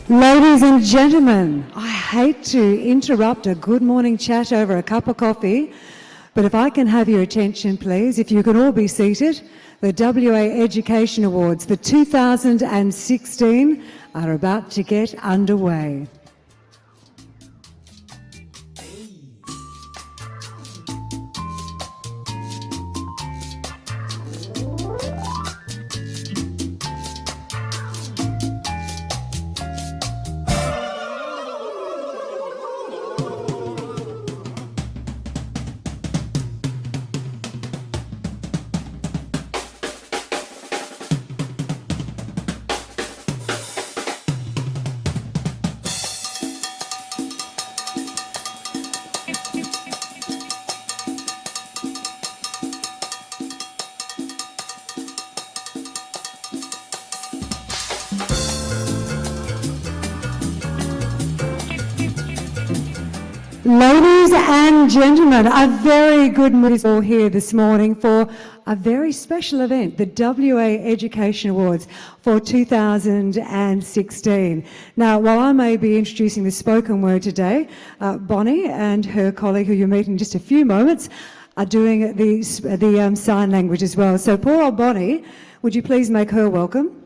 Ladies and gentlemen, I hate to interrupt a good morning chat over a cup of coffee, but if I can have your attention, please, if you can all be seated, the WA Education Awards for 2016 are about to get underway. Ladies and gentlemen, a very good morning all here this morning for a very special event, the WA Education Awards for 2016. Now, while I may be introducing the spoken word today, Bonnie and her colleague, who you'll meet in just a few moments, are doing the sign language as well. So poor old Bonnie, would you please make her welcome?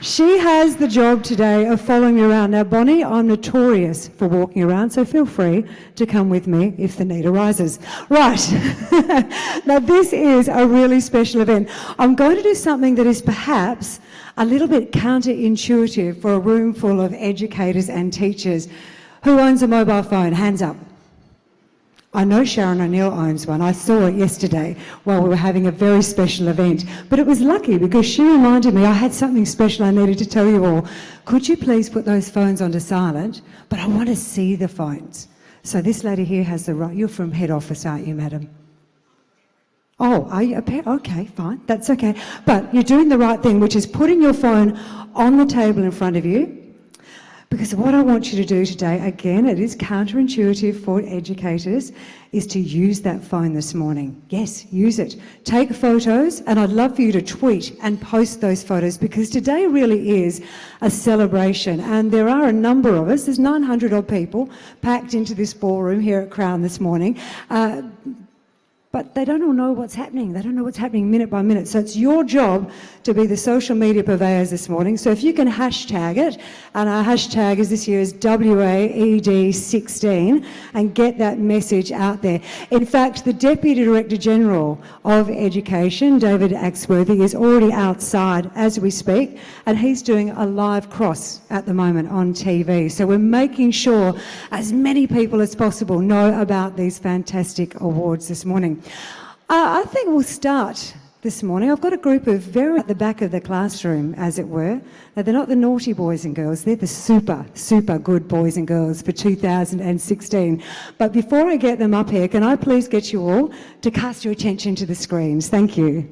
She has the job today of following me around. Now, Bonnie, I'm notorious for walking around, so feel free to come with me if the need arises. Right. Now, this is a really special event. I'm going to do something that is perhaps a little bit counterintuitive for a room full of educators and teachers. Who owns a mobile phone? Hands up. I know Sharon O'Neill owns one. I saw it yesterday while we were having a very special event. But it was lucky because she reminded me I had something special I needed to tell you all. Could you please put those phones onto silent? But I want to see the phones. So this lady here has the right. You're from head office, aren't you, madam? Oh, are you? Okay, fine. That's okay. But you're doing the right thing, which is putting your phone on the table in front of you. Because what I want you to do today, again, it is counterintuitive for educators, is to use that phone this morning. Yes, use it. Take photos, and I'd love for you to tweet and post those photos because today really is a celebration. And there are a number of us, there's 900 odd people packed into this ballroom here at Crown this morning. But they don't all know what's happening. They don't know what's happening minute by minute. So it's your job to be the social media purveyors this morning. So if you can hashtag it, and our hashtag is this year is WAED16, and get that message out there. In fact, the Deputy Director General of Education, David Axworthy, is already outside as we speak, and he's doing a live cross at the moment on TV. So we're making sure as many people as possible know about these fantastic awards this morning. I think we'll start this morning. I've got a group of very at the back of the classroom, as it were. Now, they're not the naughty boys and girls, they're the super, super good boys and girls for 2016. But before I get them up here, can I please get you all to cast your attention to the screens? Thank you.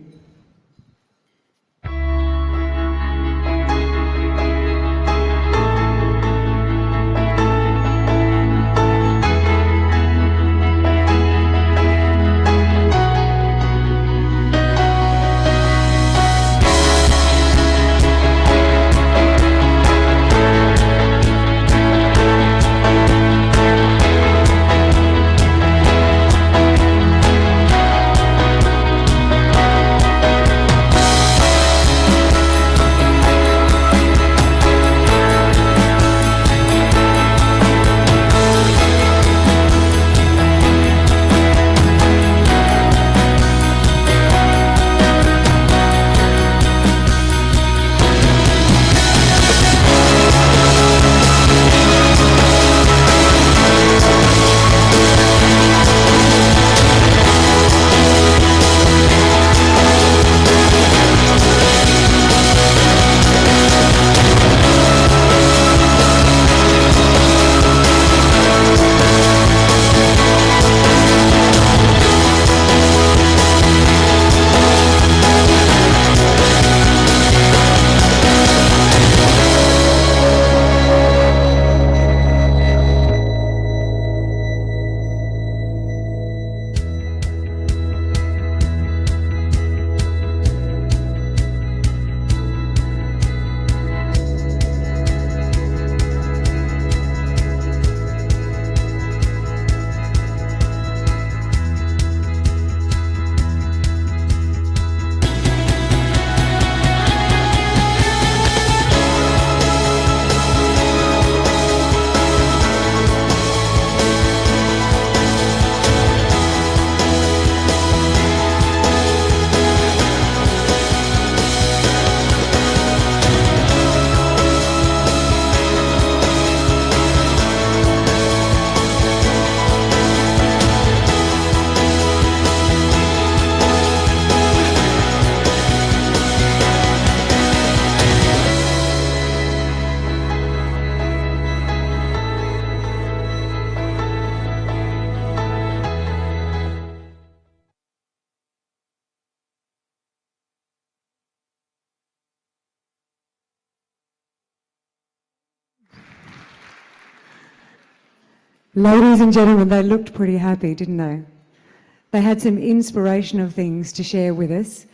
Ladies and gentlemen, they looked pretty happy, didn't they? They had some inspirational things to share with us.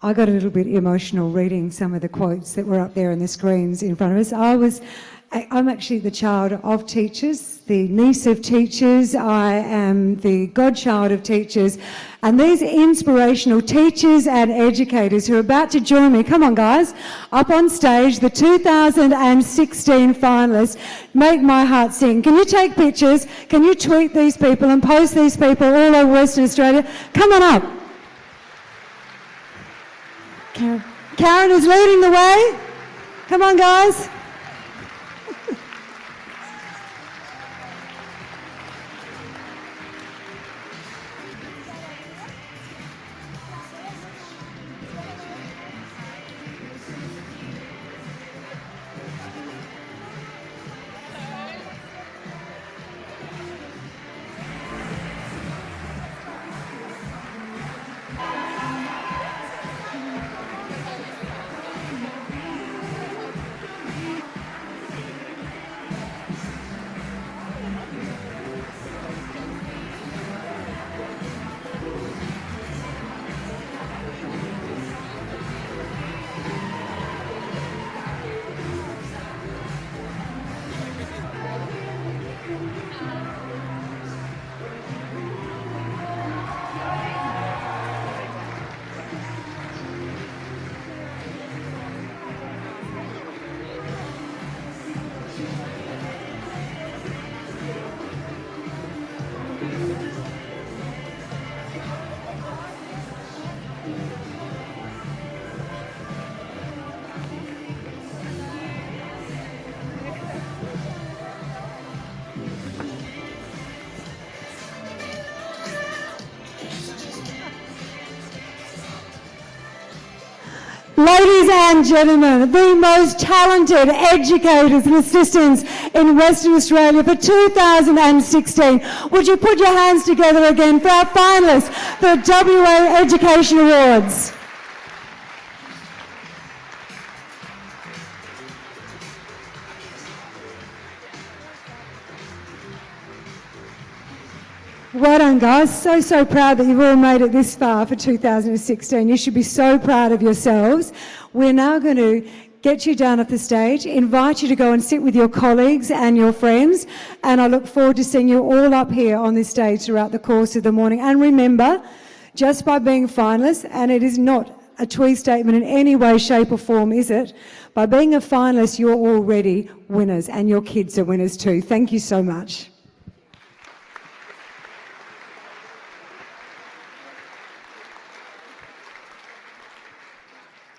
I got a little bit emotional reading some of the quotes that were up there on the screens in front of us. I'm actually the child of teachers, the niece of teachers. I am the godchild of teachers. And these inspirational teachers and educators who are about to join me, come on guys, up on stage, the 2016 finalists, make my heart sing. Can you take pictures? Can you tweet these people and post these people all over Western Australia? Come on up. Karen is leading the way. Come on guys. Ladies and gentlemen, the most talented educators and assistants in Western Australia for 2016. Would you put your hands together again for our finalists for the WA Education Awards? Well done, guys. So proud that you've all made it this far for 2016. You should be so proud of yourselves. We're now going to get you down off the stage, invite you to go and sit with your colleagues and your friends, and I look forward to seeing you all up here on this stage throughout the course of the morning. And remember, just by being finalists, and it is not a tweet statement in any way, shape or form, is it? By being a finalist, you're already winners, and your kids are winners too. Thank you so much.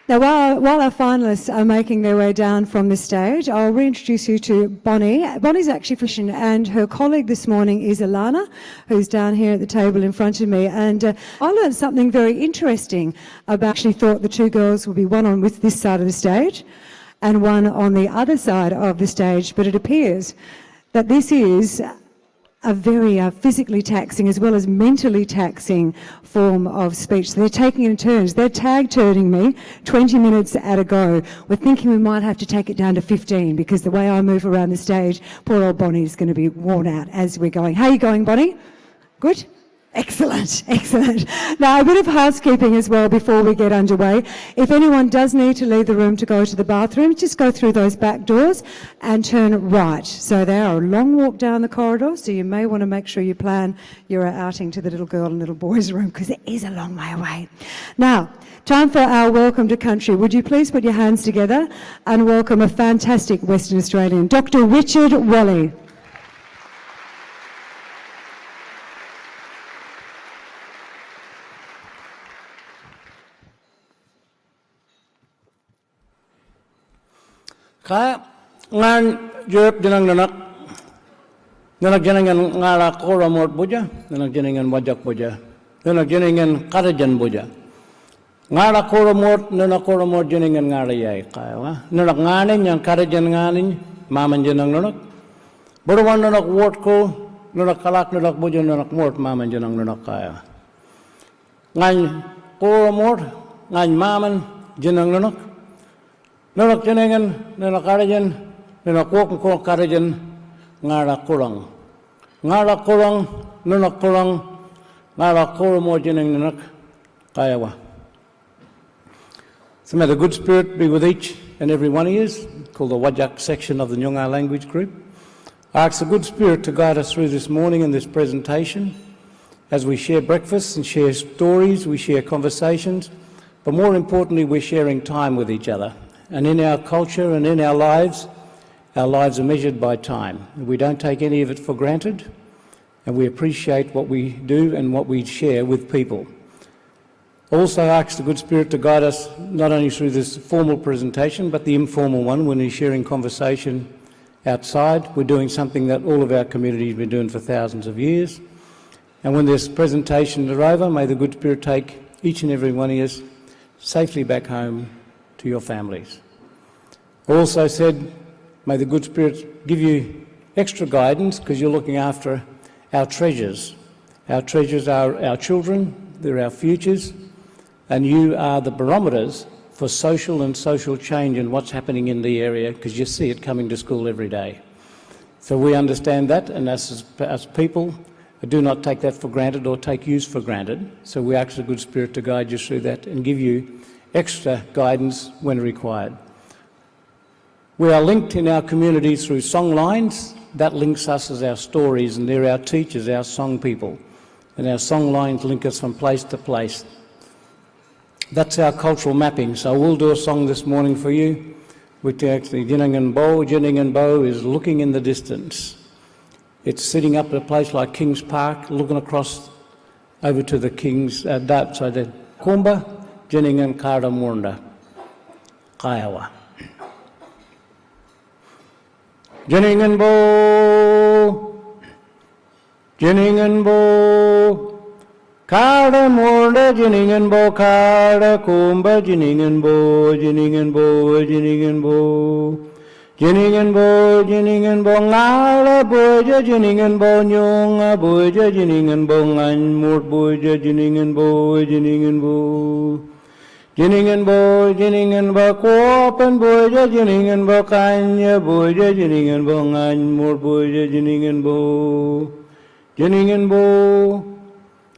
Now, while our finalists are making their way down from the stage, I'll reintroduce you to Bonnie. Bonnie's actually Christian, and her colleague this morning is Alana, who's down here at the table in front of me. And I learned something very interesting about, actually thought the two girls would be one on with this side of the stage and one on the other side of the stage, but it appears that this is a very physically taxing as well as mentally taxing form of speech. So they're taking it in turns. They're tag-turning me 20 minutes at a go. We're thinking we might have to take it down to 15 because the way I move around the stage, poor old Bonnie is going to be worn out as we're going. How are you going, Bonnie? Good? Excellent, excellent. Now, a bit of housekeeping as well before we get underway. If anyone does need to leave the room to go to the bathroom, just go through those back doors and turn right. So they are a long walk down the corridor, so you may want to make sure you plan your outing to the little girl and little boys' room because it is a long way away. Now, time for our welcome to country. Would you please put your hands together and welcome a fantastic Western Australian, Dr. Richard Wally. Ka ngan jep jenang nanak jenengan ngala kora mot boja, nanak jenengan wajak boja, nanak jenengan karajan boja. Ngala kora mot, nanak kora mot jenengan ngala yai kaya, nanak nganin yang karajan nganin, maman jenang nanak. Berwan nanak wot ko, nanak kalak nanak boja nanak mot, maman jenang nanak kaya. Ngan kora mot, ngan maman jenang nanak. Nanak jenengan, nanak karajan, nanak wok karajan ngara kurang. ngara korang, nunak korang, ngara koramo jinang nanak, kayawa. So may the good spirit be with each and every one of you, called the Wajak section of the Nyungar language group. I ask the good spirit to guide us through this morning and this presentation as we share breakfasts and share stories, we share conversations, but more importantly, we're sharing time with each other. And in our culture and in our lives are measured by time. We don't take any of it for granted, and we appreciate what we do and what we share with people. Also ask the good spirit to guide us not only through this formal presentation, but the informal one when we're sharing conversation outside. We're doing something that all of our community has been doing for thousands of years. And when this presentation is over, may the good spirit take each and every one of us safely back home to your families. Also said, may the good spirit give you extra guidance because you're looking after our treasures. Our treasures are our children, they're our futures, and you are the barometers for social change and what's happening in the area because you see it coming to school every day. So we understand that, and as people, do not take that for granted or take use for granted. So we ask the good spirit to guide you through that and give you extra guidance when required. We are linked in our community through song lines. That links us as our stories, and they're our teachers, our song people. And our song lines link us from place to place. That's our cultural mapping. So we'll do a song this morning for you, which actually Jinningan Bo is looking in the distance. It's sitting up at a place like Kings Park, looking across over to the Kings, the Kumba, Jinningan Karda Munda, Kayawa. Jinningan Bo, Karda Munda, Jinningan Bo, Karda Kumba, Jinningan Bo, Jinningan Bo, Jinningan Bo. Jinningan Bo, ngala boja, Jinningan Bo, nyonga boja, Jinningan Bo, ngan murt boja, Jinningan Bo, Jinningan Bo. Jinningan Bo, kopan boja, Jinningan Bo, kanya boja, Jinningan Bo, ngan murt boja, Jinningan Bo.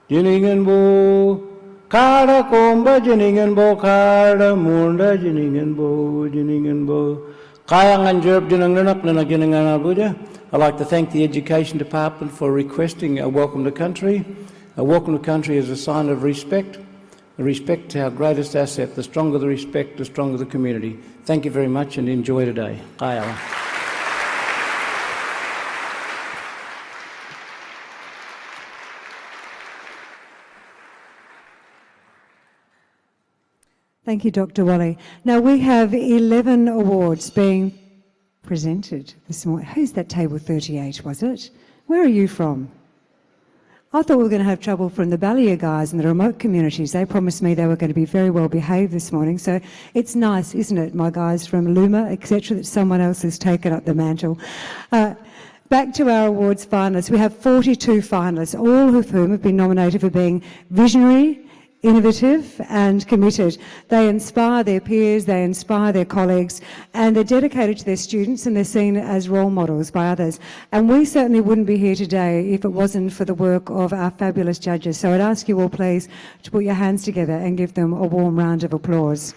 Jinningan Bo, kada komba, Jinningan Bo, kada munda, Jinningan Bo. I'd like to thank the Education Department for requesting a welcome to country. A welcome to country is a sign of respect. Respect to our greatest asset. The stronger the respect, the stronger the community. Thank you very much and enjoy today. Kaya. Thank you, Dr. Wally. Now we have 11 awards being presented this morning. Who's that table 38, was it? Where are you from? I thought we were going to have trouble from the Ballia guys in the remote communities. They promised me they were going to be very well behaved this morning. So it's nice, isn't it, my guys from Luma, etc., that someone else has taken up the mantle. Back to our awards finalists. We have 42 finalists, all of whom have been nominated for being visionary, innovative and committed. They inspire their peers, they inspire their colleagues, and they're dedicated to their students and they're seen as role models by others. And we certainly wouldn't be here today if it wasn't for the work of our fabulous judges. So I'd ask you all please to put your hands together and give them a warm round of applause.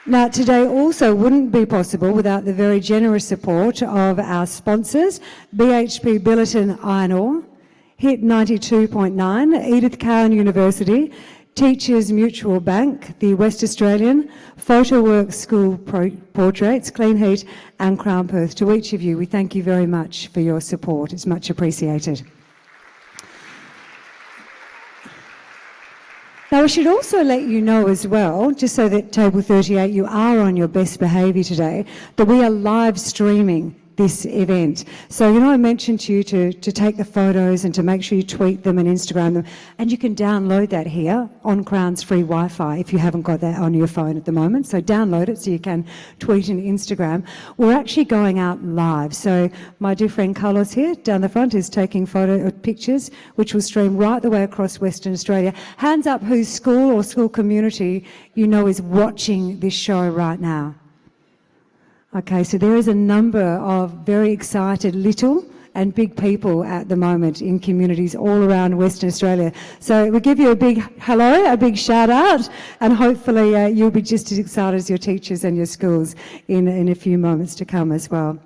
Now, today also wouldn't be possible without the very generous support of our sponsors, BHP Billiton Iron Ore, HIT 92.9, Edith Cowan University, Teachers Mutual Bank, the West Australian, Photoworks School Portraits, Clean Heat and Crown Perth. To each of you, we thank you very much for your support. It's much appreciated. Now, I should also let you know as well, just so that table 38, you are on your best behaviour today, that we are live streaming this event. So, you know, I mentioned to you to take the photos and to make sure you tweet them and Instagram them, and you can download that here on Crown's free Wi-Fi if you haven't got that on your phone at the moment. So download it so you can tweet and Instagram. We're actually going out live. So my dear friend Carlos here down the front is taking pictures, which will stream right the way across Western Australia. Hands up whose school or school community you know is watching this show right now. Okay, so there is a number of very excited little and big people at the moment in communities all around Western Australia. So we give you a big hello, a big shout out, and hopefully you'll be just as excited as your teachers and your schools in a few moments to come as well.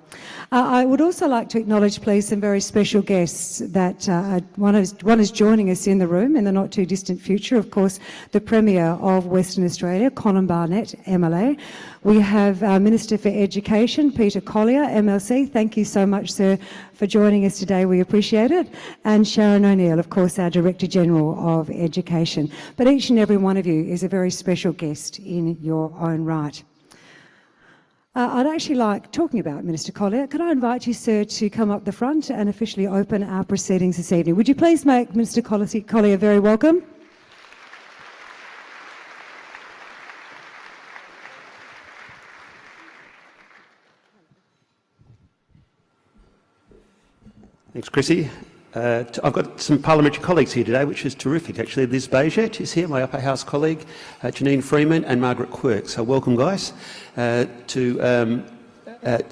I would also like to acknowledge, please, some very special guests that one is joining us in the room in the not too distant future. Of course, the Premier of Western Australia, Colin Barnett, MLA. We have our Minister for Education, Peter Collier, MLC. Thank you so much, sir, for joining us today. We appreciate it. And Sharon O'Neill, of course, our Director General of Education. But each and every one of you is a very special guest in your own right. I'd actually like, talking about Minister Collier, could I invite you, sir, to come up the front and officially open our proceedings this evening? Would you please make Minister Collier very welcome? Thanks, Chrissy. I've got some parliamentary colleagues here today, which is terrific, actually. Liz Bejet is here, my upper house colleague, Janine Freeman and Margaret Quirk. So welcome, guys. To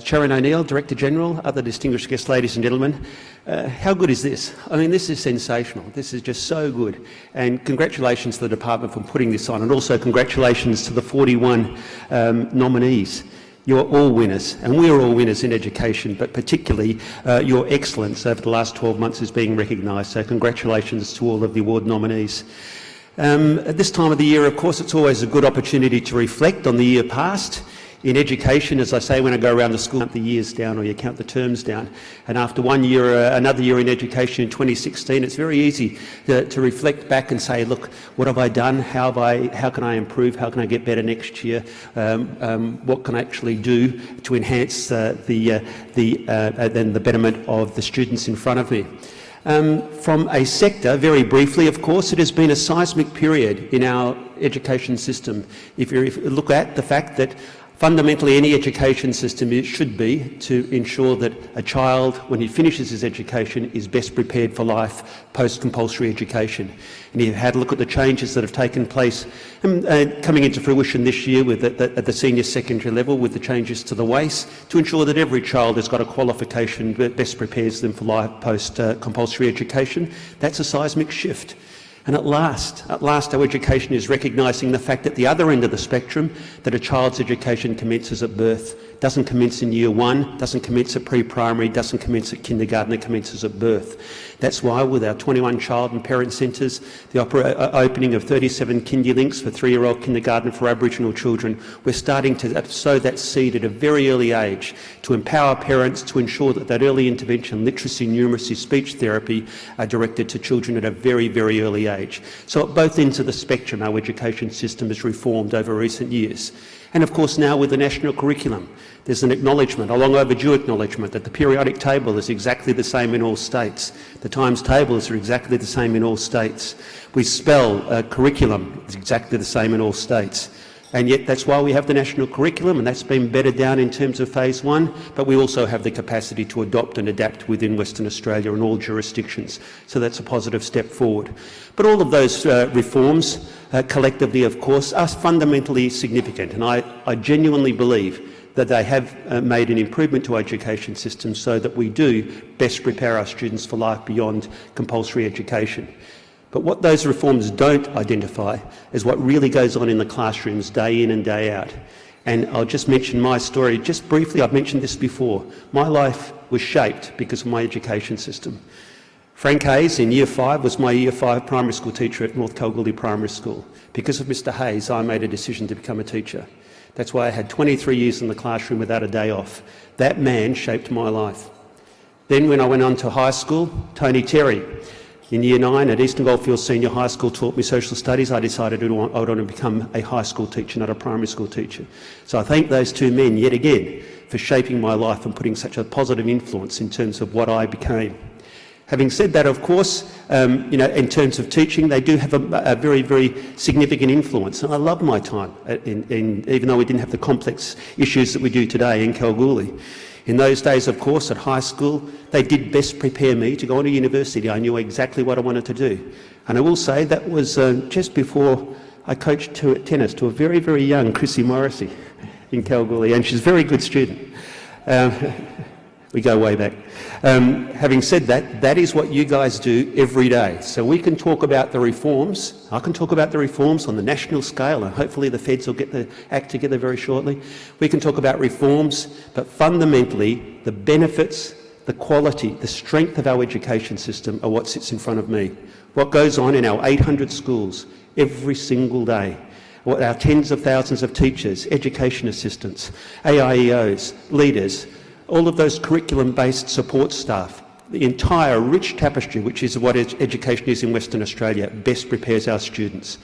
Sharon O'Neill, Director General, other distinguished guests, ladies and gentlemen. How good is this? I mean, this is sensational. This is just so good. And congratulations to the department for putting this on, and also congratulations to the 41 nominees. You're all winners, and we're all winners in education, but particularly your excellence over the last 12 months is being recognised. So congratulations to all of the award nominees. At this time of the year, of course, it's always a good opportunity to reflect on the year past. In education, as I say, when I go around the school, you count the years down or you count the terms down. And after one year, another year in education in 2016, it's very easy to reflect back and say, look, what have I done? How can I improve? How can I get better next year? What can I actually do to enhance the betterment of the students in front of me? From a sector, very briefly, of course, it has been a seismic period in our education system. If you look at the fact that fundamentally, any education system should be to ensure that a child, when he finishes his education, is best prepared for life post-compulsory education. And you've had a look at the changes that have taken place coming into fruition this year at the senior secondary level with the changes to the WACE to ensure that every child has got a qualification that best prepares them for life post-compulsory education. That's a seismic shift. And at last our education is recognising the fact at the other end of the spectrum that a child's education commences at birth, doesn't commence in year one, doesn't commence at pre-primary, doesn't commence at kindergarten, it commences at birth. That's why with our 21 child and parent centres, the opening of 37 kindy links for 3-year-old kindergarten for Aboriginal children, we're starting to sow that seed at a very early age to empower parents to ensure that early intervention, literacy, numeracy, speech therapy are directed to children at a very, very early age. So at both ends of the spectrum, our education system has reformed over recent years. And of course now with the national curriculum, there's an acknowledgement, a long overdue acknowledgement, that the periodic table is exactly the same in all states. The times tables are exactly the same in all states. We spell curriculum is exactly the same in all states. And yet that's why we have the national curriculum, and that's been bedded down in terms of phase one, but we also have the capacity to adopt and adapt within Western Australia in all jurisdictions. So that's a positive step forward. But all of those reforms collectively, of course, are fundamentally significant, and I genuinely believe that they have made an improvement to our education system so that we do best prepare our students for life beyond compulsory education. But what those reforms don't identify is what really goes on in the classrooms day in and day out. And I'll just mention my story just briefly. I've mentioned this before. My life was shaped because of my education system. Frank Hayes in Year 5 was my Year 5 primary school teacher at North Kalgoorlie Primary School. Because of Mr Hayes, I made a decision to become a teacher. That's why I had 23 years in the classroom without a day off. That man shaped my life. Then when I went on to high school, Tony Terry in Year 9 at Eastern Goldfields Senior High School taught me social studies. I decided I would want to become a high school teacher, not a primary school teacher. So I thank those two men yet again for shaping my life and putting such a positive influence in terms of what I became. Having said that, of course, in terms of teaching, they do have a very, very significant influence. And I love my time, even though we didn't have the complex issues that we do today in Kalgoorlie. In those days, of course, at high school, they did best prepare me to go on to university. I knew exactly what I wanted to do. And I will say that was just before I coached tennis to a very, very young Chrissy Morrissey in Kalgoorlie, and she's a very good student. We go way back. Having said that, that is what you guys do every day. So we can talk about the reforms. I can talk about the reforms on the national scale, and hopefully the feds will get the act together very shortly. We can talk about reforms, but fundamentally the benefits, the quality, the strength of our education system are what sits in front of me. What goes on in our 800 schools every single day. What our tens of thousands of teachers, education assistants, AIEOs, leaders, all of those curriculum-based support staff, the entire rich tapestry, which is what education is in Western Australia, best prepares our students.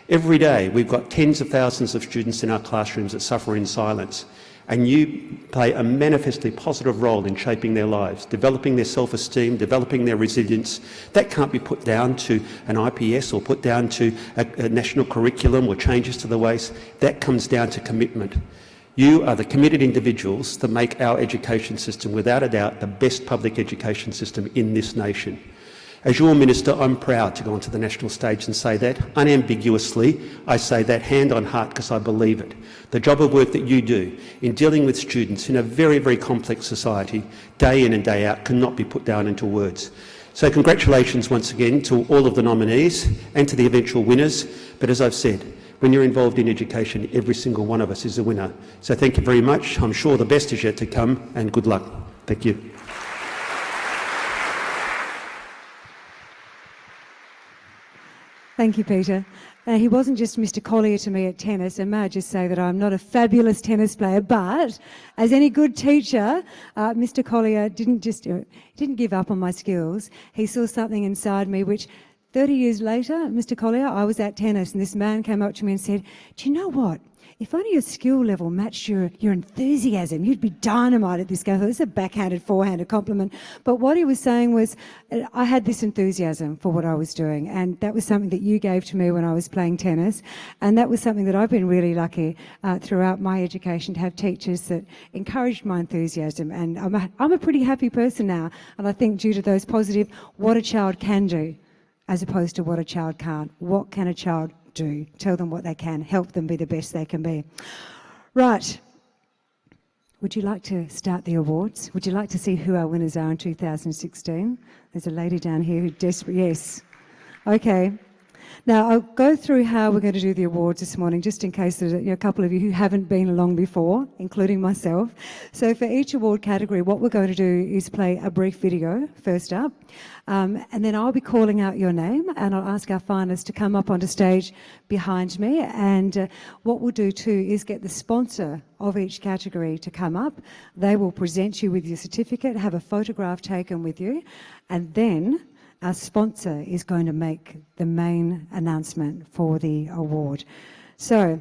Every day we've got tens of thousands of students in our classrooms that suffer in silence, and you play a manifestly positive role in shaping their lives, developing their self-esteem, developing their resilience. That can't be put down to an IPS or put down to a national curriculum or changes to the ways. That comes down to commitment. You are the committed individuals that make our education system, without a doubt, the best public education system in this nation. As your Minister, I'm proud to go onto the national stage and say that unambiguously. I say that hand on heart because I believe it. The job of work that you do in dealing with students in a very, very complex society, day in and day out, cannot be put down into words. So congratulations once again to all of the nominees and to the eventual winners. But as I've said, when you're involved in education, every single one of us is a winner. So thank you very much. I'm sure the best is yet to come, and good luck. Thank you. Thank you, Peter. He wasn't just Mr. Collier to me at tennis, and may I just say that I'm not a fabulous tennis player, but as any good teacher, Mr. Collier didn't give up on my skills. He saw something inside me which 30 years later, Mr. Collier, I was at tennis and this man came up to me and said, "Do you know what? If only your skill level matched your enthusiasm, you'd be dynamite at this game." This is a backhanded, forehanded compliment. But what he was saying was, I had this enthusiasm for what I was doing, and that was something that you gave to me when I was playing tennis. And that was something that I've been really lucky throughout my education to have teachers that encouraged my enthusiasm. And I'm a pretty happy person now. And I think due to those positive, what a child can do, as opposed to what a child can't. What can a child do? Tell them what they can, help them be the best they can be. Right. Would you like to start the awards? Would you like to see who our winners are in 2016? There's a lady down here who desperately, yes. Okay. Now, I'll go through how we're going to do the awards this morning, just in case there's a couple of you who haven't been along before, including myself. So for each award category, what we're going to do is play a brief video first up, and then I'll be calling out your name, and I'll ask our finalists to come up onto stage behind me. And what we'll do too is get the sponsor of each category to come up. They will present you with your certificate, have a photograph taken with you, and then our sponsor is going to make the main announcement for the award. So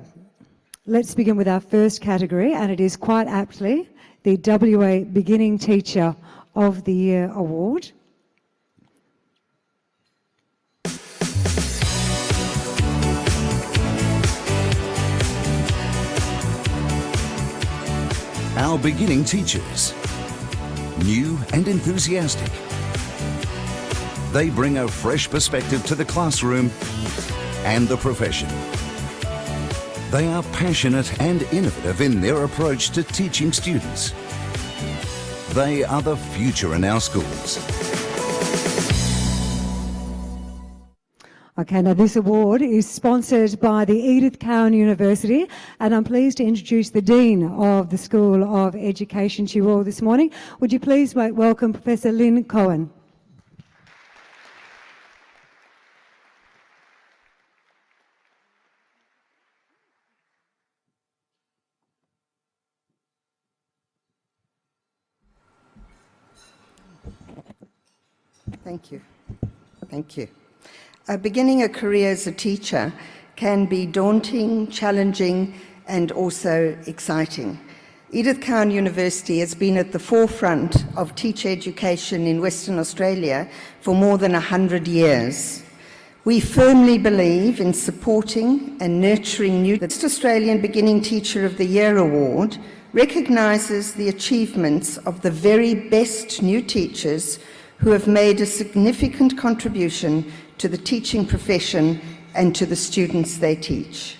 let's begin with our first category, and it is quite aptly the WA Beginning Teacher of the Year Award. Our beginning teachers, new and enthusiastic. They bring a fresh perspective to the classroom and the profession. They are passionate and innovative in their approach to teaching students. They are the future in our schools. Okay, now this award is sponsored by the Edith Cowan University, and I'm pleased to introduce the Dean of the School of Education to you all this morning. Would you please welcome Professor Lynn Cowan. Thank you. Thank you. Beginning a career as a teacher can be daunting, challenging, and also exciting. Edith Cowan University has been at the forefront of teacher education in Western Australia for more than 100 years. We firmly believe in supporting and nurturing new. The Australian Beginning Teacher of the Year Award recognises the achievements of the very best new teachers who have made a significant contribution to the teaching profession and to the students they teach.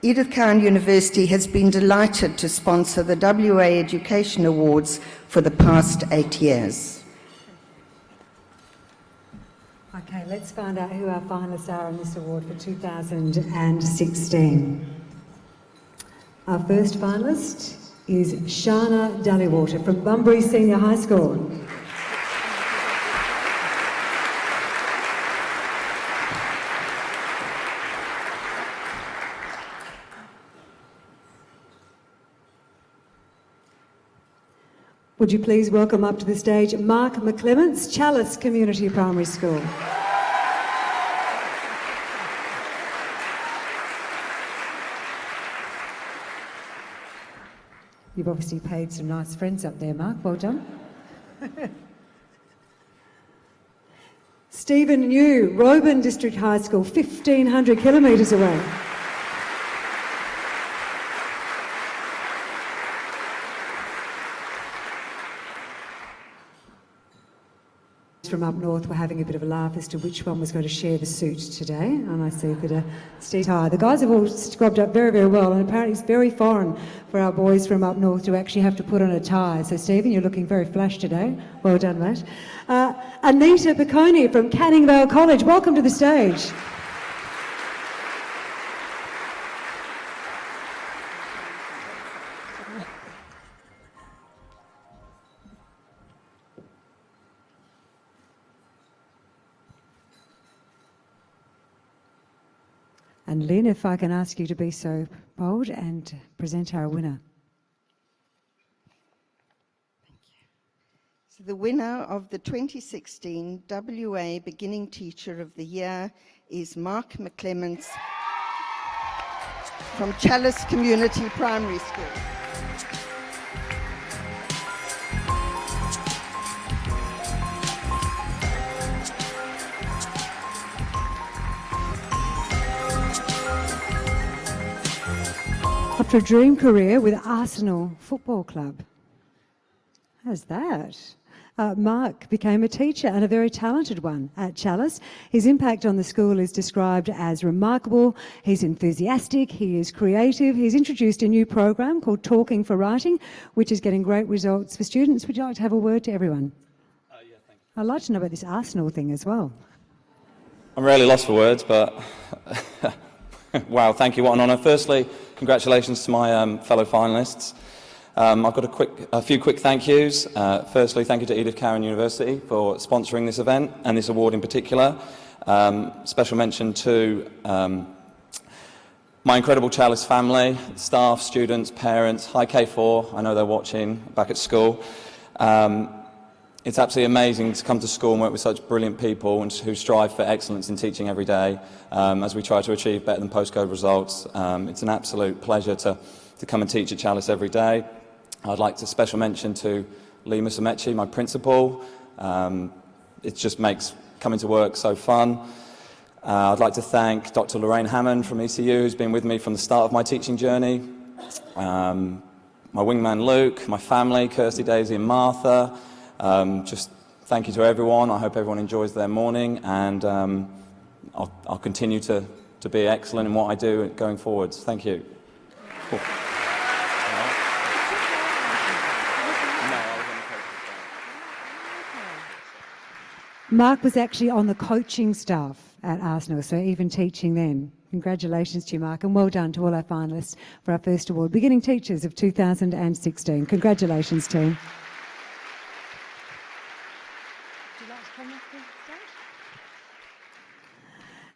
Edith Cowan University has been delighted to sponsor the WA Education Awards for the past 8 years. Okay, let's find out who our finalists are in this award for 2016. Our first finalist is Shana Dallywater from Bunbury Senior High School. Would you please welcome up to the stage Mark McClements, Chalice Community Primary School. You've obviously paid some nice friends up there, Mark. Well done. Stephen New, Roban District High School, 1,500 kilometres away. From up north were having a bit of a laugh as to which one was going to share the suit today, and I see a bit of Steve tie. The guys have all scrubbed up very, very well, and apparently it's very foreign for our boys from up north to actually have to put on a tie. So Stephen, you're looking very flash today. Well done, mate. Anita Piccone from Canning Vale College, welcome to the stage. And Lynn, if I can ask you to be so bold and present our winner. Thank you. So the winner of the 2016 WA Beginning Teacher of the Year is Mark McClements from Chalice Community Primary School. After a dream career with Arsenal Football Club. How's that? Mark became a teacher, and a very talented one at Chalice. His impact on the school is described as remarkable. He's enthusiastic, he is creative. He's introduced a new program called Talking for Writing, which is getting great results for students. Would you like to have a word to everyone? Yeah, thank you. I'd like to know about this Arsenal thing as well. I'm really lost for words, but wow, thank you, what an honour. Firstly, congratulations to my fellow finalists. I've got a few quick thank yous. Firstly, thank you to Edith Cowan University for sponsoring this event and this award in particular. Special mention to my incredible Chalice family, staff, students, parents, Hi K4, I know they're watching back at school. It's absolutely amazing to come to school and work with such brilliant people and who strive for excellence in teaching every day as we try to achieve better than postcode results. It's an absolute pleasure to come and teach at Chalice every day. I'd like to special mention to Lee Musamechi, my principal. It just makes coming to work so fun. I'd like to thank Dr. Lorraine Hammond from ECU, who's been with me from the start of my teaching journey. My wingman Luke, my family, Kirsty, Daisy and Martha. Just thank you to everyone. I hope everyone enjoys their morning, and I'll continue to be excellent in what I do going forwards. Thank you. Cool. Mark was actually on the coaching staff at Arsenal, so even teaching then. Congratulations to you, Mark, and well done to all our finalists for our first award, Beginning Teachers of 2016. Congratulations, team.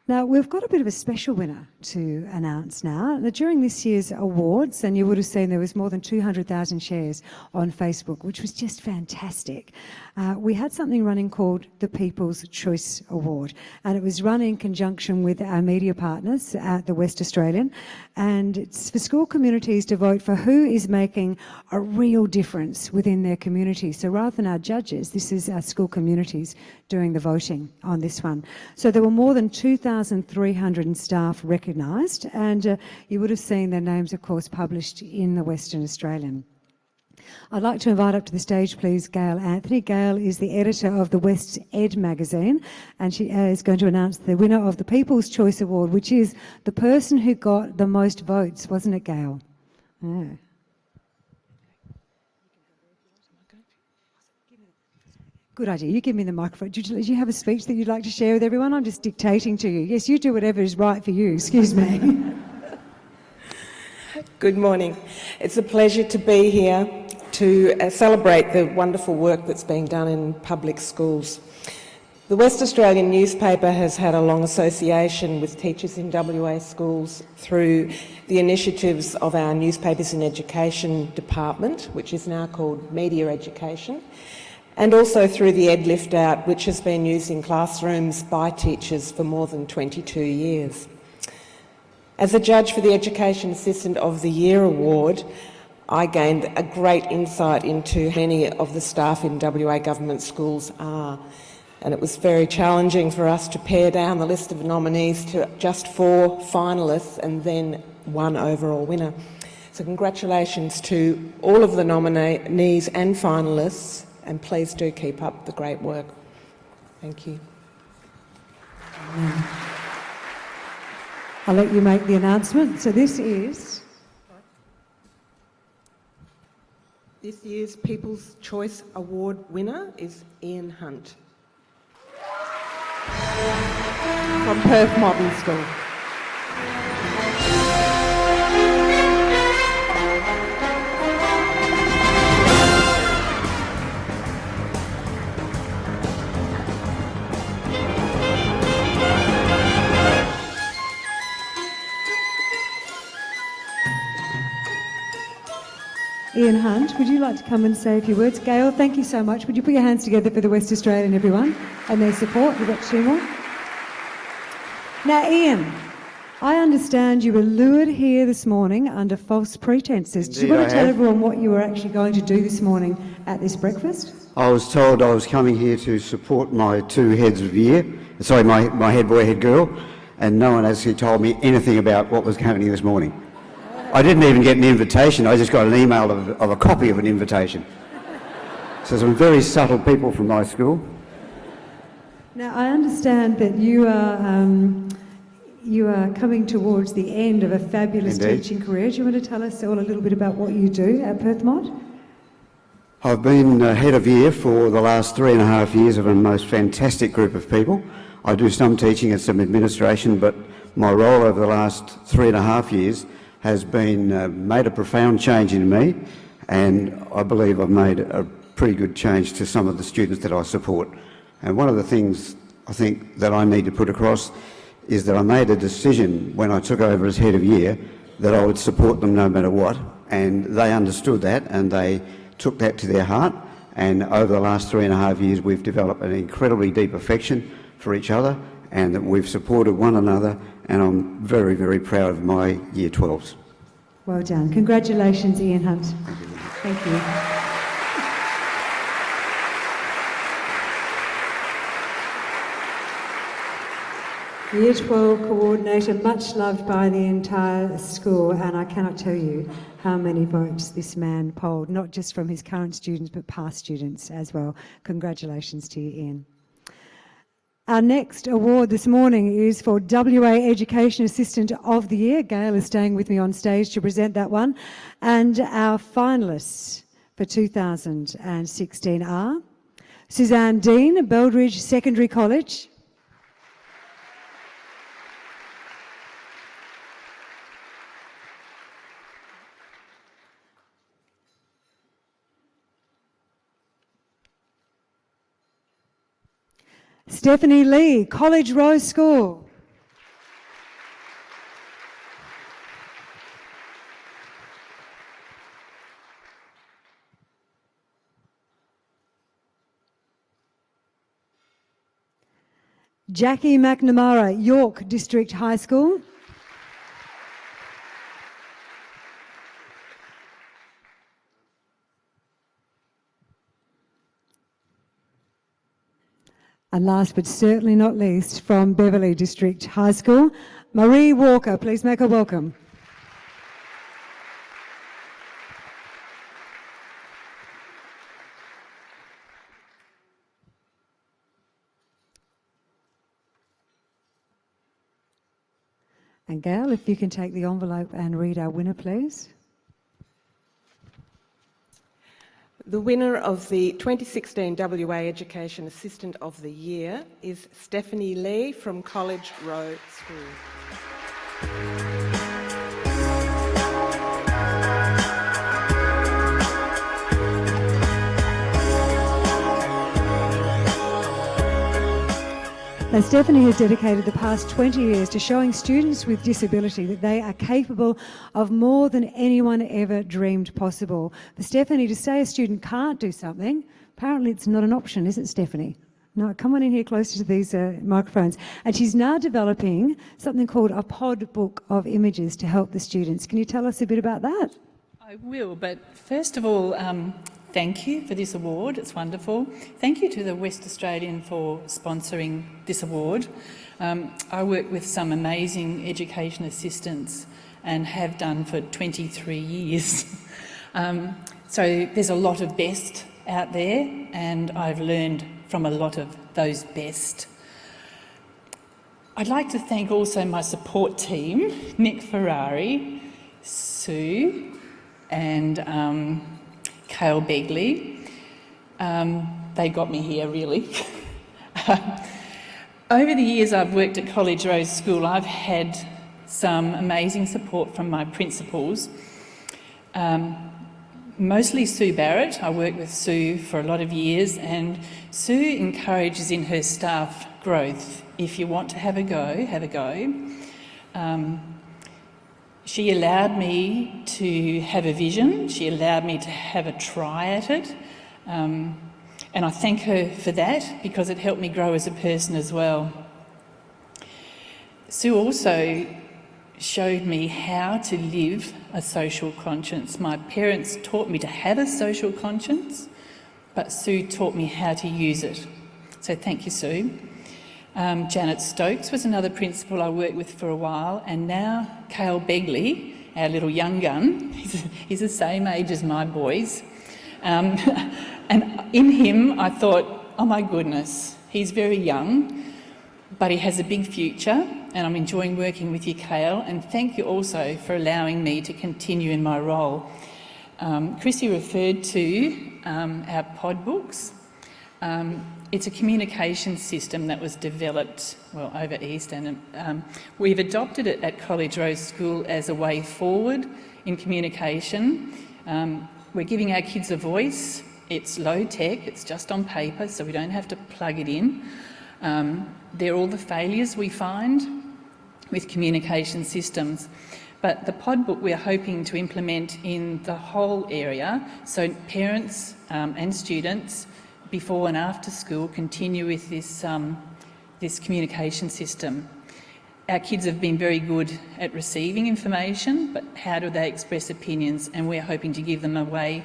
Now, we've got a bit of a special winner to announce now. During this year's awards, and you would have seen there was more than 200,000 shares on Facebook, which was just fantastic. We had something running called the People's Choice Award, and it was run in conjunction with our media partners at the West Australian, and it's for school communities to vote for who is making a real difference within their community. So rather than our judges, this is our school communities doing the voting on this one. So there were more than 2,300 staff recognised, and you would have seen their names, of course, published in the Western Australian. I'd like to invite up to the stage, please, Gail Anthony. Gail is the editor of the West Ed magazine, and she is going to announce the winner of the People's Choice Award, which is the person who got the most votes, wasn't it, Gail? Yeah. Good idea. You give me the microphone. Do you have a speech that you'd like to share with everyone? I'm just dictating to you. Yes, you do whatever is right for you. Excuse me. Good morning. It's a pleasure to be here to celebrate the wonderful work that's being done in public schools. The West Australian newspaper has had a long association with teachers in WA schools through the initiatives of our Newspapers in Education department, which is now called Media Education, and also through the Ed Lift Out, which has been used in classrooms by teachers for more than 22 years. As a judge for the Education Assistant of the Year Award, I gained a great insight into how many of the staff in WA government schools are. And it was very challenging for us to pare down the list of nominees to just 4 finalists and then 1 overall winner. So congratulations to all of the nominees and finalists, and please do keep up the great work. Thank you. I'll let you make the announcement. So this year's People's Choice Award winner is Ian Hunt from Perth Modern School. Ian Hunt, would you like to come and say a few words? Gail, thank you so much. Would you put your hands together for the West Australian, everyone, and their support? We've got 2 more. Now, Ian, I understand you were lured here this morning under false pretences. Do you want to tell everyone what you were actually going to do this morning at this breakfast? I was told I was coming here to support my 2 heads of year, sorry, my head boy, head girl, and no one actually told me anything about what was happening this morning. I didn't even get an invitation, I just got an email of a copy of an invitation. So some very subtle people from my school. Now, I understand that you are coming towards the end of a fabulous teaching career. Do you want to tell us all a little bit about what you do at Perth Mod? I've been head of year for the last 3.5 years of a most fantastic group of people. I do some teaching and some administration, but my role over the last 3.5 years has been made a profound change in me, and I believe I've made a pretty good change to some of the students that I support. And one of the things I think that I need to put across is that I made a decision when I took over as head of year that I would support them no matter what, and they understood that and they took that to their heart, and over the last 3.5 years we've developed an incredibly deep affection for each other, and that we've supported one another, and I'm very, very proud of my Year 12s. Well done. Congratulations, Ian Hunt. Thank you. Year 12 coordinator, much loved by the entire school, and I cannot tell you how many votes this man polled, not just from his current students but past students as well. Congratulations to you, Ian. Our next award this morning is for WA Education Assistant of the Year. Gail is staying with me on stage to present that one. And our finalists for 2016 are Suzanne Dean, Beldridge Secondary College. Stephanie Lee, College Rose School. Jackie McNamara, York District High School. And last but certainly not least, from Beverley District High School, Marie Walker. Please make her welcome. And Gail, if you can take the envelope and read our winner, please. The winner of the 2016 WA Education Assistant of the Year is Stephanie Lee from College Row School. Now, Stephanie has dedicated the past 20 years to showing students with disability that they are capable of more than anyone ever dreamed possible. For Stephanie, to say a student can't do something, apparently it's not an option, is it, Stephanie? No, come on in here closer to these microphones. And she's now developing something called a pod book of images to help the students. Can you tell us a bit about that? I will, but first of all, thank you for this award. It's wonderful. Thank you to the West Australian for sponsoring this award. I work with some amazing education assistants and have done for 23 years. So there's a lot of best out there, and I've learned from a lot of those best. I'd like to thank also my support team, Nick Ferrari, Sue, and Cale Begley. They got me here, really. Over the years I've worked at College Row School, I've had some amazing support from my principals. Mostly Sue Barrett. I worked with Sue for a lot of years, and Sue encourages in her staff growth. If you want to have a go, have a go. She allowed me to have a vision. She allowed me to have a try at it. And I thank her for that because it helped me grow as a person as well. Sue also showed me how to live a social conscience. My parents taught me to have a social conscience, but Sue taught me how to use it. So thank you, Sue. Janet Stokes was another principal I worked with for a while, and now Cale Begley, our little young gun, he's the same age as my boys. And in him I thought, oh my goodness, he's very young, but he has a big future, and I'm enjoying working with you, Cale, and thank you also for allowing me to continue in my role. Chrissy referred to our pod books. It's a communication system that was developed, well, over East, and we've adopted it at College Row School as a way forward in communication. We're giving our kids a voice. It's low tech, it's just on paper, so we don't have to plug it in. They're all the failures we find with communication systems. But the pod book we're hoping to implement in the whole area, so parents and students before and after school continue with this, this communication system. Our kids have been very good at receiving information, but how do they express opinions? And we're hoping to give them a way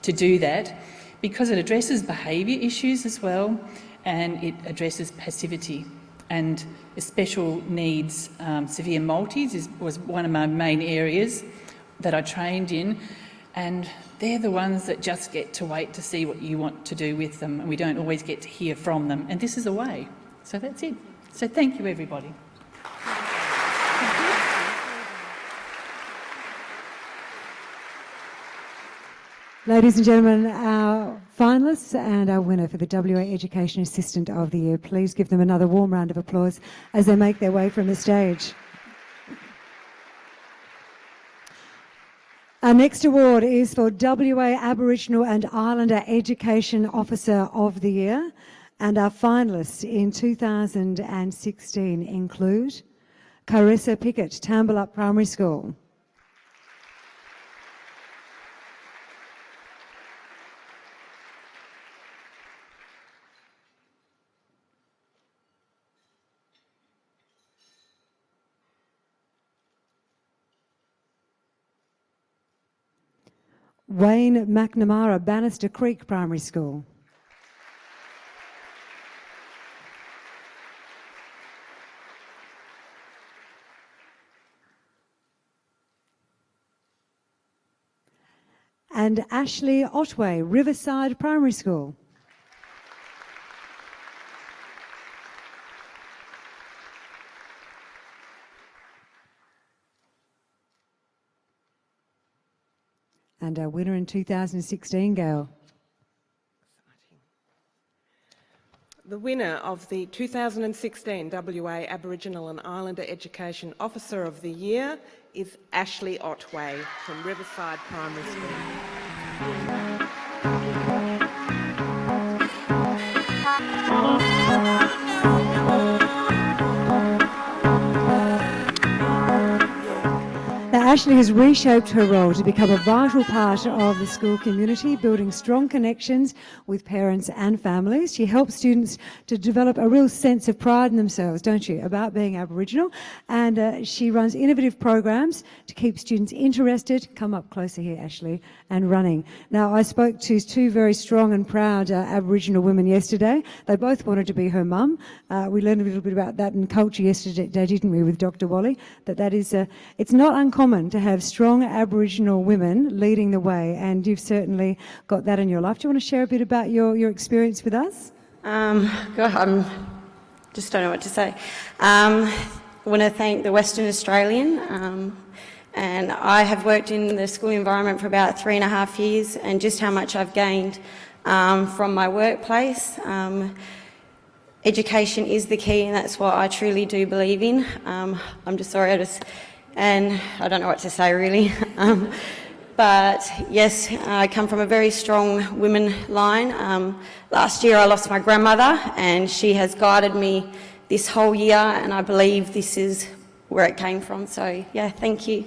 to do that because it addresses behaviour issues as well, and it addresses passivity. And special needs, severe multis was one of my main areas that I trained in, and they're the ones that just get to wait to see what you want to do with them, and we don't always get to hear from them, and this is a way. So that's it. So thank you, everybody. Ladies and gentlemen, our finalists and our winner for the WA Education Assistant of the Year, please give them another warm round of applause as they make their way from the stage. Our next award is for WA Aboriginal and Islander Education Officer of the Year, and our finalists in 2016 include Carissa Pickett, Tambalup Primary School. Wayne McNamara, Bannister Creek Primary School. And Ashley Otway, Riverside Primary School. and our winner in 2016, Gail. The winner of the 2016 WA Aboriginal and Islander Education Officer of the Year is Ashley Otway from Riverside Primary School. Now, Ashley has reshaped her role to become a vital part of the school community, building strong connections with parents and families. She helps students to develop a real sense of pride in themselves, don't you, about being Aboriginal. And she runs innovative programs to keep students interested. Come up closer here, Ashley, and running. Now, I spoke to two very strong and proud Aboriginal women yesterday. They both wanted to be her mum. We learned a little bit about that in culture yesterday, didn't we, with Dr. Wally? That is, it's not uncommon to have strong Aboriginal women leading the way, and you've certainly got that in your life. Do you want to share a bit about your experience with us? I just don't know what to say. I want to thank the Western Australian, and I have worked in the school environment for about 3.5 years, and just how much I've gained from my workplace. Education is the key, and that's what I truly do believe in. I'm just sorry, and I don't know what to say really. But yes, I come from a very strong women line. Last year I lost my grandmother, and she has guided me this whole year, and I believe this is where it came from. So yeah, thank you.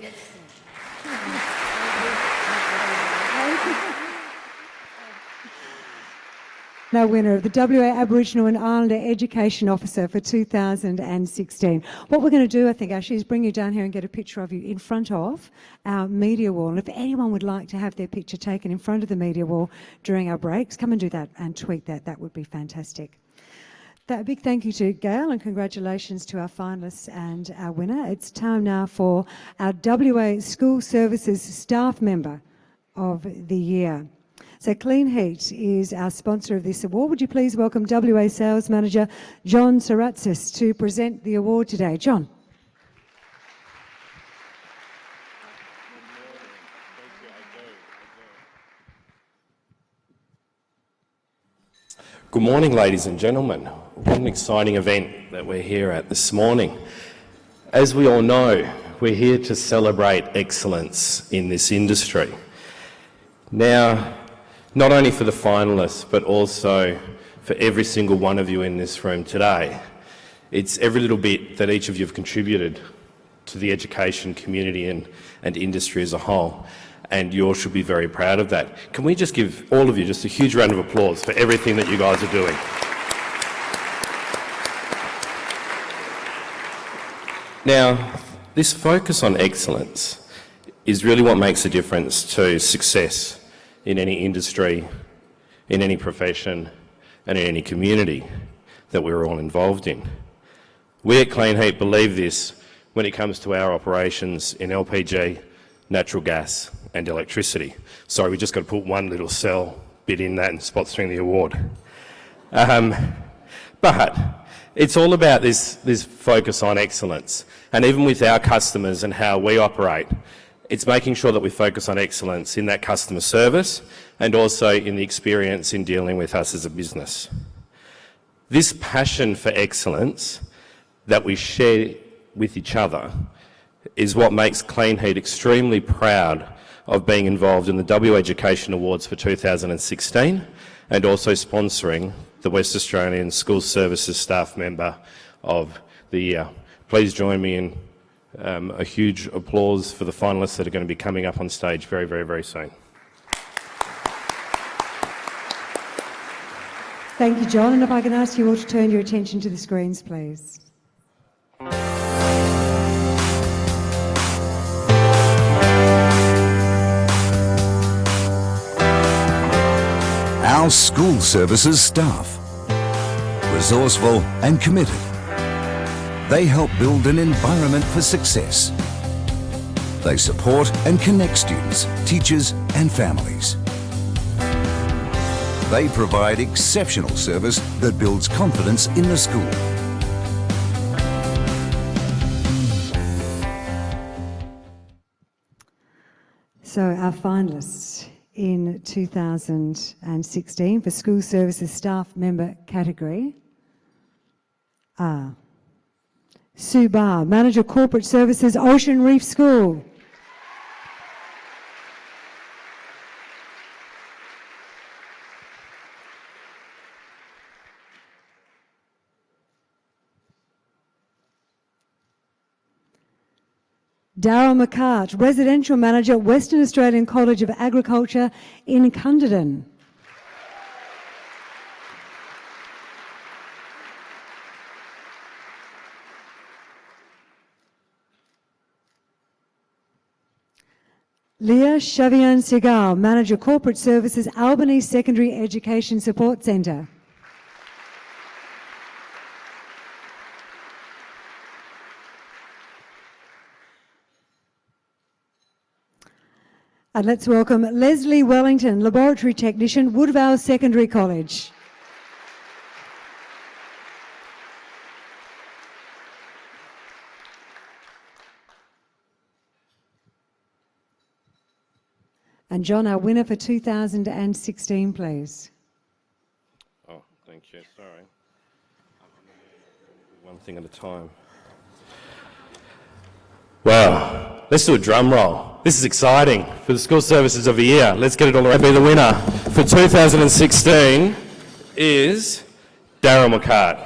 Now, winner of the WA Aboriginal and Islander Education Officer for 2016. What we're going to do, I think, Ashley, is bring you down here and get a picture of you in front of our media wall. And if anyone would like to have their picture taken in front of the media wall during our breaks, come and do that and tweet that. That would be fantastic. A big thank you to Gail and congratulations to our finalists and our winner. It's time now for our WA School Services Staff Member of the Year. So Clean Heat is our sponsor of this award. Would you please welcome WA Sales Manager John Saratsis to present the award today. John. Good morning, ladies and gentlemen. What an exciting event that we're here at this morning. As we all know, we're here to celebrate excellence in this industry. Now, not only for the finalists, but also for every single one of you in this room today. It's every little bit that each of you have contributed to the education community and industry as a whole, and you all should be very proud of that. Can we just give all of you just a huge round of applause for everything that you guys are doing? Now, this focus on excellence is really what makes a difference to success in any industry, in any profession, and in any community that we're all involved in. We at Clean Heat believe this when it comes to our operations in LPG, natural gas, and electricity. Sorry, we just got to put one little cell bit in that and sponsoring the award. But it's all about this focus on excellence. And even with our customers and how we operate, it's making sure that we focus on excellence in that customer service and also in the experience in dealing with us as a business. This passion for excellence that we share with each other is what makes Clean Heat extremely proud of being involved in the WA Education Awards for 2016 and also sponsoring the West Australian School Services Staff Member of the Year. Please join me in a huge applause for the finalists that are going to be coming up on stage very, very, very soon. Thank you, John. And if I can ask you all to turn your attention to the screens, please. Our school services staff, resourceful and committed. They help build an environment for success. They support and connect students, teachers and families. They provide exceptional service that builds confidence in the school. So our finalists. in 2016 for School Services Staff Member category are Sue Barr, Manager Corporate Services, Ocean Reef School. Daryl McCart, Residential Manager, Western Australian College of Agriculture in Cunderdin. Leah Chavian Segal, Manager Corporate Services, Albany Secondary Education Support Centre. And let's welcome Leslie Wellington, Laboratory Technician, Woodvale Secondary College. And John, our winner for 2016, please. Oh, thank you. Sorry. One thing at a time. Wow. Let's do a drum roll. This is exciting for the School Services of the Year. Let's get it all around. The winner for 2016 is Daryl McCart.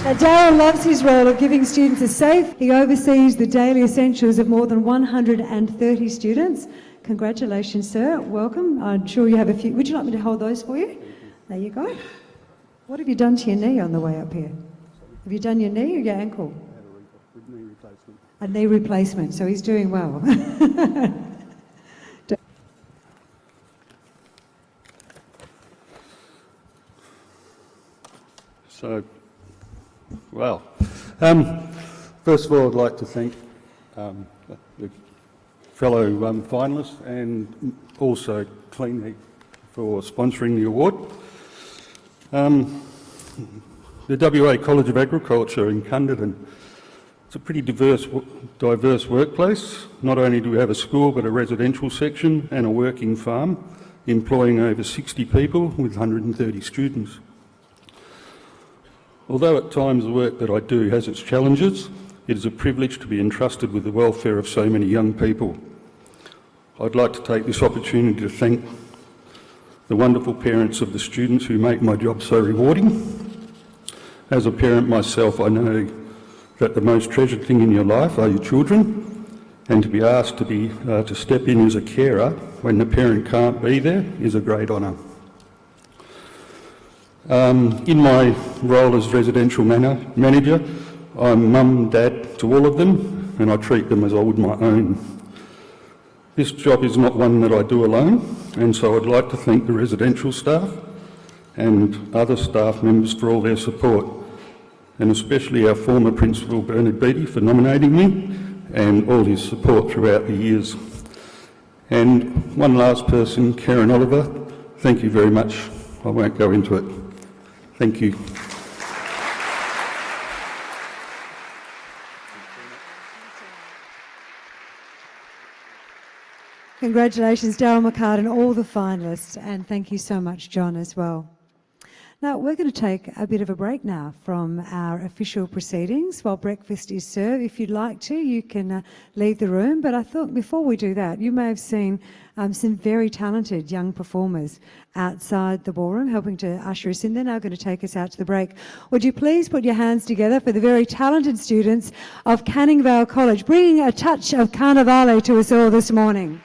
Now, Daryl loves his role of giving students a safe. He oversees the daily essentials of more than 130 students. Congratulations, sir. Welcome. I'm sure you have a few. Would you like me to hold those for you? There you go. What have you done to your knee on the way up here? Have you done your knee or your ankle? Knee replacement. A knee replacement, so he's doing well. So, well, first of all, I'd like to thank the fellow finalists and also Clean Heat for sponsoring the award. The WA College of Agriculture in Cunderdin, it's a pretty diverse workplace. Not only do we have a school, but a residential section and a working farm, employing over 60 people with 130 students. Although at times the work that I do has its challenges, it is a privilege to be entrusted with the welfare of so many young people. I'd like to take this opportunity to thank the wonderful parents of the students who make my job so rewarding. As a parent myself, I know that the most treasured thing in your life are your children, and to be asked to step in as a carer when the parent can't be there is a great honour. In my role as residential manager, I'm mum and dad to all of them, and I treat them as I would my own. This job is not one that I do alone, and so I'd like to thank the residential staff and other staff members for all their support, and especially our former principal Bernard Beattie for nominating me and all his support throughout the years. And one last person, Karen Oliver, thank you very much. I won't go into it. Thank you. Congratulations, Daryl McCart and all the finalists, and thank you so much, John, as well. Now, we're going to take a bit of a break now from our official proceedings while breakfast is served. If you'd like to, you can leave the room, but I thought before we do that, you may have seen some very talented young performers outside the ballroom helping to usher us in. They're now going to take us out to the break. Would you please put your hands together for the very talented students of Canning Vale College, bringing a touch of Carnivale to us all this morning.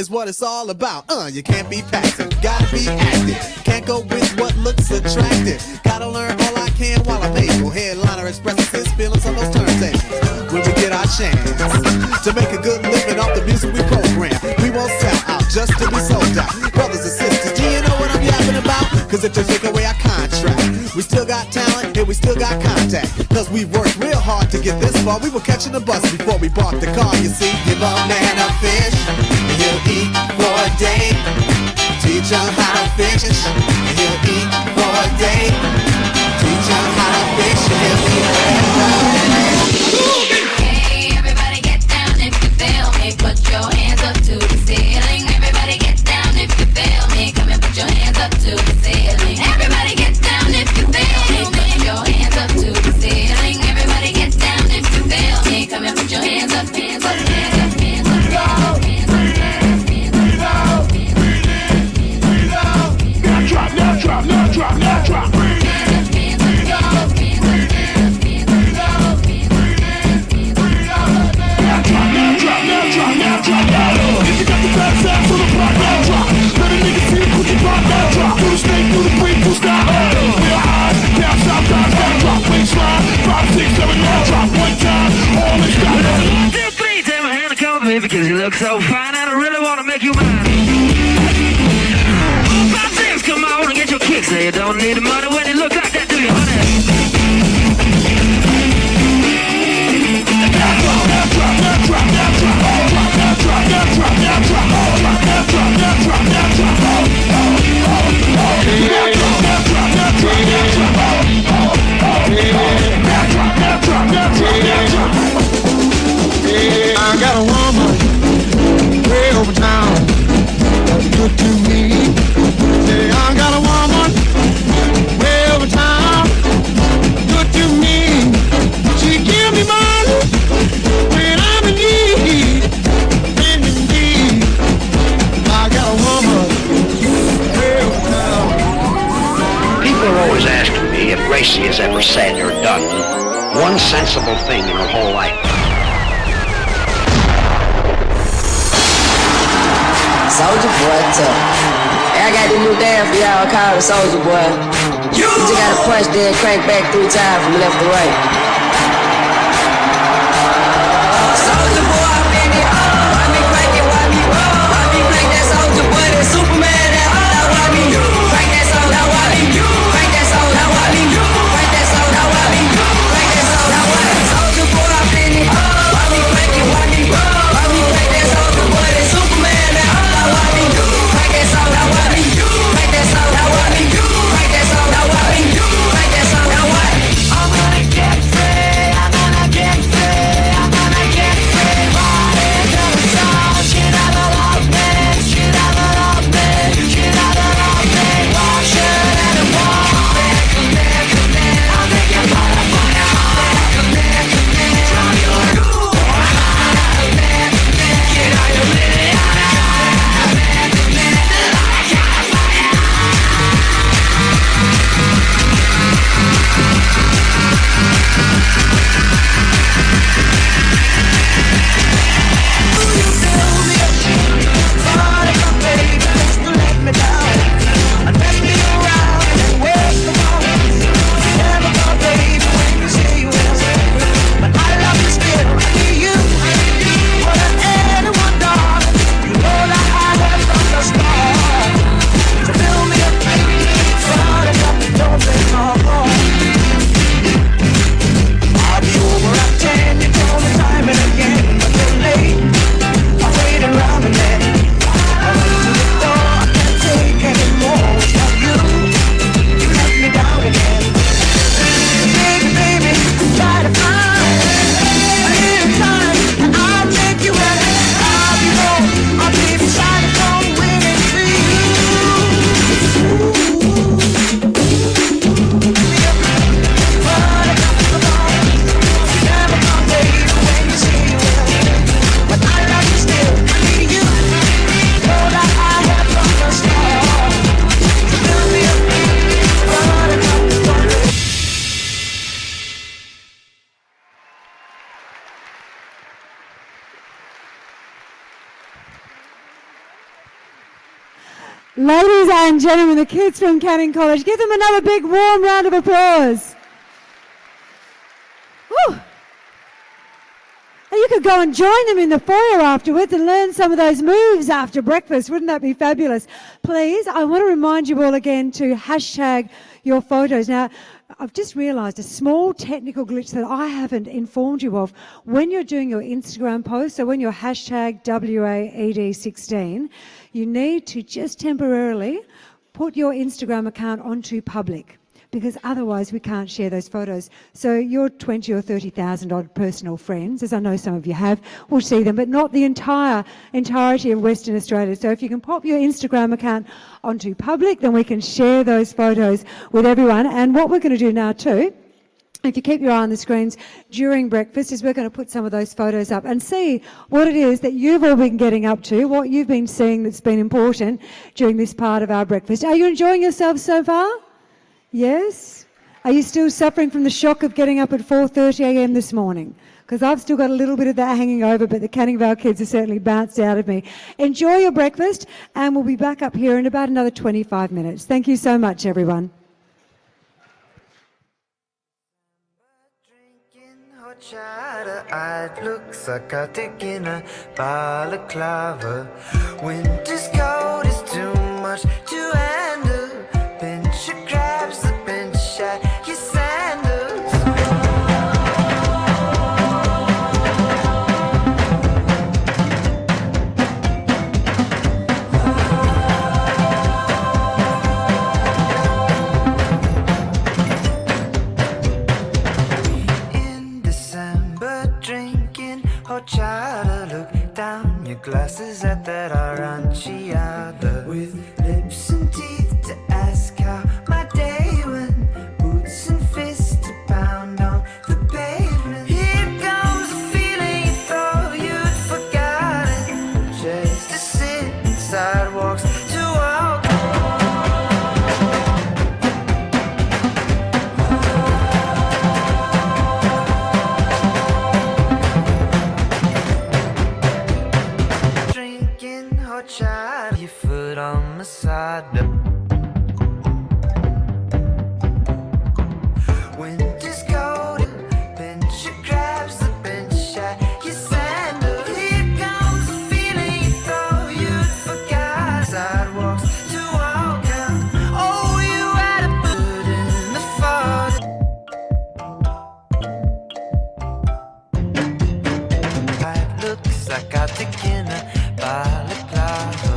is what it's all about. You can't be passive, gotta be active. Can't go with what looks attractive. Gotta learn all I can while I'm able. Headliner expresses his feelings on those turntables. When we get our chance to make a good living off the music we program, we won't sell out just to be sold out. Brothers and sisters, do you know what I'm yapping about? Cause if they take away our contract, we still got talent and we still got contact. Cause we worked real hard to get this far. We were catching the bus before we bought the car, you see. Give a man a fish and he'll eat for a day. Teach him how to fish and he'll eat for a day. Teach him how to fish and he'll eat for a day. Hey, everybody get down if you feel me. Put your hands up to the ceiling. Everybody get down if you feel me. Come and put your hands up to the ceiling. Everybody get down if you feel me. Put your hands up to the ceiling. Everybody get down if you feel me. Come and put your hands up, hands up, hands up, hands up, hands up, hands up, hands up, hands up. Now drop, now drop, now drop, now drop. Because you look so fine, I don't really want to make you mine. 4, 5, 6, come on and get your kicks. Say you don't need the money when you look like that, do you, honey? I got a woman way over town that's good to me. Yeah, I got a woman way over town, good to me. She give me money when I'm in need, in need. I got a woman way over town. People are always asking me if Gracie has ever said or done one sensible thing in her whole life. Soldier Boy tough. Hey, I got this new dance for y'all called the Soldier Boy. You just gotta punch, then crank back 3 times from left to right. Soldier Boy, I'm in it. Why me crank it, why me roll? Why me crank that Soldier Boy, that Superman, that all why me crank that Soldier, why me crank that Soldier, why me crank that Soldier, why me crank that Soldier, why Soldier Boy, I'm in it. Why me crank it, why me roll? Why me crank that Soldier Boy, that Superman, that all why me crank that Soldier, why me crank that Soldier, why me crank that Soldier, why me crank that Soldier, why I'm gonna get free. Ladies and gentlemen, the kids from Canning College, give them another big warm round of applause. Woo. And you could go and join them in the foyer afterwards and learn some of those moves after breakfast. Wouldn't that be fabulous? Please, I want to remind you all again to hashtag your photos. Now, I've just realised a small technical glitch that I haven't informed you of. When you're doing your Instagram post, so when you're hashtag WAED16, you need to just temporarily put your Instagram account onto public, because otherwise we can't share those photos. So your 20 or 30,000 odd personal friends, as I know some of you have, will see them, but not the entirety of Western Australia. So if you can pop your Instagram account onto public, then we can share those photos with everyone. And what we're going to do now too, if you keep your eye on the screens during breakfast, is we're going to put some of those photos up and see what it is that you've all been getting up to, what you've been seeing that's been important during this part of our breakfast. Are you enjoying yourselves so far? Yes? Are you still suffering from the shock of getting up at 4:30 a.m. this morning? Because I've still got a little bit of that hanging over, but the Canning Vale kids have certainly bounced out of me. Enjoy your breakfast, and we'll be back up here in about another 25 minutes. Thank you so much, everyone. It looks psychotic in a balaclava. Winter's cold is too much to handle. Pinch your crabs, the pinch at your sandals. In December, drinking horchata, look down your glasses at that aranciata with lips and teeth to ask how my day went. Boots and fists to pound on the pavement. Here comes a feeling you thought you'd forgotten. Just to sit in sidewalks to walk. Drinking horchata, your foot on my side. Winter's cold, pinch your crabs, the pinch at your sandals. Here comes a feeling you thought you'd forgot. Sidewalks to walk down. Oh, you had a boot in the fog. It looks like I take in a balaclava.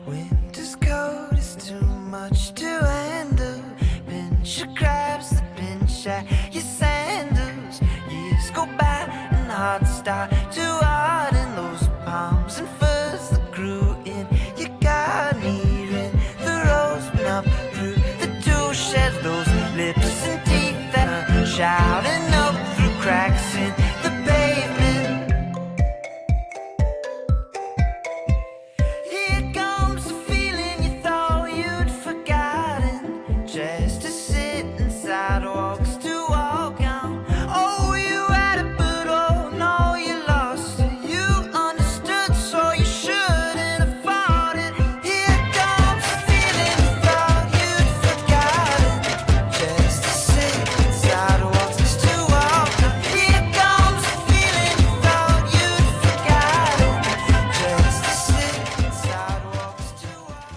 Winter's cold is too much to handle. Pinch your crabs, the pinch at your sandals. Years go by and hearts start to harden. Those palms and furs that grew in your garden. Hearing the rose been up through the tool sheds. Those lips and teeth that are shouting up through cracks in the pavement. Here comes a feeling you thought you'd forgotten. Just to sit in sidewalks to walk on. Oh, you had it, but oh no, you lost it. You understood, so you shouldn't have fought it. Here comes a feeling you thought you'd forgotten. Just to sit in sidewalks to walk on. Here comes a feeling you thought you'd forgotten. Just to sit in sidewalks to walk.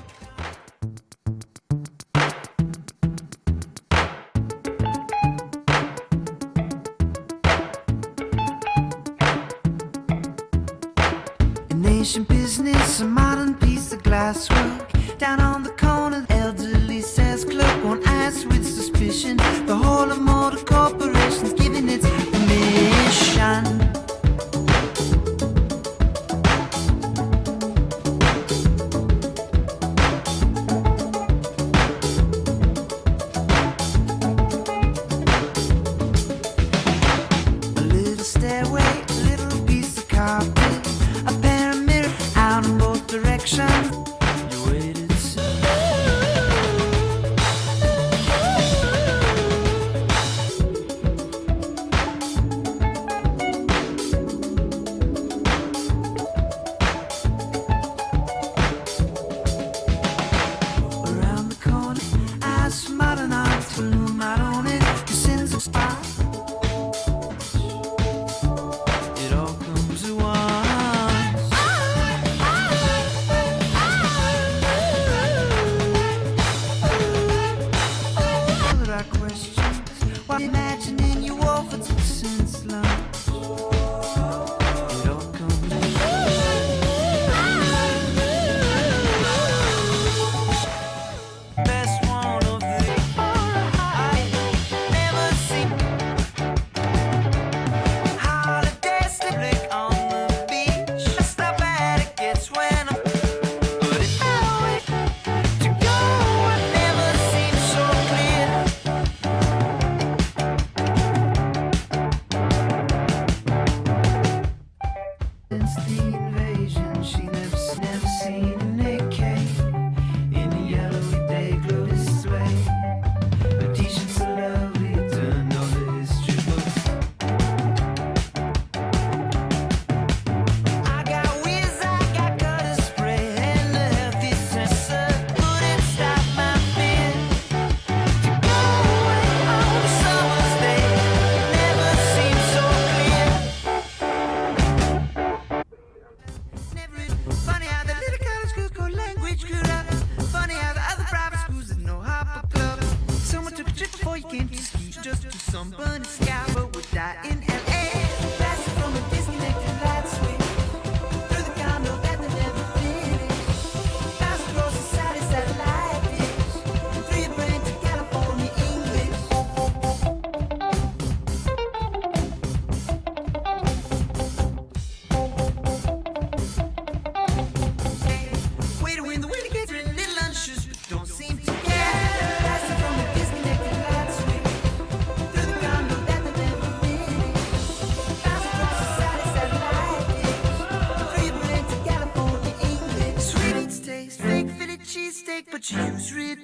An ancient business, a modern piece of glasswork. Down on the corner, the elderly says clerk won't ask with suspicion. The whole of motor corporations giving its permission. A little stairway, a little piece of carpet, a pair of mirrors out in both directions. You waited so.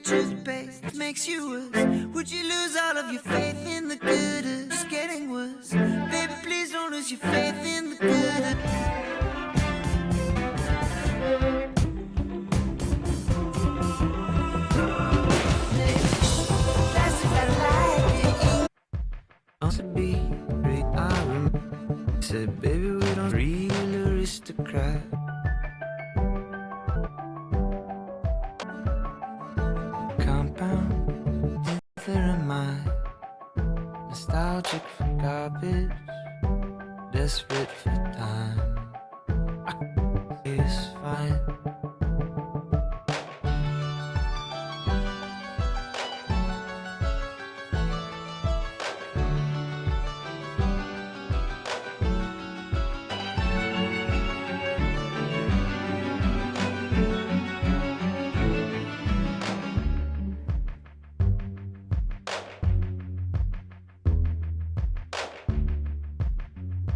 toothpaste makes you worse? Would you lose all of your faith in the good? It's getting worse. Baby, please don't lose your faith in the good. To be great, I remember. Said, baby, we don't real aristocrat. Compound, there am I, nostalgic for garbage, desperate for time. It's fine.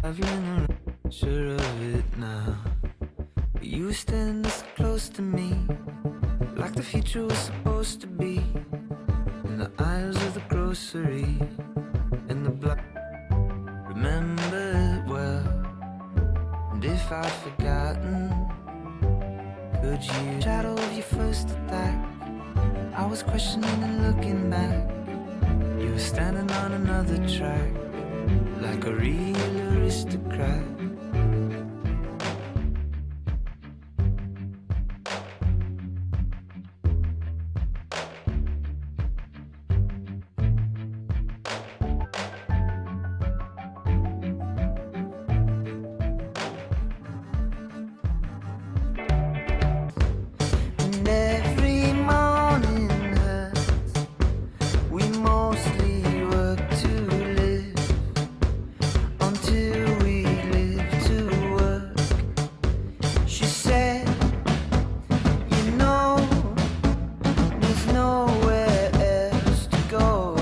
I've been sure of it now. You were standing this close to me, like the future was supposed to be. In the aisles of the grocery, in the block. Remember it well. And if I'd forgotten, could you? Shadow of your first attack, I was questioning and looking back. You were standing on another track, like a real aristocrat. And every morning hurts. We mostly work to live until we live to work. She said, you know, there's nowhere else to go.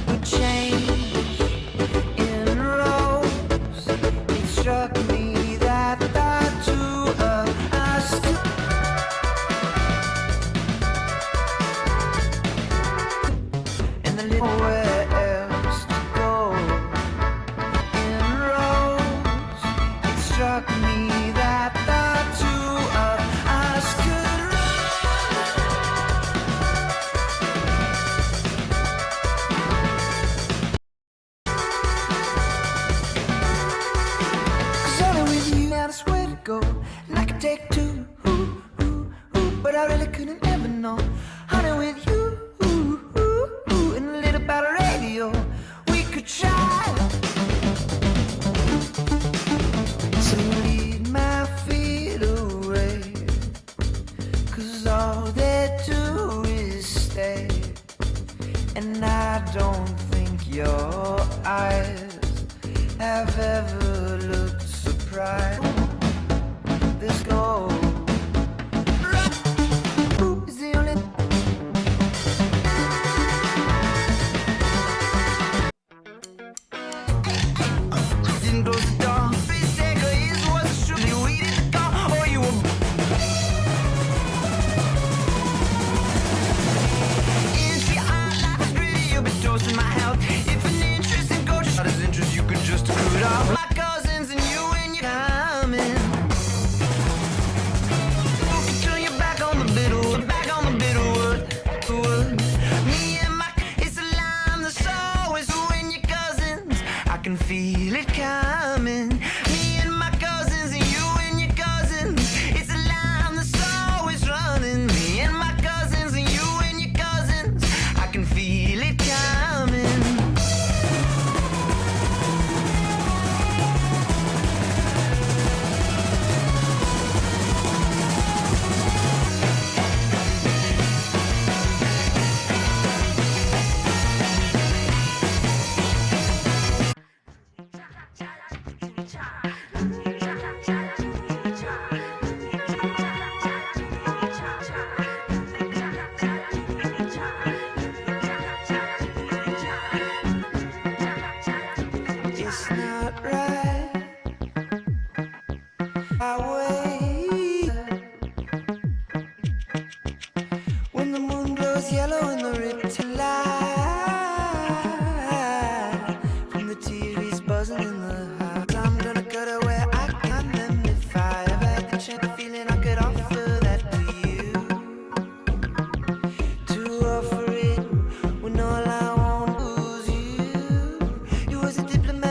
We change in rows. It struck me that the two of us and the little nowhere else to go. In rows, it struck me that the two of us could Cause only with you I swear to go, and I could take two, but I really couldn't ever know. Honey, with you, and a little about a radio, we could try to lead my feet away. Cause all they do is stay, and I don't think your eyes have ever looked surprised. This gold is the only didn't close the door. Face taker is what's true. We didn't go, or you were entry on life is gritty. You'll be toasting my health. If an interest in coach not his interest, you could just screw it off. My cousins and you when you're coming. Turn your back on the bitter wood. Me and my, it's a line that's always when your cousins. I can feel it coming. Me and my cousins and you and your cousins. It's a line that's always running. Me and my cousins and you and your cousins. I can feel it coming. It's not right. I wait when the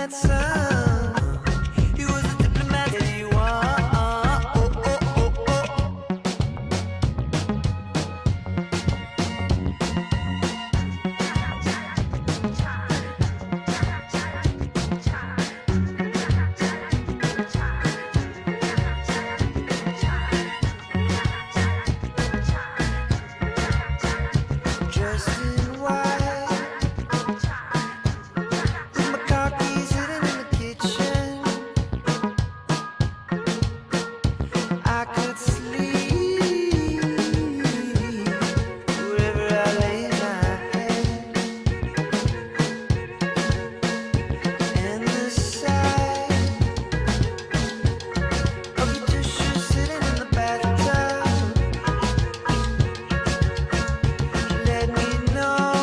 diplomat son. He was a diplomat that he was. Dressed in white, with my car keys hidden in the kitchen. I could sleep wherever I lay my head, and the sight of the tissue sitting in the bathtub let me know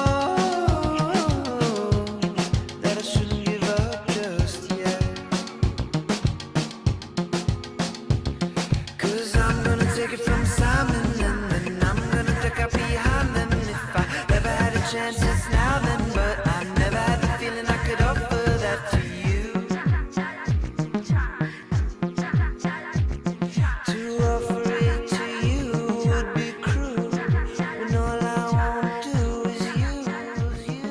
that I shouldn't give up just yet. 'Cause I'm gonna take it from Simon, and then I'm gonna duck out behind them. If I never had a chance, it's now then. But I never had the feeling I could offer that to you. To offer it to you would be cruel, when all I wanna do is use you.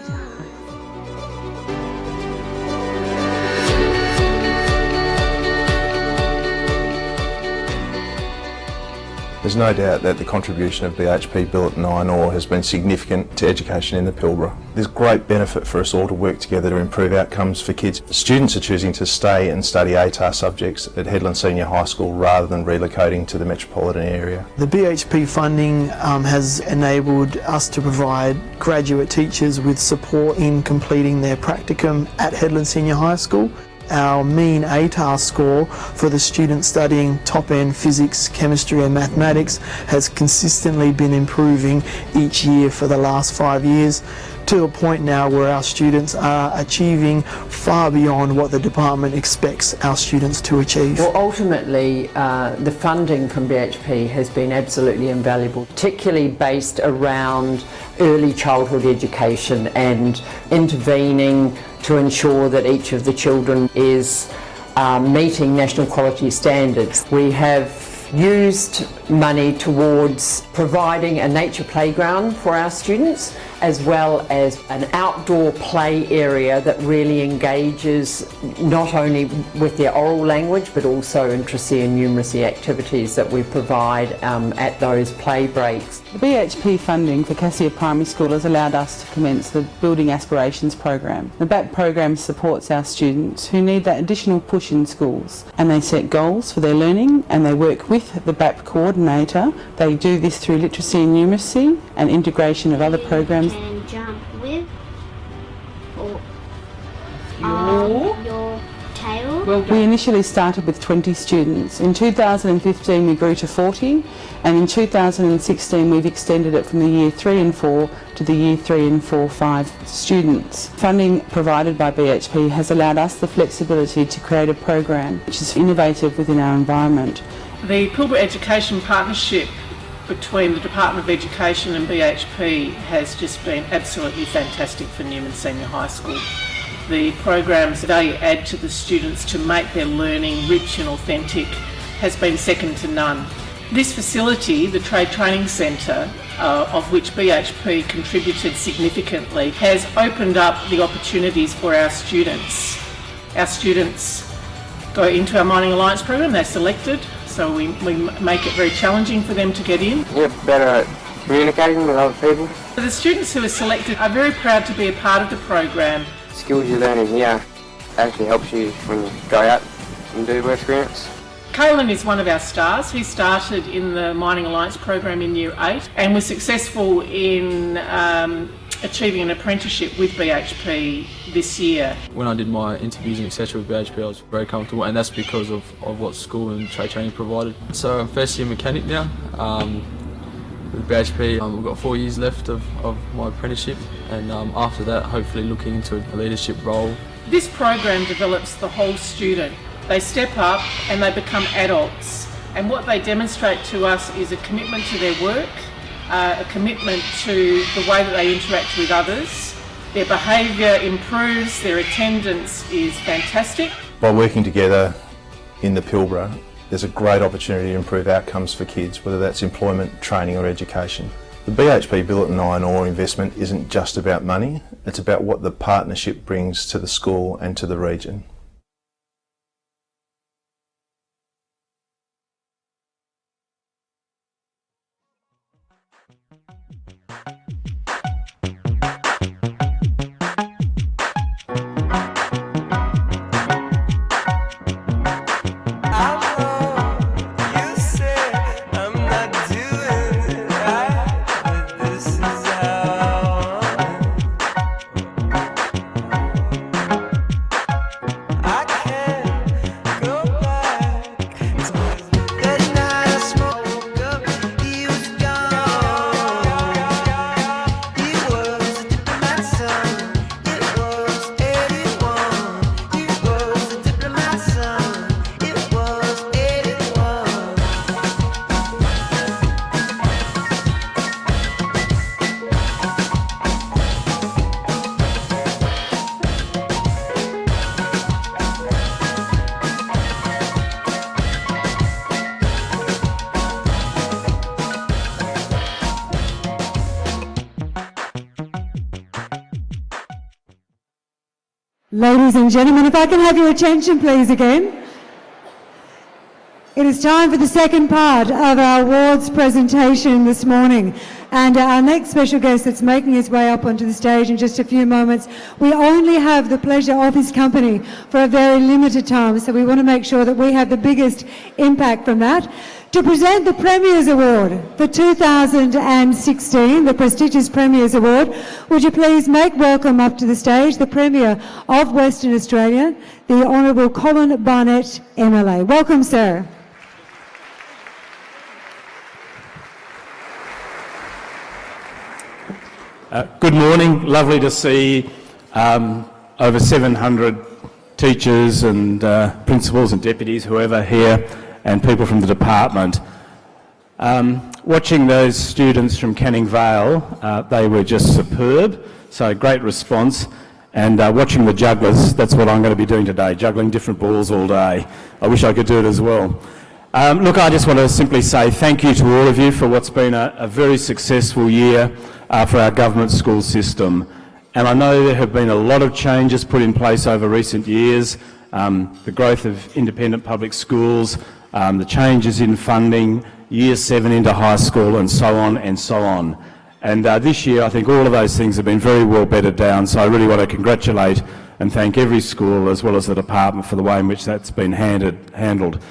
There's no doubt that the contribution of BHP Billet and Iron Ore has been significant to education in the Pilbara. There's great benefit for us all to work together to improve outcomes for kids. Students are choosing to stay and study ATAR subjects at Headland Senior High School rather than relocating to the metropolitan area. The BHP funding has enabled us to provide graduate teachers with support in completing their practicum at Headland Senior High School. Our mean ATAR score for the students studying top-end physics, chemistry and mathematics has consistently been improving each year for the last 5 years, to a point now where our students are achieving far beyond what the department expects our students to achieve. Well, ultimately, the funding from BHP has been absolutely invaluable, particularly based around early childhood education and intervening to ensure that each of the children is meeting national quality standards. We have used money towards providing a nature playground for our students, as well as an outdoor play area that really engages not only with their oral language but also literacy and numeracy activities that we provide at those play breaks. The BHP funding for Cassia Primary School has allowed us to commence the Building Aspirations program. The BAP program supports our students who need that additional push in schools, and they set goals for their learning and they work with the BAP coordinator. They do this through literacy and numeracy and integration of other programs. And jump with or your tail. We initially started with 20 students. In 2015 we grew to 40, and in 2016 we've extended it from the year 3 and 4 to the year 3 and 4-5 students. Funding provided by BHP has allowed us the flexibility to create a program which is innovative within our environment. The Pilbara Education Partnership between the Department of Education and BHP has just been absolutely fantastic for Newman Senior High School. The programs they add to the students to make their learning rich and authentic has been second to none. This facility, the Trade Training Centre, of which BHP contributed significantly, has opened up the opportunities for our students. Our students go into our Mining Alliance program, they're selected, so we make it very challenging for them to get in. You're better at communicating with other people. The students who are selected are very proud to be a part of the program. Skills you're learning here actually helps you when you go out and do work experience. Caelan is one of our stars. He started in the Mining Alliance program in Year 8 and was successful in achieving an apprenticeship with BHP this year. When I did my interviews and etc. with BHP, I was very comfortable, and that's because of what school and trade training provided. So I'm first year mechanic now. With BHP, we've got 4 years left of my apprenticeship, and after that hopefully looking into a leadership role. This program develops the whole student. They step up and they become adults, and what they demonstrate to us is a commitment to their work, a commitment to the way that they interact with others, Their behaviour improves, their attendance is fantastic. By working together in the Pilbara, there's a great opportunity to improve outcomes for kids, whether that's employment, training or education. The BHP Billiton Iron Ore investment isn't just about money, it's about what the partnership brings to the school and to the region. Ladies and gentlemen, if I can have your attention please again. It is time for the second part of our awards presentation this morning. And our next special guest that's making his way up onto the stage in just a few moments, we only have the pleasure of his company for a very limited time, so we want to make sure that we have the biggest impact from that. To present the Premier's Award for 2016, the prestigious Premier's Award, would you please make welcome up to the stage the Premier of Western Australia, the Honourable Colin Barnett, MLA. Welcome, sir. Good morning. Lovely to see over 700 teachers and principals and deputies, whoever here, and people from the department. Watching those students from Canning Vale, they were just superb, so great response. And watching the jugglers, that's what I'm going to be doing today, juggling different balls all day. I wish I could do it as well. Look, I just want to simply say thank you to all of you for what's been a very successful year for our government school system. And I know there have been a lot of changes put in place over recent years, the growth of independent public schools, the changes in funding, Year 7 into high school and so on and so on. And this year I think all of those things have been very well bedded down, so I really want to congratulate and thank every school as well as the department for the way in which that's been handled.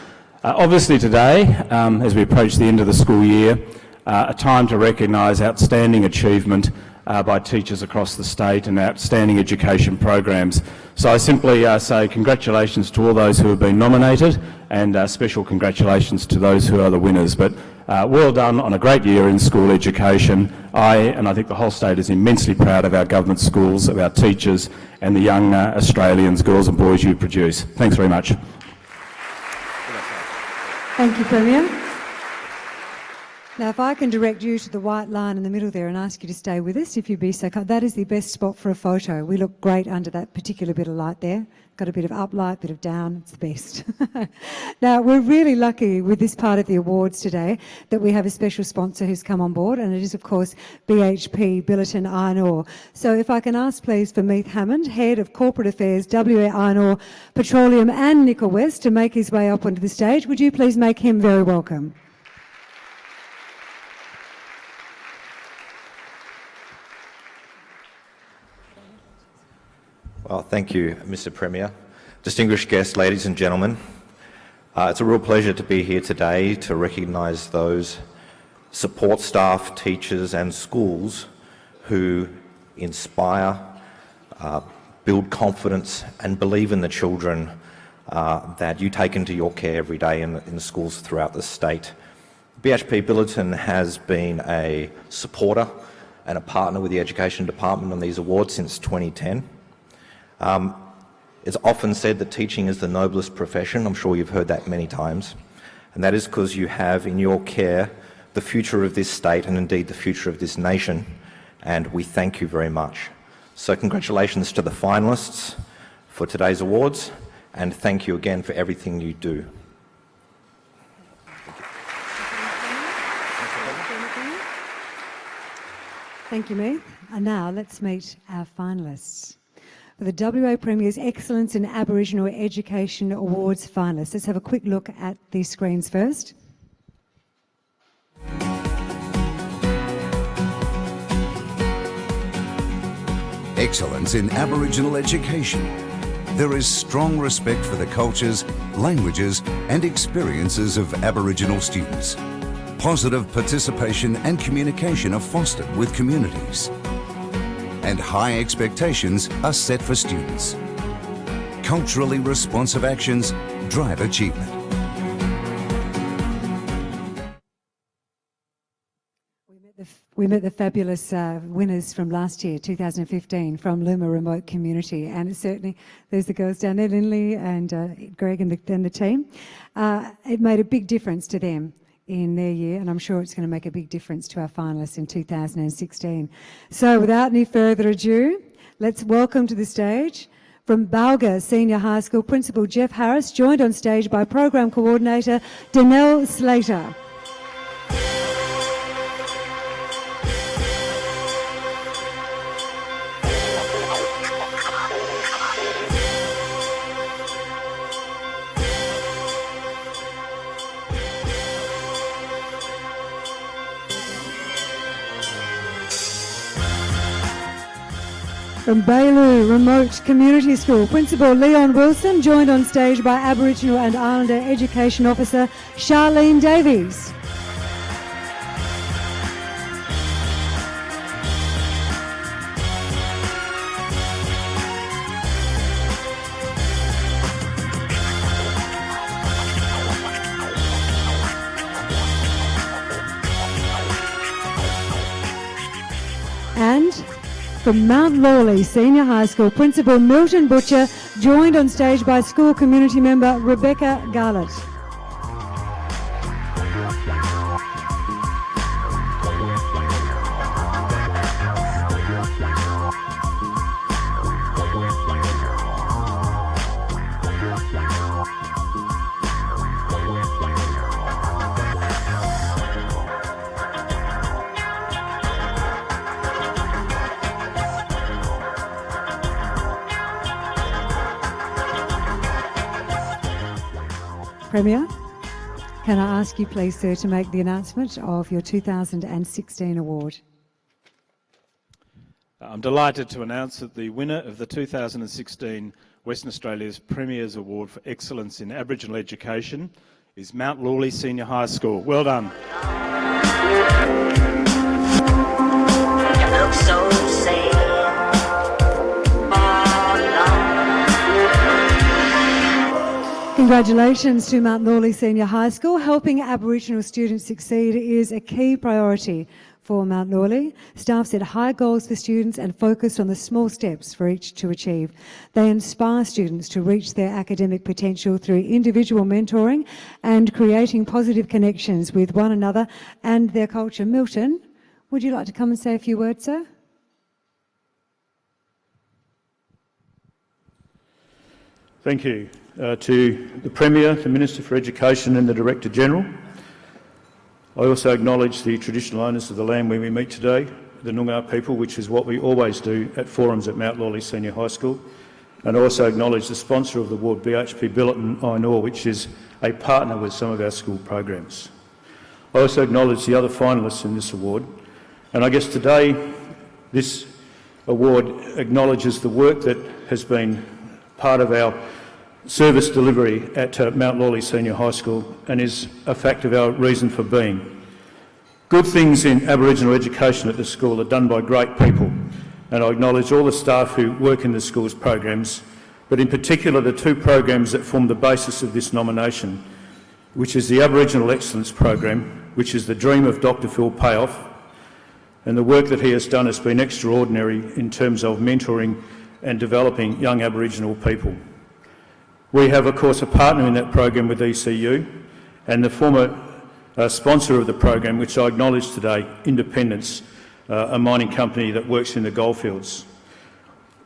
Obviously today, as we approach the end of the school year, a time to recognise outstanding achievement by teachers across the state and outstanding education programs. So I simply say congratulations to all those who have been nominated and special congratulations to those who are the winners. But well done on a great year in school education. I think the whole state is immensely proud of our government schools, of our teachers and the young Australians, girls and boys you produce. Thanks very much. Thank you, Premier. Now, if I can direct you to the white line in the middle there and ask you to stay with us, if you'd be so kind. That is the best spot for a photo. We look great under that particular bit of light there. Got a bit of uplight, bit of down. It's the best. Now, we're really lucky with this part of the awards today that we have a special sponsor who's come on board, and it is, of course, BHP Billiton Iron Ore. So if I can ask, please, for Meath Hammond, Head of Corporate Affairs, WA Iron Ore, Petroleum and Nickel West, to make his way up onto the stage. Would you please make him very welcome? Well, thank you, Mr. Premier. Distinguished guests, ladies and gentlemen, it's a real pleasure to be here today to recognise those support staff, teachers and schools who inspire, build confidence and believe in the children that you take into your care every day in the schools throughout the state. BHP Billiton has been a supporter and a partner with the Education Department on these awards since 2010. It's often said that teaching is the noblest profession. I'm sure you've heard that many times. And that is because you have in your care the future of this state and indeed the future of this nation. And we thank you very much. So congratulations to the finalists for today's awards, and thank you again for everything you do. Thank you, Meath. And now let's meet our finalists. For the WA Premier's Excellence in Aboriginal Education Awards finalists. Let's have a quick look at these screens first. Excellence in Aboriginal education. There is strong respect for the cultures, languages and experiences of Aboriginal students. Positive participation and communication are fostered with communities. And high expectations are set for students. Culturally responsive actions drive achievement. We met the fabulous winners from last year, 2015, from Luma Remote Community, and it's certainly, there's the girls down there, Lindley and Greg and the team. It made a big difference to them in their year, and I'm sure it's going to make a big difference to our finalists in 2016. So without any further ado, let's welcome to the stage from Balga Senior High School Principal Jeff Harris, joined on stage by Program Coordinator Danelle Slater. From Bailoo Remote Community School, Principal Leon Wilson, joined on stage by Aboriginal and Islander Education Officer Charlene Davies. And from Mount Lawley Senior High School, Principal Milton Butcher, joined on stage by school community member Rebecca Garlett. Premier, can I ask you please, sir, to make the announcement of your 2016 award? I'm delighted to announce that the winner of the 2016 Western Australia's Premier's Award for Excellence in Aboriginal Education is Mount Lawley Senior High School. Well done. You look so sad. Congratulations to Mount Lawley Senior High School. Helping Aboriginal students succeed is a key priority for Mount Lawley. Staff set high goals for students and focused on the small steps for each to achieve. They inspire students to reach their academic potential through individual mentoring and creating positive connections with one another and their culture. Milton, would you like to come and say a few words, sir? Thank you to the Premier, the Minister for Education and the Director-General. I also acknowledge the traditional owners of the land where we meet today, the Noongar people, which is what we always do at forums at Mount Lawley Senior High School. And I also acknowledge the sponsor of the award, BHP Billiton Iron Ore, which is a partner with some of our school programs. I also acknowledge the other finalists in this award. And I guess today this award acknowledges the work that has been part of our service delivery at Mount Lawley Senior High School and is a fact of our reason for being. Good things in Aboriginal education at the school are done by great people, and I acknowledge all the staff who work in the school's programs, but in particular the two programs that form the basis of this nomination, which is the Aboriginal Excellence Program, which is the dream of Dr. Phil Payoff, and the work that he has done has been extraordinary in terms of mentoring and developing young Aboriginal people. We have, of course, a partner in that program with ECU and the former sponsor of the program, which I acknowledge today, Independence, a mining company that works in the goldfields.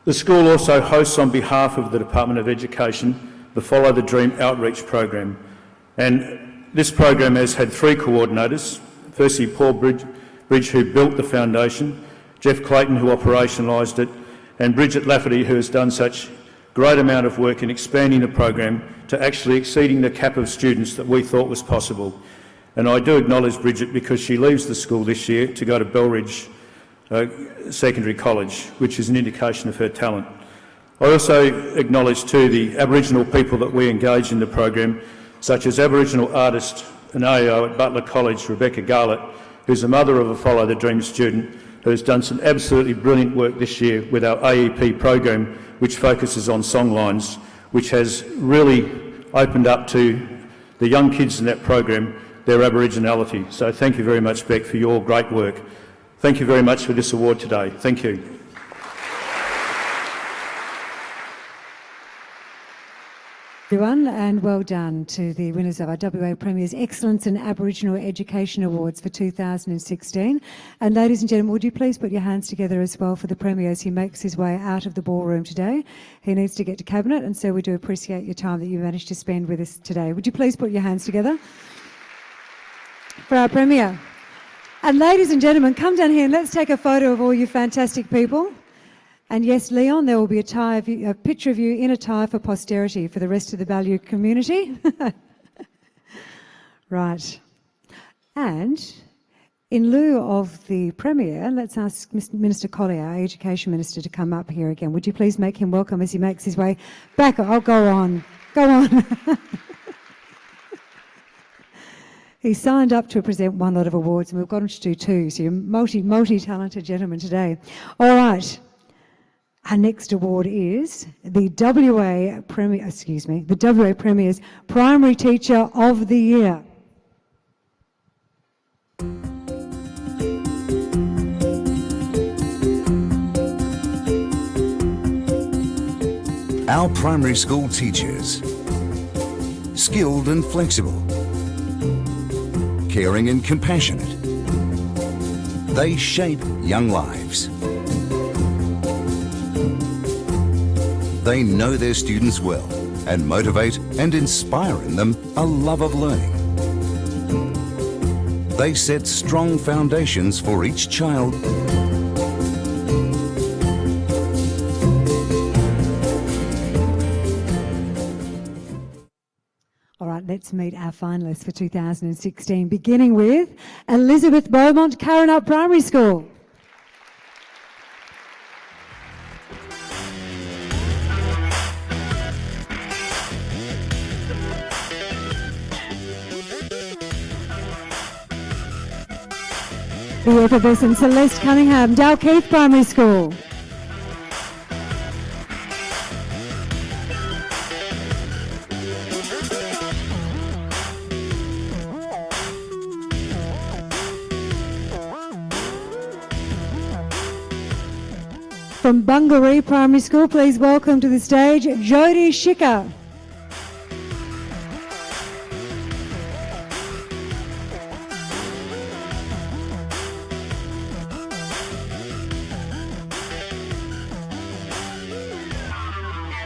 The school also hosts on behalf of the Department of Education the Follow the Dream outreach program, and this program has had 3 coordinators. Firstly, Paul Bridge, who built the foundation, Jeff Clayton, who operationalised it, and Bridget Lafferty, who has done such great amount of work in expanding the program to actually exceeding the cap of students that we thought was possible. And I do acknowledge Bridget because she leaves the school this year to go to Belridge Secondary College, which is an indication of her talent. I also acknowledge too the Aboriginal people that we engage in the program, such as Aboriginal artist and AO at Butler College, Rebecca Garlett, who's the mother of a Follow the Dream student, who has done some absolutely brilliant work this year with our AEP program, which focuses on songlines, which has really opened up to the young kids in that program their Aboriginality. So thank you very much, Beck, for your great work. Thank you very much for this award today. Thank you. Everyone, and well done to the winners of our WA Premier's Excellence in Aboriginal Education Awards for 2016. And ladies and gentlemen, would you please put your hands together as well for the Premier as he makes his way out of the ballroom today. He needs to get to Cabinet, and so we do appreciate your time that you managed to spend with us today. Would you please put your hands together for our Premier? And ladies and gentlemen, come down here and let's take a photo of all you fantastic people. And yes, Leon, there will be a picture of you in attire for posterity for the rest of the Ballarat community. Right. And in lieu of the Premier, let's ask Minister Collier, our Education Minister, to come up here again. Would you please make him welcome as he makes his way back? Oh, go on. Go on. He signed up to present one lot of awards, and we've got him to do 2, so you're multi-talented gentleman today. All right. Our next award is the WA Premier's Primary Teacher of the Year. Our primary school teachers, skilled and flexible, caring and compassionate. They shape young lives. They know their students well and motivate and inspire in them a love of learning. They set strong foundations for each child All right, let's meet our finalists for 2016, beginning with Elizabeth Beaumont, Karrinyup Primary School. The effervescent Celeste Cunningham, Dalkeith Primary School. From Bungaree Primary School, please welcome to the stage Jodie Schicker.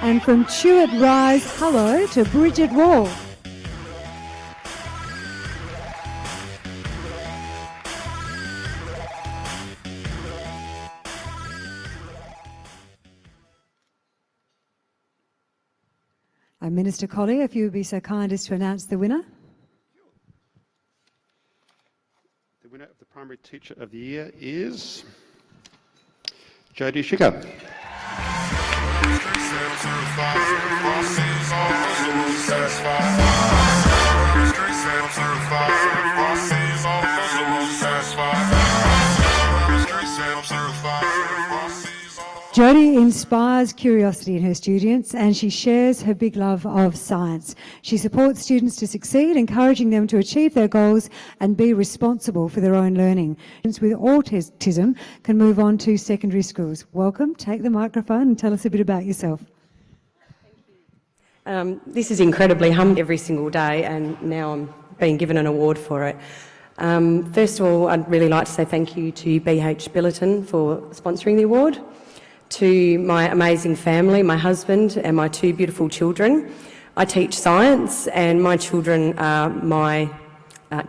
And from Chewett Rise, hello to Bridget Wall. Minister Collier, if you would be so kind as to announce the winner. The winner of the Primary Teacher of the Year is Jodie Schicker. Jodie inspires curiosity in her students, and she shares her big love of science. She supports students to succeed, encouraging them to achieve their goals and be responsible for their own learning. Students with autism can move on to secondary schools. Welcome, take the microphone and tell us a bit about yourself. This is incredibly humbling every single day, and now I'm being given an award for it. First of all, I'd really like to say thank you to BH Billiton for sponsoring the award. To my amazing family, my husband and my 2 beautiful children. I teach science and my children are my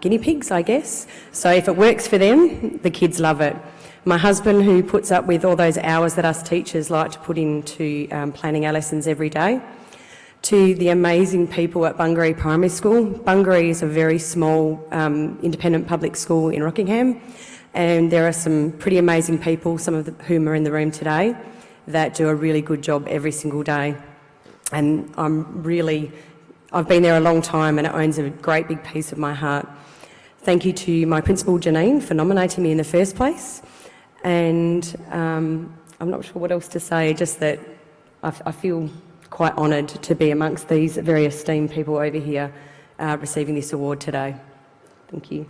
guinea pigs, I guess. So if it works for them, the kids love it. My husband, who puts up with all those hours that us teachers like to put into planning our lessons every day. To the amazing people at Bungaree Primary School. Bungaree is a very small independent public school in Rockingham, and there are some pretty amazing people, some of whom are in the room today, that do a really good job every single day. And I've been there a long time and it owns a great big piece of my heart. Thank you to my principal, Janine, for nominating me in the first place. And I'm not sure what else to say, just that I feel quite honoured to be amongst these very esteemed people over here receiving this award today. Thank you.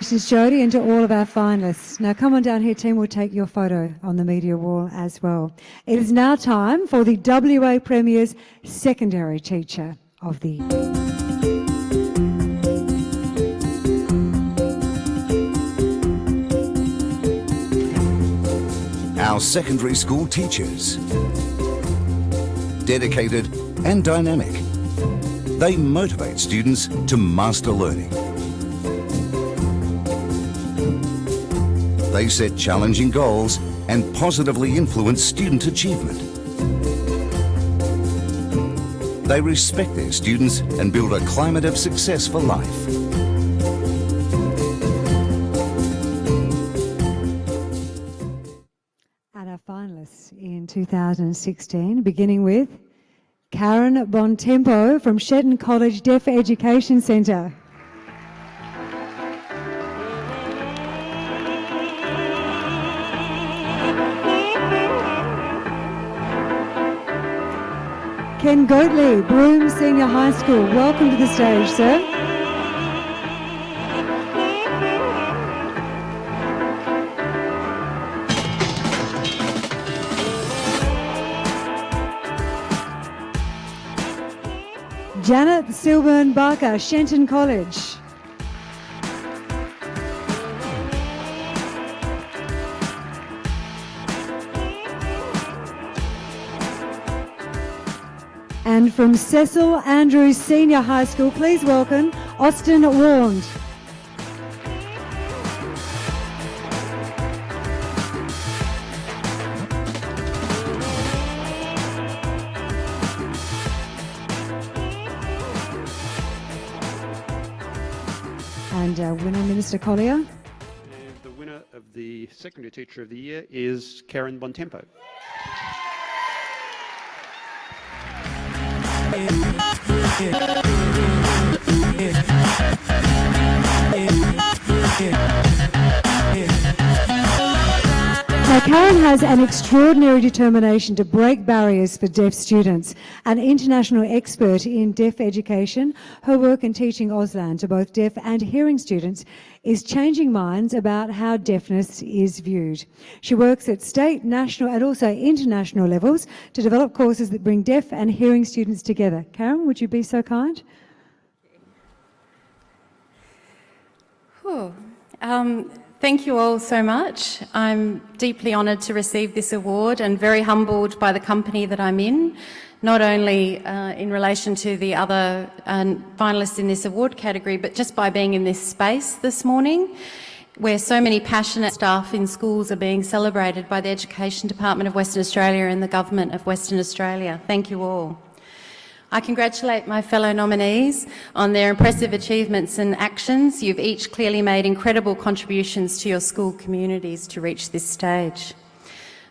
Congratulations, Jodie, and to all of our finalists. Now come on down here, team, we'll take your photo on the media wall as well. It is now time for the WA Premier's Secondary Teacher of the Year. Our secondary school teachers. Dedicated and dynamic. They motivate students to master learning. They set challenging goals and positively influence student achievement. They respect their students and build a climate of success for life. And our finalists in 2016, beginning with Karen Bontempo from Shetton College Deaf Education Centre. Ken Goatley, Broome Senior High School. Welcome to the stage, sir. Janet Silburn Barker, Shenton College. And from Cecil Andrews Senior High School, please welcome Austin Warnd. And winner, Minister Collier. And the winner of the Secondary Teacher of the Year is Karen Bontempo. Now, Karen has an extraordinary determination to break barriers for deaf students. An international expert in deaf education, her work in teaching Auslan to both deaf and hearing students is changing minds about how deafness is viewed. She works at state, national and also international levels to develop courses that bring deaf and hearing students together. Karen, would you be so kind? Thank you all so much. I'm deeply honoured to receive this award and very humbled by the company that I'm in, not only in relation to the other finalists in this award category, but just by being in this space this morning, where so many passionate staff in schools are being celebrated by the Education Department of Western Australia and the Government of Western Australia. Thank you all. I congratulate my fellow nominees on their impressive achievements and actions. You've each clearly made incredible contributions to your school communities to reach this stage.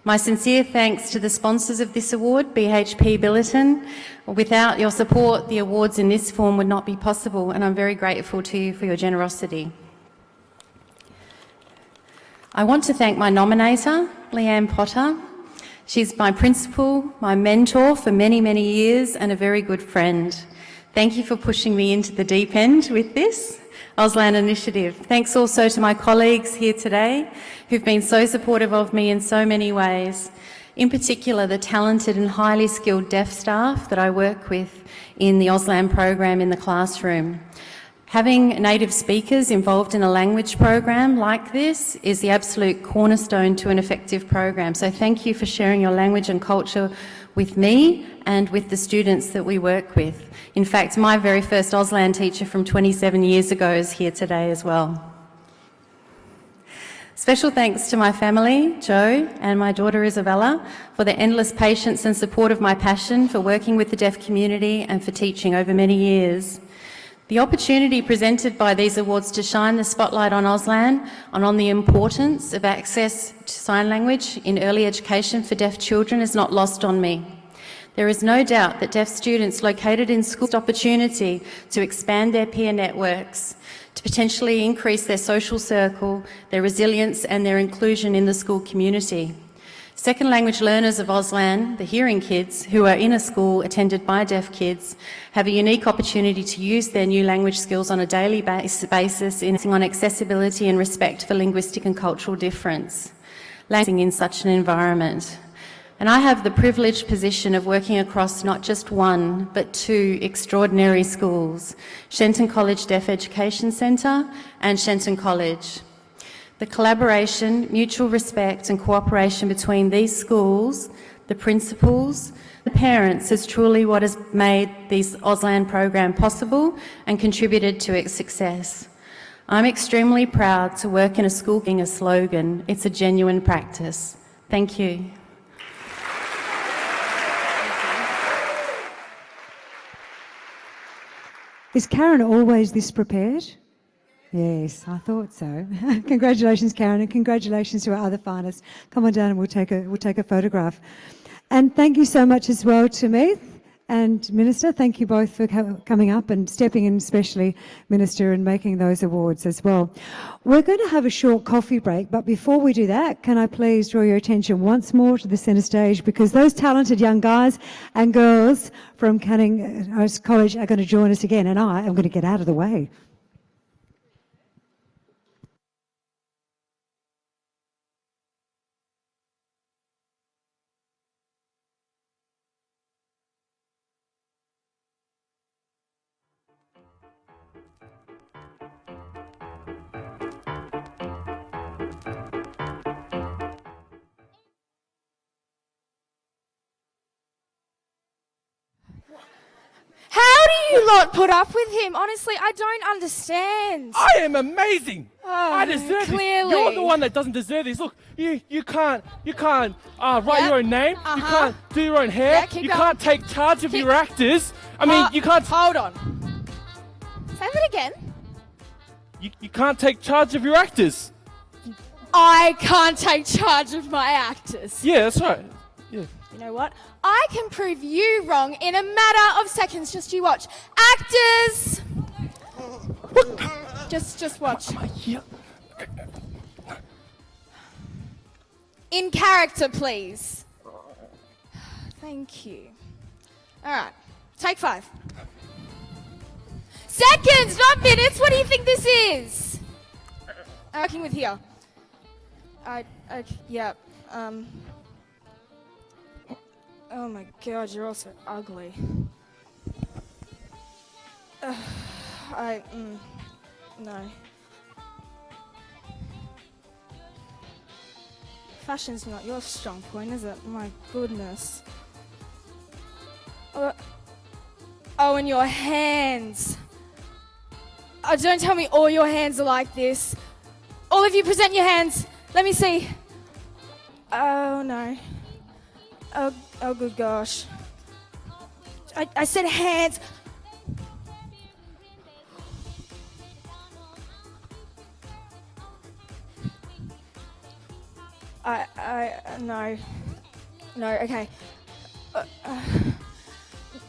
My sincere thanks to the sponsors of this award, BHP Billiton. Without your support, the awards in this form would not be possible, and I'm very grateful to you for your generosity. I want to thank my nominator, Leanne Potter. She's my principal, my mentor for many, many years, and a very good friend. Thank you for pushing me into the deep end with this Auslan initiative. Thanks also to my colleagues here today who've been so supportive of me in so many ways. In particular, the talented and highly skilled deaf staff that I work with in the Auslan program in the classroom. Having native speakers involved in a language program like this is the absolute cornerstone to an effective program. So thank you for sharing your language and culture with me and with the students that we work with. In fact, my very first Auslan teacher from 27 years ago is here today as well. Special thanks to my family, Joe, and my daughter Isabella, for their endless patience and support of my passion for working with the deaf community and for teaching over many years. The opportunity presented by these awards to shine the spotlight on Auslan and on the importance of access to sign language in early education for deaf children is not lost on me. There is no doubt that deaf students located in schools have the opportunity to expand their peer networks, to potentially increase their social circle, their resilience and their inclusion in the school community. Second language learners of Auslan, the hearing kids, who are in a school attended by deaf kids, have a unique opportunity to use their new language skills on a daily basis on accessibility and respect for linguistic and cultural difference, languaging in such an environment. And I have the privileged position of working across not just one, but two extraordinary schools, Shenton College Deaf Education Centre and Shenton College. The collaboration, mutual respect and cooperation between these schools, the principals, the parents is truly what has made this Auslan program possible and contributed to its success. I'm extremely proud to work in a school being a slogan. It's a genuine practice. Thank you. Is Karen always this prepared? Yes, I thought so. Congratulations, Karen, and congratulations to our other finalists. Come on down and we'll take a photograph. And thank you so much as well to Meath and Minister. Thank you both for coming up and stepping in, especially Minister, and making those awards as well. We're going to have a short coffee break, but before we do that, can I please draw your attention once more to the centre stage, because those talented young guys and girls from Canning College are going to join us again, and I am going to get out of the way. How do you lot put up with him? Honestly, I don't understand. I am amazing. Oh, I deserve clearly. this. You're the one that doesn't deserve this. Look, you can't write your own name. You can't do your own hair. You can't take charge of your actors. I mean, you can't. Hold on. Say that again. You can't take charge of your actors. I can't take charge of my actors. Yeah, that's right. Yeah. You know what? I can prove you wrong in a matter of seconds. Just you watch. Actors! Just watch. In character, please. Thank you. All right. Take 5. Seconds, not minutes. What do you think this is? I'm working with here. Yeah. Oh my God, you're all so ugly. No. Fashion's not your strong point, is it? My goodness. Oh, and your hands. Oh, don't tell me all your hands are like this. All of you present your hands. Let me see. Oh no. Oh good gosh. I said hands. No, okay.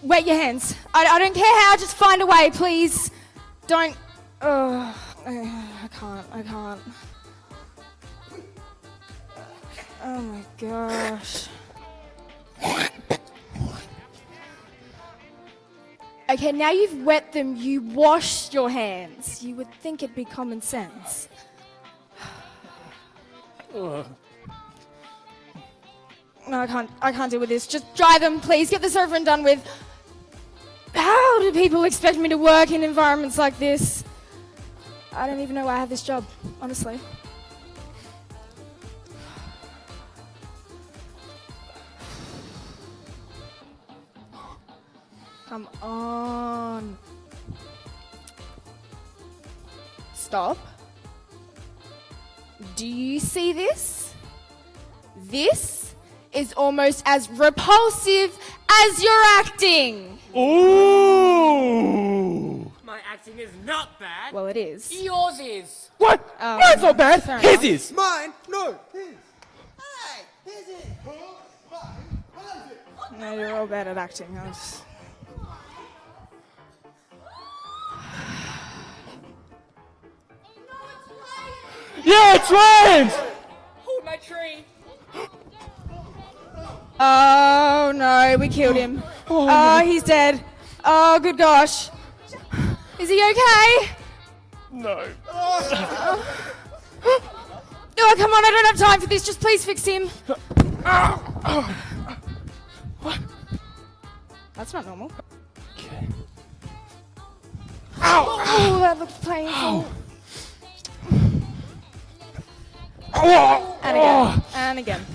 Wet your hands. I don't care how, just find a way, please. Don't, I can't. Oh my gosh. Okay, now you've wet them, you washed your hands. You would think it'd be common sense. No, I can't deal with this. Just dry them, please. Get this over and done with. How do people expect me to work in environments like this? I don't even know why I have this job, honestly. Come on. Stop. Do you see this? This is almost as repulsive as your acting. Ooh! My acting is not bad. Well, it is. Yours is. What? Mine's not bad. fair His enough. is. Mine? No. No, you're all bad at acting. I'll just... Yeah, it's Ryan's! Hold my tree. Oh no, we killed him. Oh, he's dead. Oh, good gosh. Is he okay? No. Oh, come on, I don't have time for this. Just please fix him. That's not normal. Okay. Oh, that looks painful. And again. And again.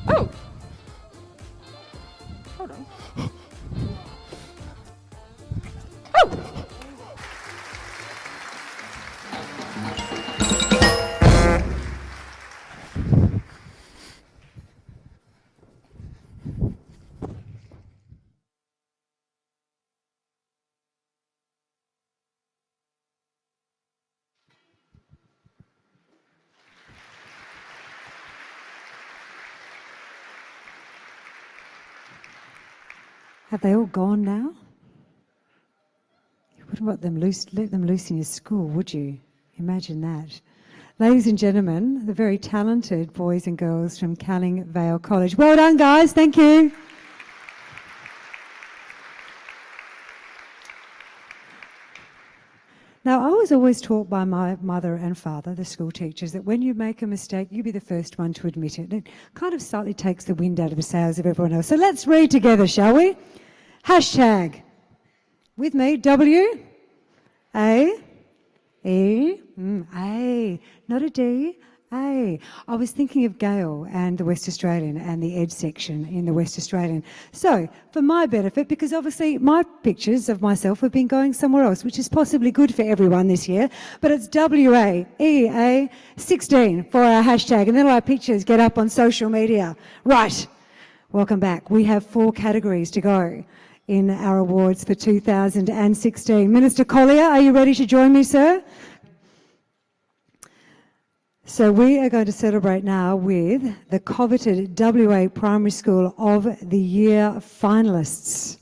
Oh! Hold on. Oh! Have they all gone now? You wouldn't let them loose in your school, would you? Imagine that. Ladies and gentlemen, the very talented boys and girls from Canning Vale College. Well done, guys. Thank you. Now, I was always taught by my mother and father, the school teachers, that when you make a mistake, you be the first one to admit it. It kind of slightly takes the wind out of the sails of everyone else. So let's read together, shall we? Hashtag. With me, W, A, E, A, not a D, A. I was thinking of Gale and the West Australian and the Ed section in the West Australian. So, for my benefit, because obviously my pictures of myself have been going somewhere else, which is possibly good for everyone this year, but it's WAEA 16 for our hashtag, and then all our pictures get up on social media. Right, welcome back. We have 4 categories to go in our awards for 2016. Minister Collier, are you ready to join me, sir? So we are going to celebrate now with the coveted WA Primary School of the Year finalists.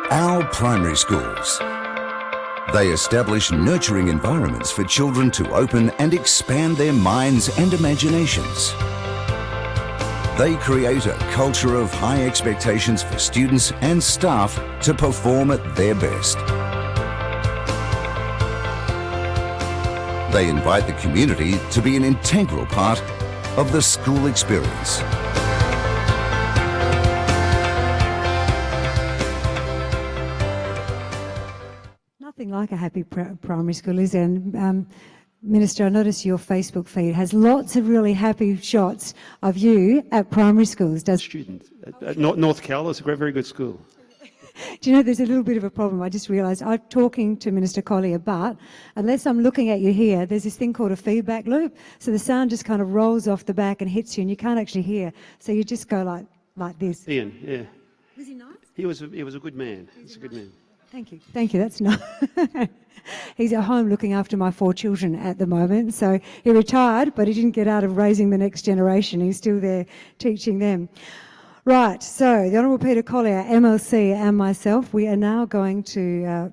Our primary schools. They establish nurturing environments for children to open and expand their minds and imaginations. They create a culture of high expectations for students and staff to perform at their best. They invite the community to be an integral part of the school experience. Nothing like a happy primary school, is there? And, Minister, I notice your Facebook feed has lots of really happy shots of you at primary schools. Students. North Cal is a very good school. Do you know, there's a little bit of a problem. I just realised I'm talking to Minister Collier, but unless I'm looking at you here, there's this thing called a feedback loop. So the sound just kind of rolls off the back and hits you, and you can't actually hear. So you just go like this. Ian, yeah. Was he nice? He was a good man. He's a good man. Thank you. Thank you. That's nice. He's at home looking after my 4 children at the moment. So he retired, but he didn't get out of raising the next generation. He's still there teaching them. Right. So the Honourable Peter Collier, MLC, and myself, we are now going to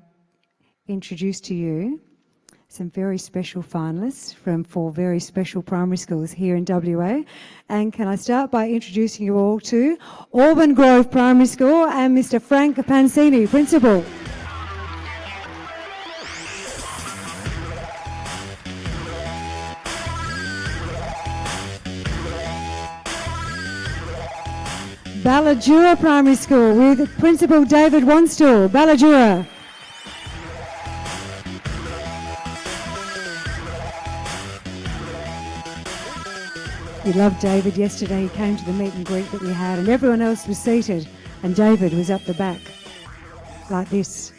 introduce to you some very special finalists from 4 very special primary schools here in WA. And can I start by introducing you all to Auburn Grove Primary School and Mr. Frank Pansini, Principal. Balladura Primary School with Principal David Wanstall. Balladura. You loved David yesterday. He came to the meet and greet that we had and everyone else was seated and David was up the back like this.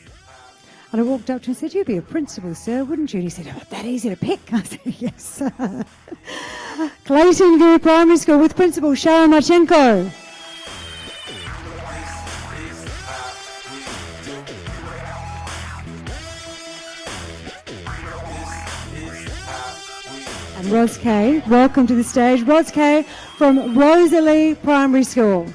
And I walked up to him and said, "You'd be a principal, sir, wouldn't you?" And he said, "Oh, that easy to pick." I said, "Yes." Clayton View Primary School with Principal Sharon Marchenko. And Ros Kay, welcome to the stage. Ros Kay from Rosalie Primary School.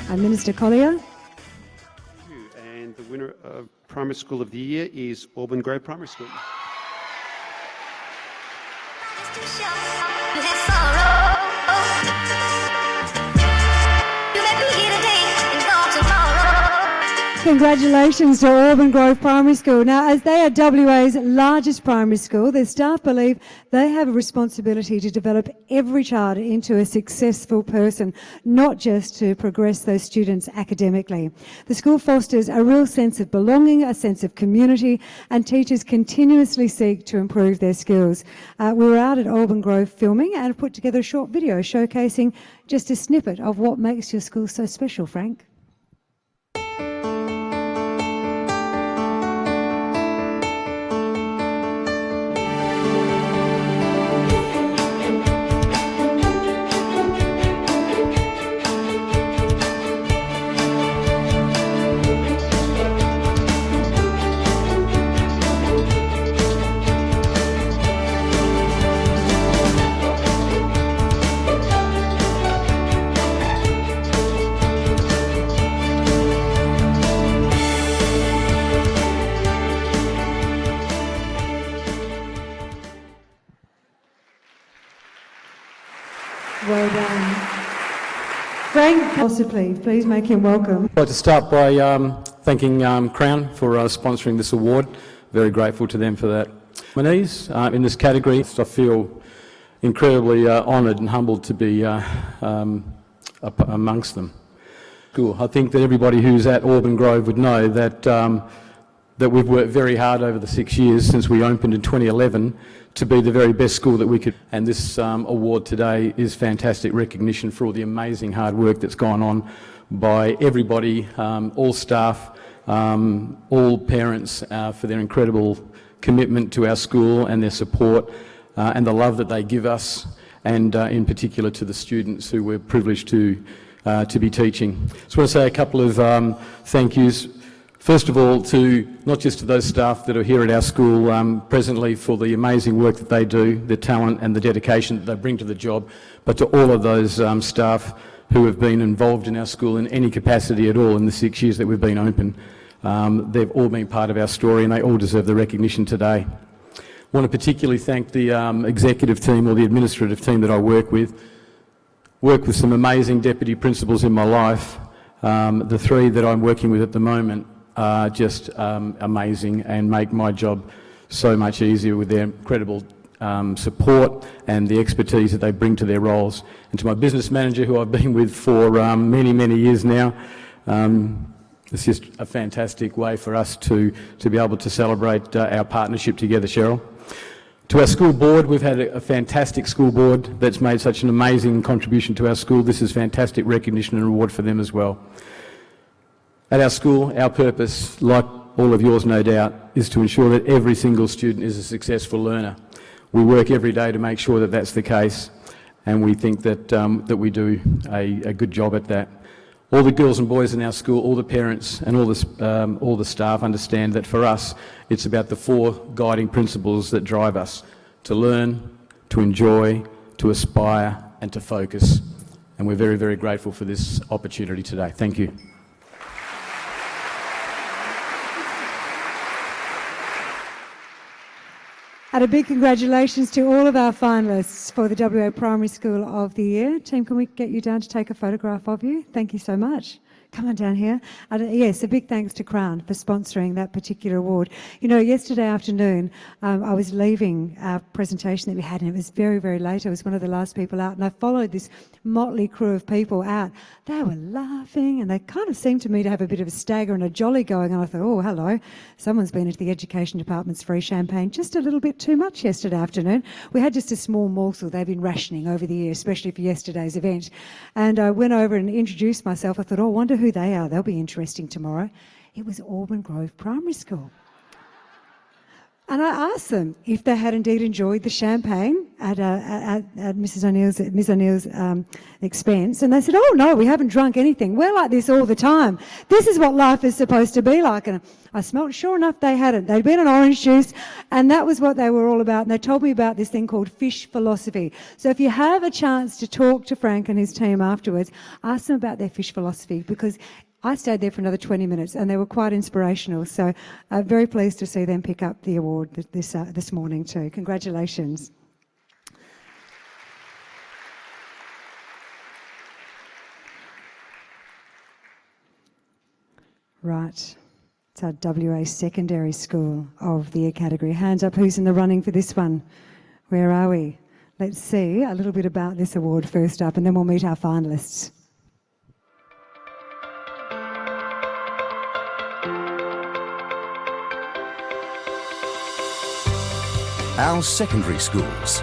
And Minister Collier. And the winner of Primary School of the Year is Auburn Grove Primary School. Congratulations to Auburn Grove Primary School. Now, as they are WA's largest primary school, their staff believe they have a responsibility to develop every child into a successful person, not just to progress those students academically. The school fosters a real sense of belonging, a sense of community, and teachers continuously seek to improve their skills. We were out at Auburn Grove filming and put together a short video showcasing just a snippet of what makes your school so special, Frank. Well done. Frank, please make him welcome. I'd like to start by thanking Crown for sponsoring this award. Very grateful to them for that. Nominees in this category, I feel incredibly honoured and humbled to be amongst them. Cool. I think that everybody who's at Auburn Grove would know that that we've worked very hard over the 6 years since we opened in 2011 to be the very best school that we could. And this award today is fantastic recognition for all the amazing hard work that's gone on by everybody, all staff, all parents for their incredible commitment to our school and their support and the love that they give us, and in particular to the students who we're privileged to be teaching. So I want to say a couple of thank yous. First of all, not just to those staff that are here at our school presently for the amazing work that they do, the talent and the dedication that they bring to the job, but to all of those staff who have been involved in our school in any capacity at all in the 6 years that we've been open. They've all been part of our story and they all deserve the recognition today. I want to particularly thank the executive team or the administrative team that I work with some amazing deputy principals in my life. The three that I'm working with at the moment are just amazing and make my job so much easier with their incredible support and the expertise that they bring to their roles. And to my business manager, who I've been with for many, many years now, it's just a fantastic way for us to be able to celebrate our partnership together, Cheryl. To our school board, we've had a fantastic school board that's made such an amazing contribution to our school. This is fantastic recognition and reward for them as well. At our school, our purpose, like all of yours no doubt, is to ensure that every single student is a successful learner. We work every day to make sure that that's the case, and we think that, that we do a good job at that. All the girls and boys in our school, all the parents and all the staff understand that for us, it's about the four guiding principles that drive us: to learn, to enjoy, to aspire and to focus. And we're very, very grateful for this opportunity today. Thank you. And a big congratulations to all of our finalists for the WA Primary School of the Year. Team, can we get you down to take a photograph of you? Thank you so much. Come on down here. Yes, a big thanks to Crown for sponsoring that particular award. You know, yesterday afternoon, I was leaving our presentation that we had, and it was very, very late. I was one of the last people out, and I followed this motley crew of people out. They were laughing, and they kind of seemed to me to have a bit of a stagger and a jolly going on. I thought, oh, hello, someone's been into the Education Department's free champagne just a little bit too much yesterday afternoon. We had just a small morsel they've been rationing over the year, especially for yesterday's event. And I went over and introduced myself. I thought, oh, I wonder who they are. They'll be interesting tomorrow. It was Auburn Grove Primary School. And I asked them if they had indeed enjoyed the champagne at Ms O'Neill's expense, and they said, "Oh no, we haven't drunk anything. We're like this all the time. This is what life is supposed to be like." And I smelt, sure enough, they hadn't. They'd been on orange juice, and that was what they were all about. And they told me about this thing called fish philosophy. So if you have a chance to talk to Frank and his team afterwards, ask them about their fish philosophy, because I stayed there for another 20 minutes and they were quite inspirational. So very pleased to see them pick up the award this morning too. Congratulations. Right, it's our WA Secondary School of the Year category. Hands up, who's in the running for this one? Where are we? Let's see a little bit about this award first up, and then we'll meet our finalists. Our secondary schools.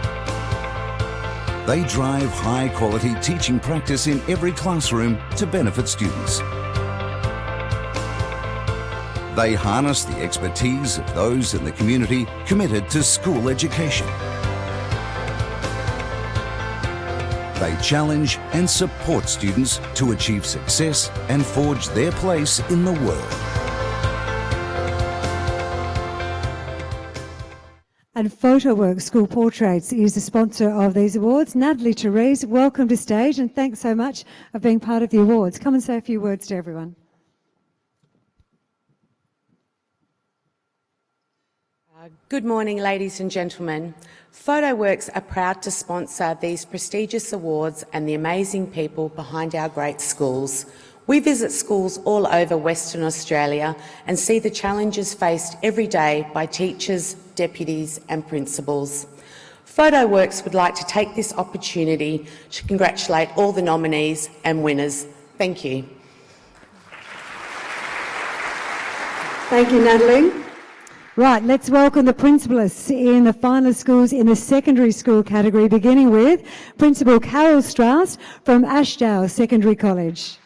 They drive high-quality teaching practice in every classroom to benefit students. They harness the expertise of those in the community committed to school education. They challenge and support students to achieve success and forge their place in the world. And PhotoWorks School Portraits is the sponsor of these awards. Natalie Therese, welcome to stage, and thanks so much for being part of the awards. Come and say a few words to everyone. Good morning, ladies and gentlemen. PhotoWorks are proud to sponsor these prestigious awards and the amazing people behind our great schools. We visit schools all over Western Australia and see the challenges faced every day by teachers, deputies and principals. PhotoWorks would like to take this opportunity to congratulate all the nominees and winners. Thank you. Thank you, Natalie. Right, let's welcome the principalists in the finalist schools in the secondary school category, beginning with Principal Carol Strauss from Ashdale Secondary College.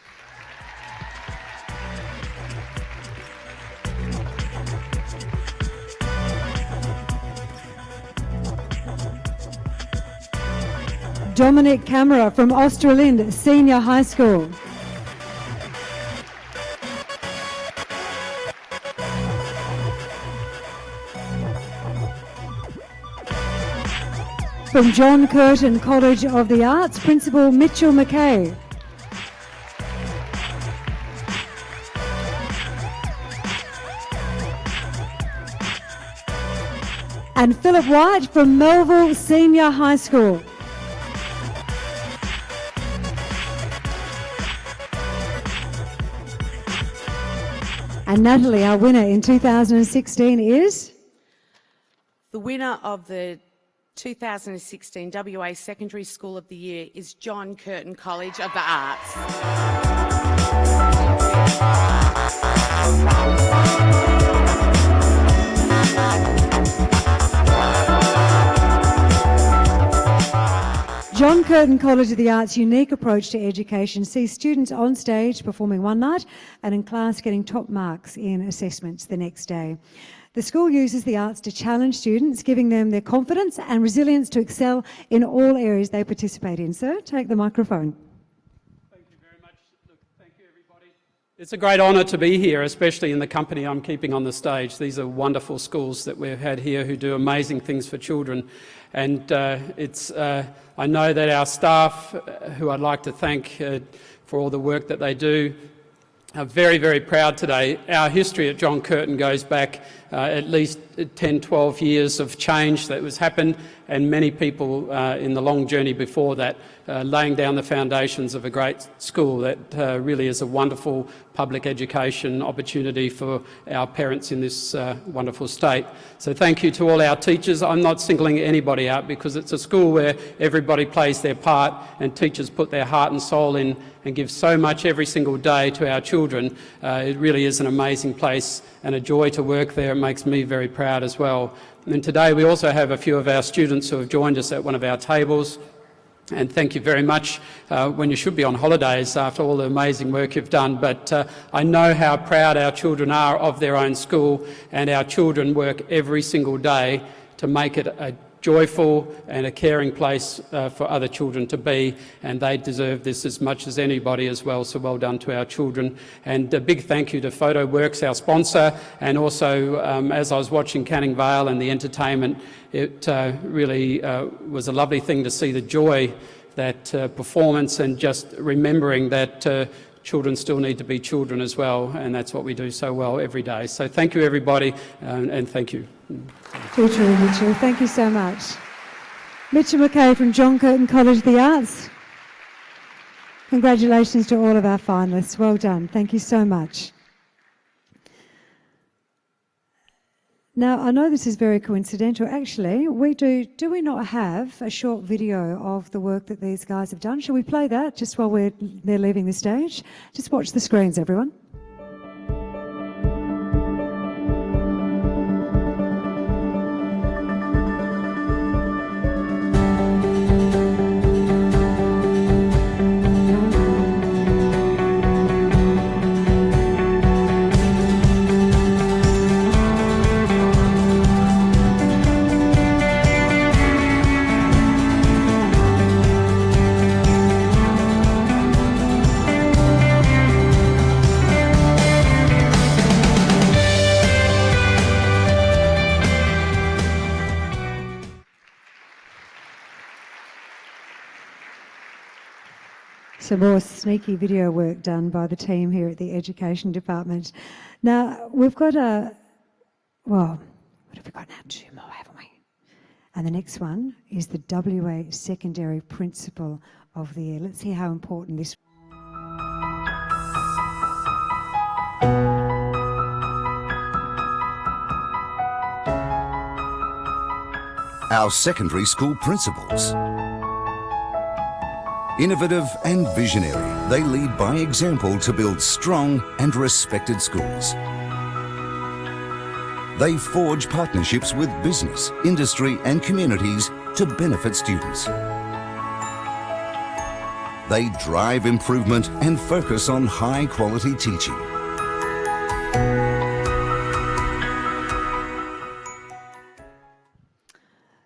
Dominic Camera from Australind Senior High School. From John Curtin College of the Arts, Principal Mitchell McKay. And Philip White from Melville Senior High School. And Natalie, our winner in 2016 is? The winner of the 2016 WA Secondary School of the Year is John Curtin College of the Arts. John Curtin College of the Arts' unique approach to education sees students on stage performing one night and in class getting top marks in assessments the next day. The school uses the arts to challenge students, giving them their confidence and resilience to excel in all areas they participate in. Sir, take the microphone. Thank you very much. Look, thank you, everybody. It's a great honour to be here, especially in the company I'm keeping on the stage. These are wonderful schools that we've had here who do amazing things for children. And I know that our staff, who I'd like to thank for all the work that they do, are very, very proud today. Our history at John Curtin goes back at least 10, 12 years of change that has happened, and many people in the long journey before that laying down the foundations of a great school that really is a wonderful public education opportunity for our parents in this wonderful state. So thank you to all our teachers. I'm not singling anybody out because it's a school where everybody plays their part and teachers put their heart and soul in and give so much every single day to our children. It really is an amazing place and a joy to work there. It makes me very proud as well. And today we also have a few of our students who have joined us at one of our tables. And thank you very much when you should be on holidays after all the amazing work you've done. But I know how proud our children are of their own school, and our children work every single day to make it a joyful and a caring place for other children to be, and they deserve this as much as anybody as well, so well done to our children. And a big thank you to PhotoWorks, our sponsor, and also as I was watching Canning Vale and the entertainment, it really was a lovely thing to see the joy, that performance, and just remembering that children still need to be children as well, and that's what we do so well every day. So thank you everybody, and thank you. Teacher Mitchell, thank you so much. Mitchell McKay from John Curtin College of the Arts. Congratulations to all of our finalists. Well done. Thank you so much. Now, I know this is very coincidental. Actually, do we not have a short video of the work that these guys have done? Shall we play that just while they're leaving the stage? Just watch the screens, everyone. Some more sneaky video work done by the team here at the Education Department. Now, we've got what have we got now? 2 more, haven't we? And the next one is the WA Secondary Principal of the Year. Let's see how important this. Our secondary school principals. Innovative and visionary, they lead by example to build strong and respected schools. They forge partnerships with business, industry and communities to benefit students. They drive improvement and focus on high quality teaching.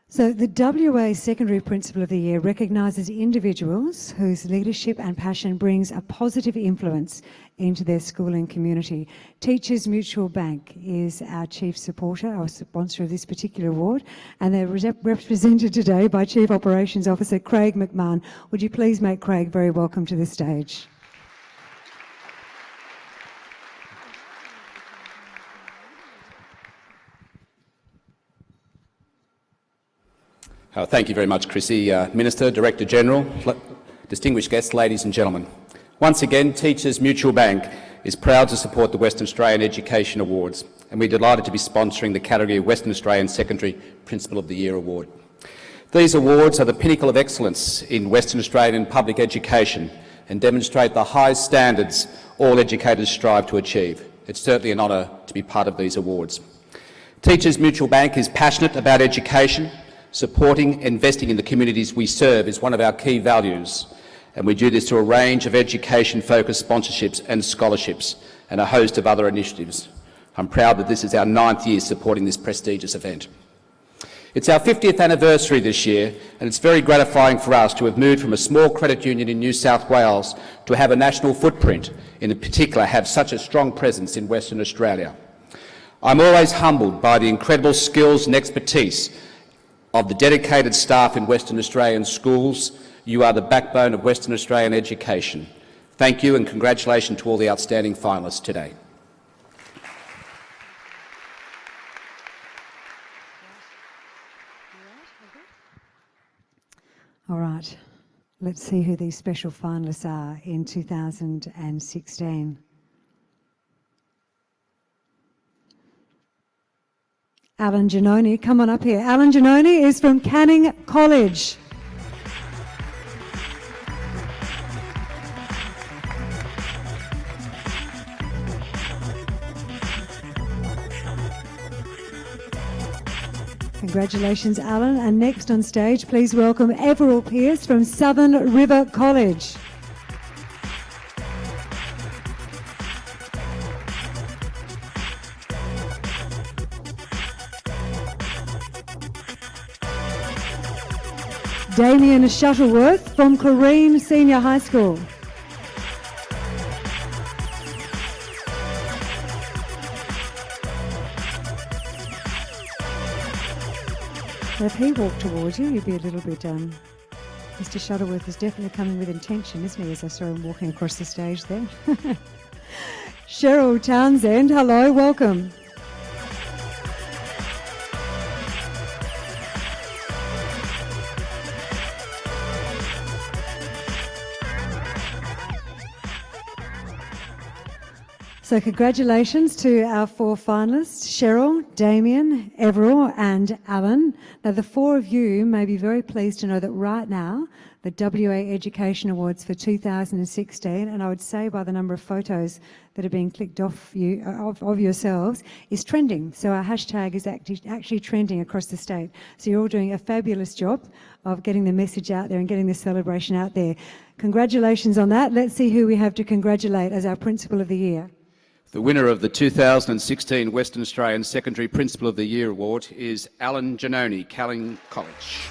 So the WA Secondary Principal of the Year recognises individuals whose leadership and passion brings a positive influence into their school and community. Teachers Mutual Bank is our chief supporter, our sponsor of this particular award, and they're represented today by Chief Operations Officer Craig McMahon. Would you please make Craig very welcome to the stage? Thank you very much, Chrissy. Minister, Director General, distinguished guests, ladies and gentlemen. Once again, Teachers Mutual Bank is proud to support the Western Australian Education Awards, and we're delighted to be sponsoring the category of Western Australian Secondary Principal of the Year Award. These awards are the pinnacle of excellence in Western Australian public education and demonstrate the high standards all educators strive to achieve. It's certainly an honour to be part of these awards. Teachers Mutual Bank is passionate about education. Supporting and investing in the communities we serve is one of our key values, and we do this through a range of education-focused sponsorships and scholarships and a host of other initiatives. I'm proud that this is our 9th year supporting this prestigious event. It's our 50th anniversary this year, and it's very gratifying for us to have moved from a small credit union in New South Wales to have a national footprint, and in particular have such a strong presence in Western Australia. I'm always humbled by the incredible skills and expertise of the dedicated staff in Western Australian schools. You are the backbone of Western Australian education. Thank you and congratulations to all the outstanding finalists today. All right, let's see who these special finalists are in 2016. Alan Giannoni, come on up here. Alan Giannoni is from Canning College. Congratulations, Alan. And next on stage, please welcome Everall Pierce from Southern River College. Damien Shuttleworth from Corrine Senior High School. So if he walked towards you, you'd be a little bit... Mr. Shuttleworth is definitely coming with intention, isn't he, as I saw him walking across the stage there. Cheryl Townsend, hello, welcome. So congratulations to our 4 finalists, Cheryl, Damien, Everall and Alan. Now the 4 of you may be very pleased to know that right now the WA Education Awards for 2016, and I would say by the number of photos that are being clicked off you of yourselves, is trending. So our hashtag is actually trending across the state. So you're all doing a fabulous job of getting the message out there and getting the celebration out there. Congratulations on that. Let's see who we have to congratulate as our Principal of the Year. The winner of the 2016 Western Australian Secondary Principal of the Year Award is Alan Giannoni, Canning College.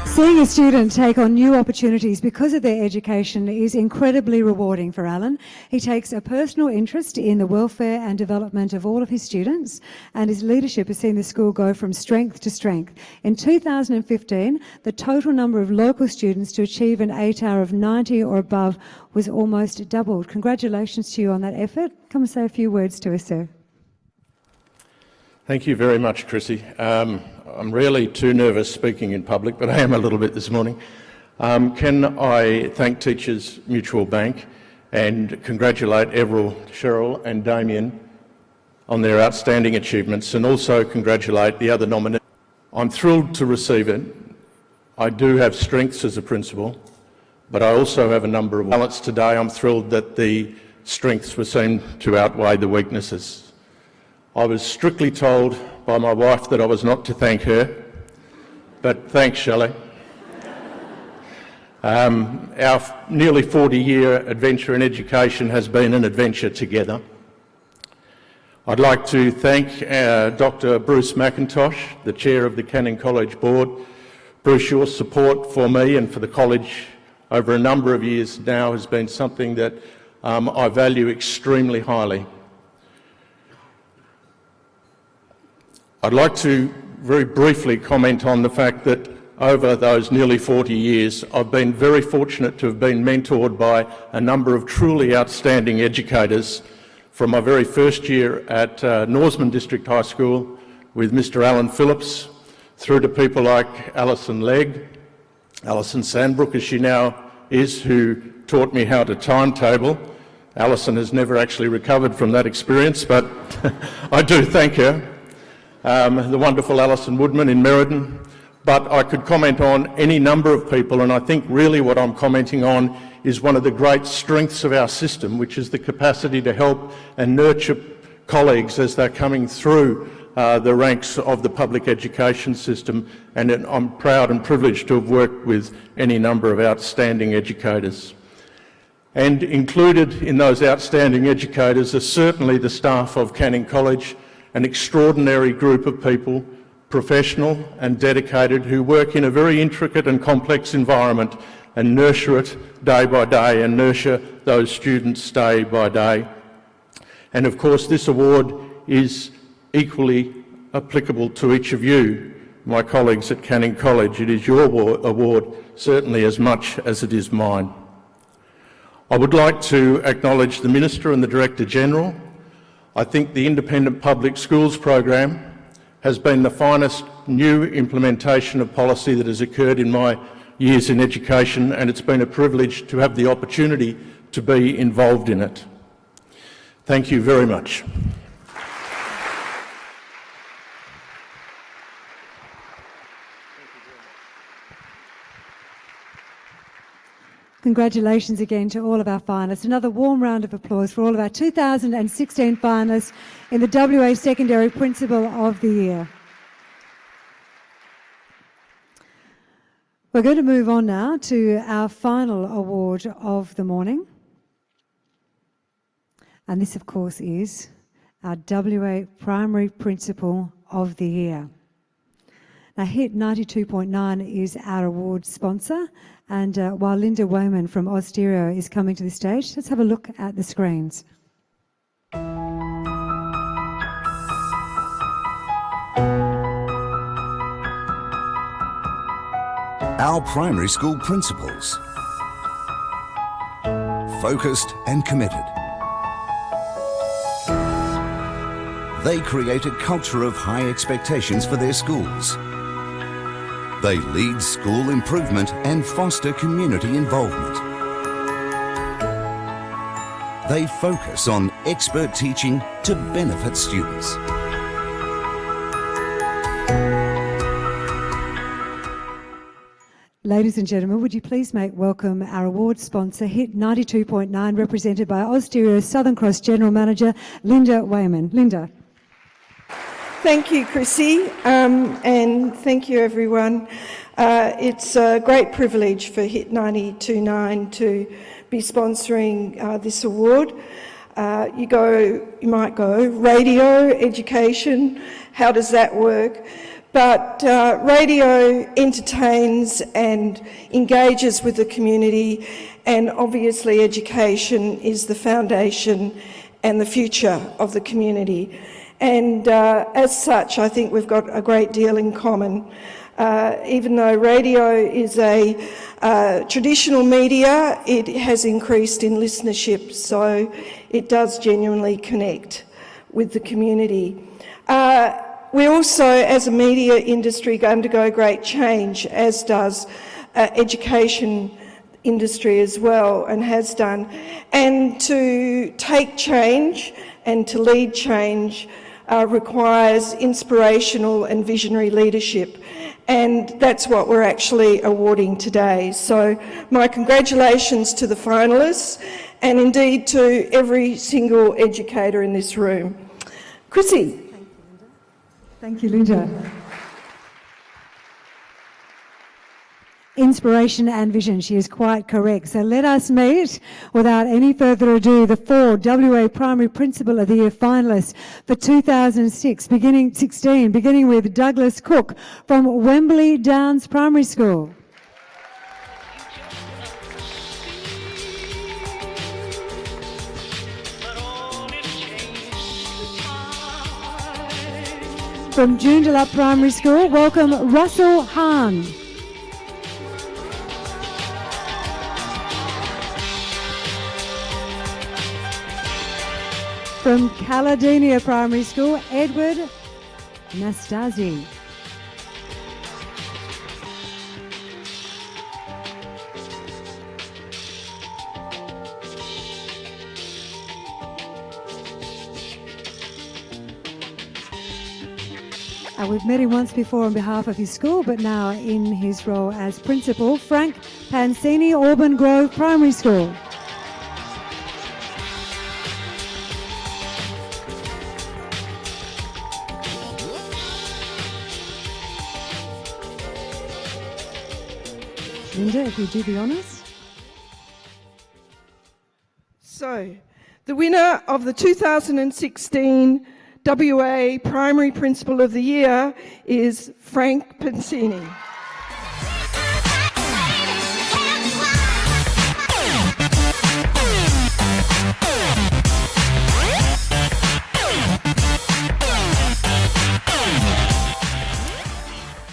Seeing a student take on new opportunities because of their education is incredibly rewarding for Alan. He takes a personal interest in the welfare and development of all of his students, and his leadership has seen the school go from strength to strength. In 2015, the total number of local students to achieve an ATAR of 90 or above was almost doubled. Congratulations to you on that effort. Come and say a few words to us, sir. Thank you very much, Chrissy. I'm really too nervous speaking in public, but I am a little bit this morning. Can I thank Teachers Mutual Bank and congratulate Everall, Cheryl and Damien on their outstanding achievements, and also congratulate the other nominees. I'm thrilled to receive it. I do have strengths as a principal, but I also have a number of talents today. I'm thrilled that the strengths were seen to outweigh the weaknesses. I was strictly told by my wife that I was not to thank her, but thanks, Shelley. Our nearly 40-year adventure in education has been an adventure together. I'd like to thank Dr. Bruce McIntosh, the Chair of the Canning College Board. Bruce, your support for me and for the college over a number of years now has been something that I value extremely highly. I'd like to very briefly comment on the fact that over those nearly 40 years, I've been very fortunate to have been mentored by a number of truly outstanding educators, from my very first year at Norseman District High School with Mr. Alan Phillips, through to people like Alison Legg, Alison Sandbrook as she now is, who taught me how to timetable. Alison has never actually recovered from that experience, but I do thank her. The wonderful Alison Woodman in Merredin, but I could comment on any number of people, and I think really what I'm commenting on is one of the great strengths of our system, which is the capacity to help and nurture colleagues as they're coming through the ranks of the public education system, and I'm proud and privileged to have worked with any number of outstanding educators. And included in those outstanding educators are certainly the staff of Canning College, an extraordinary group of people, professional and dedicated, who work in a very intricate and complex environment and nurture it day by day and nurture those students day by day. And of course, this award is equally applicable to each of you, my colleagues at Canning College. It is your award, certainly as much as it is mine. I would like to acknowledge the Minister and the Director-General. I think the Independent Public Schools program has been the finest new implementation of policy that has occurred in my years in education, and it's been a privilege to have the opportunity to be involved in it. Thank you very much. Congratulations again to all of our finalists. Another warm round of applause for all of our 2016 finalists in the WA Secondary Principal of the Year. We're going to move on now to our final award of the morning. And this, of course, is our WA Primary Principal of the Year. Now, HIT 92.9 is our award sponsor, and while Linda Wayman from Austereo is coming to the stage, let's have a look at the screens. Our primary school principals. Focused and committed. They create a culture of high expectations for their schools. They lead school improvement and foster community involvement. They focus on expert teaching to benefit students. Ladies and gentlemen, would you please make welcome our award sponsor, HIT 92.9, represented by Austereo Southern Cross General Manager, Linda Wayman. Linda. Thank you, Chrissy, and thank you, everyone. It's a great privilege for HIT 92.9 to be sponsoring this award. You might go, radio, education, how does that work? But radio entertains and engages with the community, and obviously education is the foundation and the future of the community. And as such, I think we've got a great deal in common. Even though radio is a traditional media, it has increased in listenership, so it does genuinely connect with the community. We also, as a media industry, undergo great change, as does education industry as well, and has done. And to take change and to lead change requires inspirational and visionary leadership, and that's what we're actually awarding today. So my congratulations to the finalists, and indeed to every single educator in this room. Chrissy. Thank you, Linda. Inspiration and vision, she is quite correct. So let us meet, without any further ado, the 4 WA Primary Principal of the Year finalists for 2016, beginning with Douglas Cook from Wembley Downs Primary School. From Joondalup Primary School, welcome Russell Hahn. From Caledonia Primary School, Edward Nastasi. We've met him once before on behalf of his school, but now in his role as principal, Frank Pansini, Auburn Grove Primary School. Linda, if you do the honours. So, the winner of the 2016 WA Primary Principal of the Year is Frank Pansini.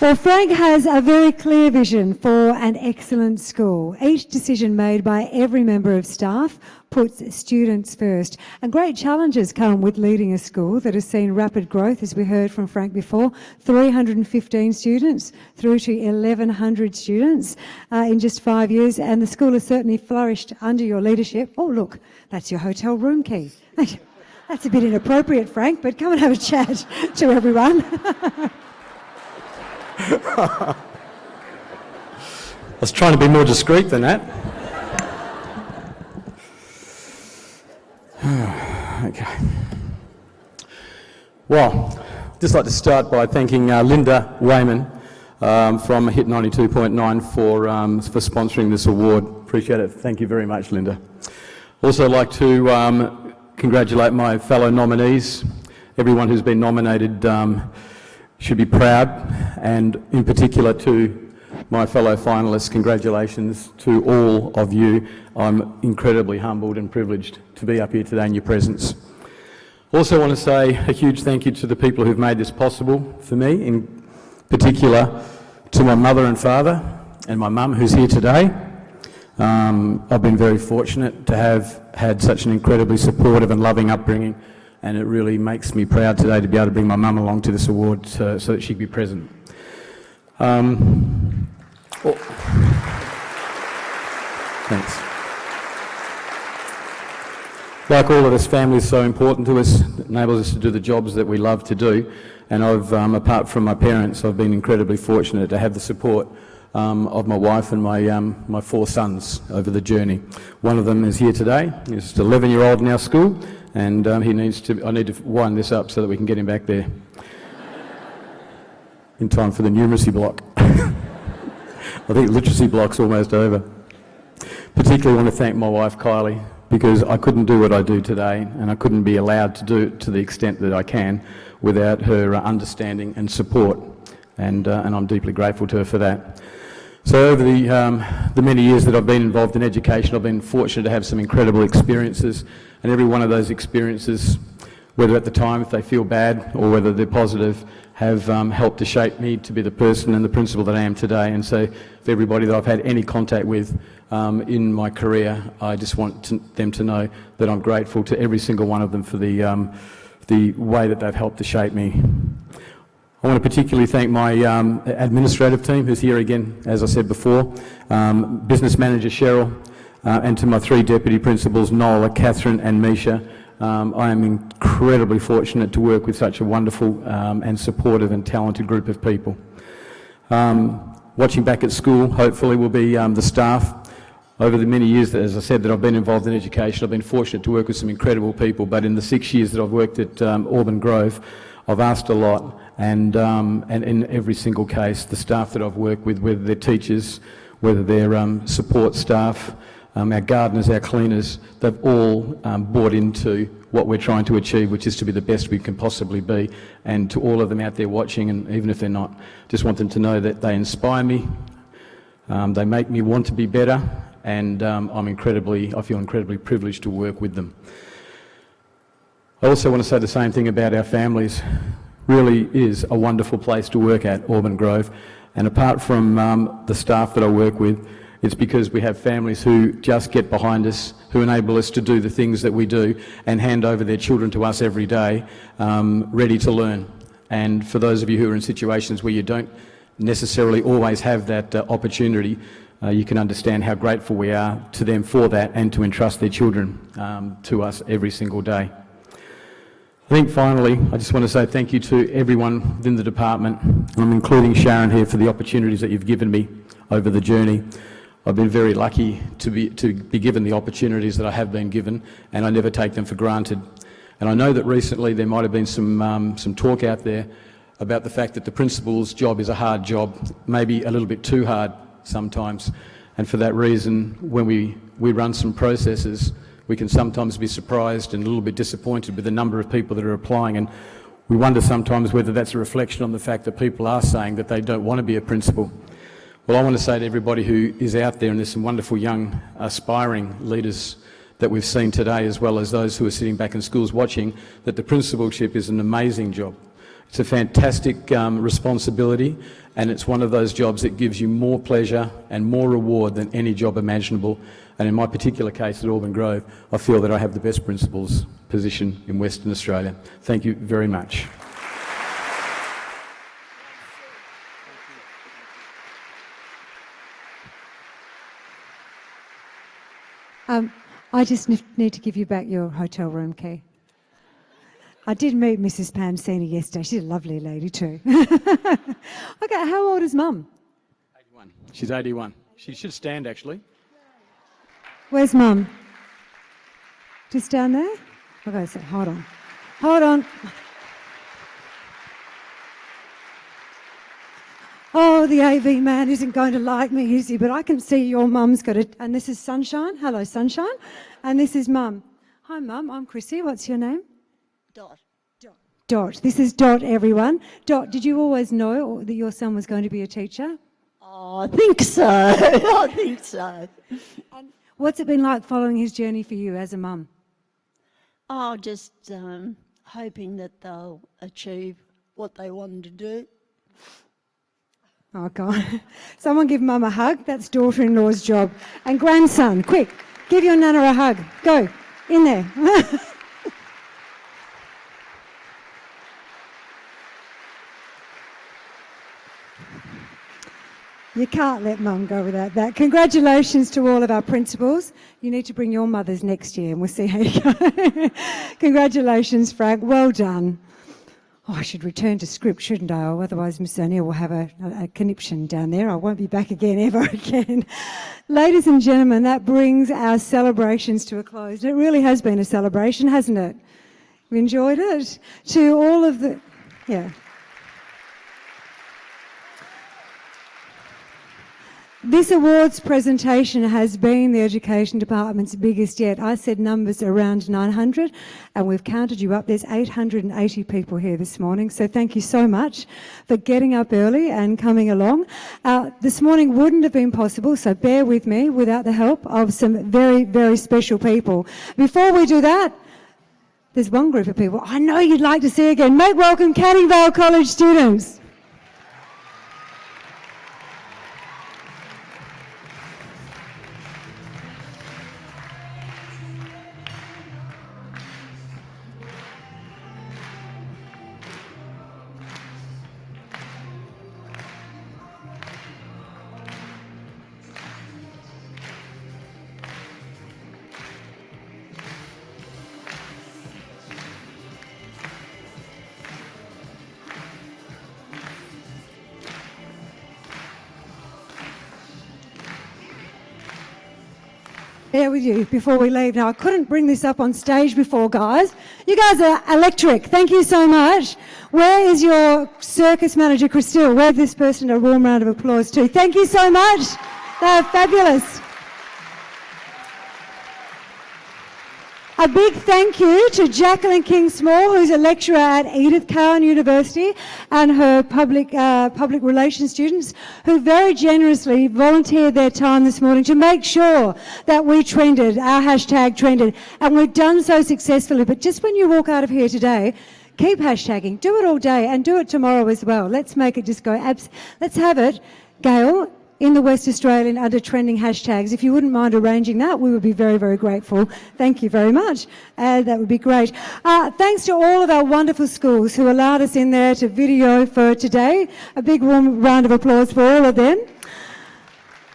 Well, Frank has a very clear vision for an excellent school. Each decision made by every member of staff puts students first. And great challenges come with leading a school that has seen rapid growth, as we heard from Frank before, 315 students through to 1,100 students in just 5 years. And the school has certainly flourished under your leadership. Oh, look, that's your hotel room key. That's a bit inappropriate, Frank, but come and have a chat to everyone. I was trying to be more discreet than that. Okay. Well, I'd just like to start by thanking Linda Wayman from Hit 92.9 for sponsoring this award. Appreciate it. Thank you very much, Linda. Also like to congratulate my fellow nominees. Everyone who's been nominated should be proud, and in particular to my fellow finalists, congratulations to all of you. I'm incredibly humbled and privileged to be up here today in your presence. Also want to say a huge thank you to the people who've made this possible for me, in particular to my mother and father and my mum who's here today. I've been very fortunate to have had such an incredibly supportive and loving upbringing, and it really makes me proud today to be able to bring my mum along to this award so that she'd be present. Thanks. Like all of us, family is so important to us. It enables us to do the jobs that we love to do, and I've, apart from my parents, I've been incredibly fortunate to have the support of my wife and my 4 sons over the journey. One of them is here today. He's just 11-year-old in our school, and I need to wind this up so that we can get him back there in time for the numeracy block. I think literacy block's almost over. Particularly want to thank my wife Kylie, because I couldn't do what I do today, and I couldn't be allowed to do it to the extent that I can without her understanding and support, and I'm deeply grateful to her for that. So over the many years that I've been involved in education, I've been fortunate to have some incredible experiences, and every one of those experiences, whether at the time if they feel bad or whether they're positive, have helped to shape me to be the person and the principal that I am today. And so for everybody that I've had any contact with in my career, I just want them to know that I'm grateful to every single one of them for the way that they've helped to shape me. I want to particularly thank my administrative team, who's here again, as I said before, business manager Cheryl, and to my 3 deputy principals, Nola, Catherine and Misha. I am incredibly fortunate to work with such a wonderful and supportive and talented group of people. Watching back at school, hopefully, will be the staff. Over the many years that, as I said, that I've been involved in education, I've been fortunate to work with some incredible people, but in the 6 years that I've worked at Auburn Grove, I've asked a lot, and in every single case, the staff that I've worked with, whether they're teachers, whether they're support staff, our gardeners, our cleaners, they've all bought into what we're trying to achieve, which is to be the best we can possibly be. And to all of them out there watching, and even if they're not, just want them to know that they inspire me, they make me want to be better, and I feel incredibly privileged to work with them. I also want to say the same thing about our families. Really is a wonderful place to work at, Auburn Grove, and apart from the staff that I work with, it's because we have families who just get behind us, who enable us to do the things that we do and hand over their children to us every day, ready to learn. And for those of you who are in situations where you don't necessarily always have that opportunity, you can understand how grateful we are to them for that and to entrust their children to us every single day. I think finally, I just want to say thank you to everyone within the department. I'm including Sharon here for the opportunities that you've given me over the journey. I've been very lucky to be given the opportunities that I have been given, and I never take them for granted. And I know that recently there might have been some talk out there about the fact that the principal's job is a hard job, maybe a little bit too hard sometimes. And for that reason, when we run some processes, we can sometimes be surprised and a little bit disappointed with the number of people that are applying, and we wonder sometimes whether that's a reflection on the fact that people are saying that they don't want to be a principal. Well, I want to say to everybody who is out there, and there's some wonderful young aspiring leaders that we've seen today, as well as those who are sitting back in schools watching, that the principalship is an amazing job. It's a fantastic responsibility, and it's one of those jobs that gives you more pleasure and more reward than any job imaginable. And in my particular case at Auburn Grove, I feel that I have the best principal's position in Western Australia. Thank you very much. I just need to give you back your hotel room key. I did meet Mrs. Pansini yesterday. She's a lovely lady too. Okay, how old is Mum? 81. She's 81. She should stand, actually. Where's Mum? Just down there? Okay, so hold on. Hold on. Oh, the AV man isn't going to like me, is he? But I can see your mum's got it. And this is Sunshine. Hello, Sunshine. And this is Mum. Hi, Mum. I'm Chrissy. What's your name? Dot. Dot. This is Dot, everyone. Dot, did you always know that your son was going to be a teacher? Oh, I think so. I think so. And what's it been like following his journey for you as a mum? Oh, just hoping that they'll achieve what they wanted to do. Oh, God. Someone give Mum a hug. That's daughter-in-law's job. And grandson, quick, give your nana a hug. Go, in there. You can't let Mum go without that. Congratulations to all of our principals. You need to bring your mothers next year and we'll see how you go. Congratulations, Frank. Well done. Oh, I should return to script, shouldn't I? Otherwise, Miss O'Neill will have a conniption down there. I won't be back again, ever again. Ladies and gentlemen, that brings our celebrations to a close. It really has been a celebration, hasn't it? We enjoyed it. To all of the... Yeah. This awards presentation has been the Education Department's biggest yet. I said numbers around 900 and we've counted you up. There's 880 people here this morning, so thank you so much for getting up early and coming along. This morning wouldn't have been possible, so bear with me, without the help of some very, very special people. Before we do that, there's one group of people I know you'd like to see again. Make welcome Canning Vale College students. Here with you before we leave. Now, I couldn't bring this up on stage before, guys. You guys are electric. Thank you so much. Where is your circus manager, Christelle? Wave this person a warm round of applause too. Thank you so much. They're fabulous. A big thank you to Jacqueline King-Small, who's a lecturer at Edith Cowan University, and her public relations students, who very generously volunteered their time this morning to make sure that we trended, our hashtag trended, and we've done so successfully. But just when you walk out of here today, keep hashtagging. Do it all day and do it tomorrow as well. Let's make it just go let's have it, Gail, in the West Australian under trending hashtags. If you wouldn't mind arranging that, we would be very, very grateful. Thank you very much. That would be great. Thanks to all of our wonderful schools who allowed us in there to video for today. A big warm round of applause for all of them.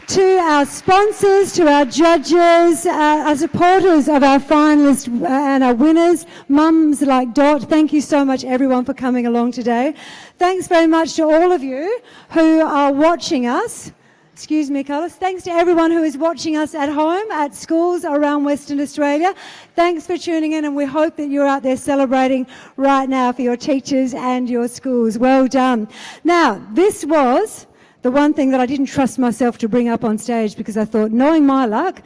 To our sponsors, to our judges, our supporters of our finalists and our winners, mums like Dot, thank you so much everyone for coming along today. Thanks very much to all of you who are watching us. Excuse me, Carlos. Thanks to everyone who is watching us at home, at schools around Western Australia. Thanks for tuning in, and we hope that you're out there celebrating right now for your teachers and your schools. Well done. Now, this was the one thing that I didn't trust myself to bring up on stage because I thought, knowing my luck,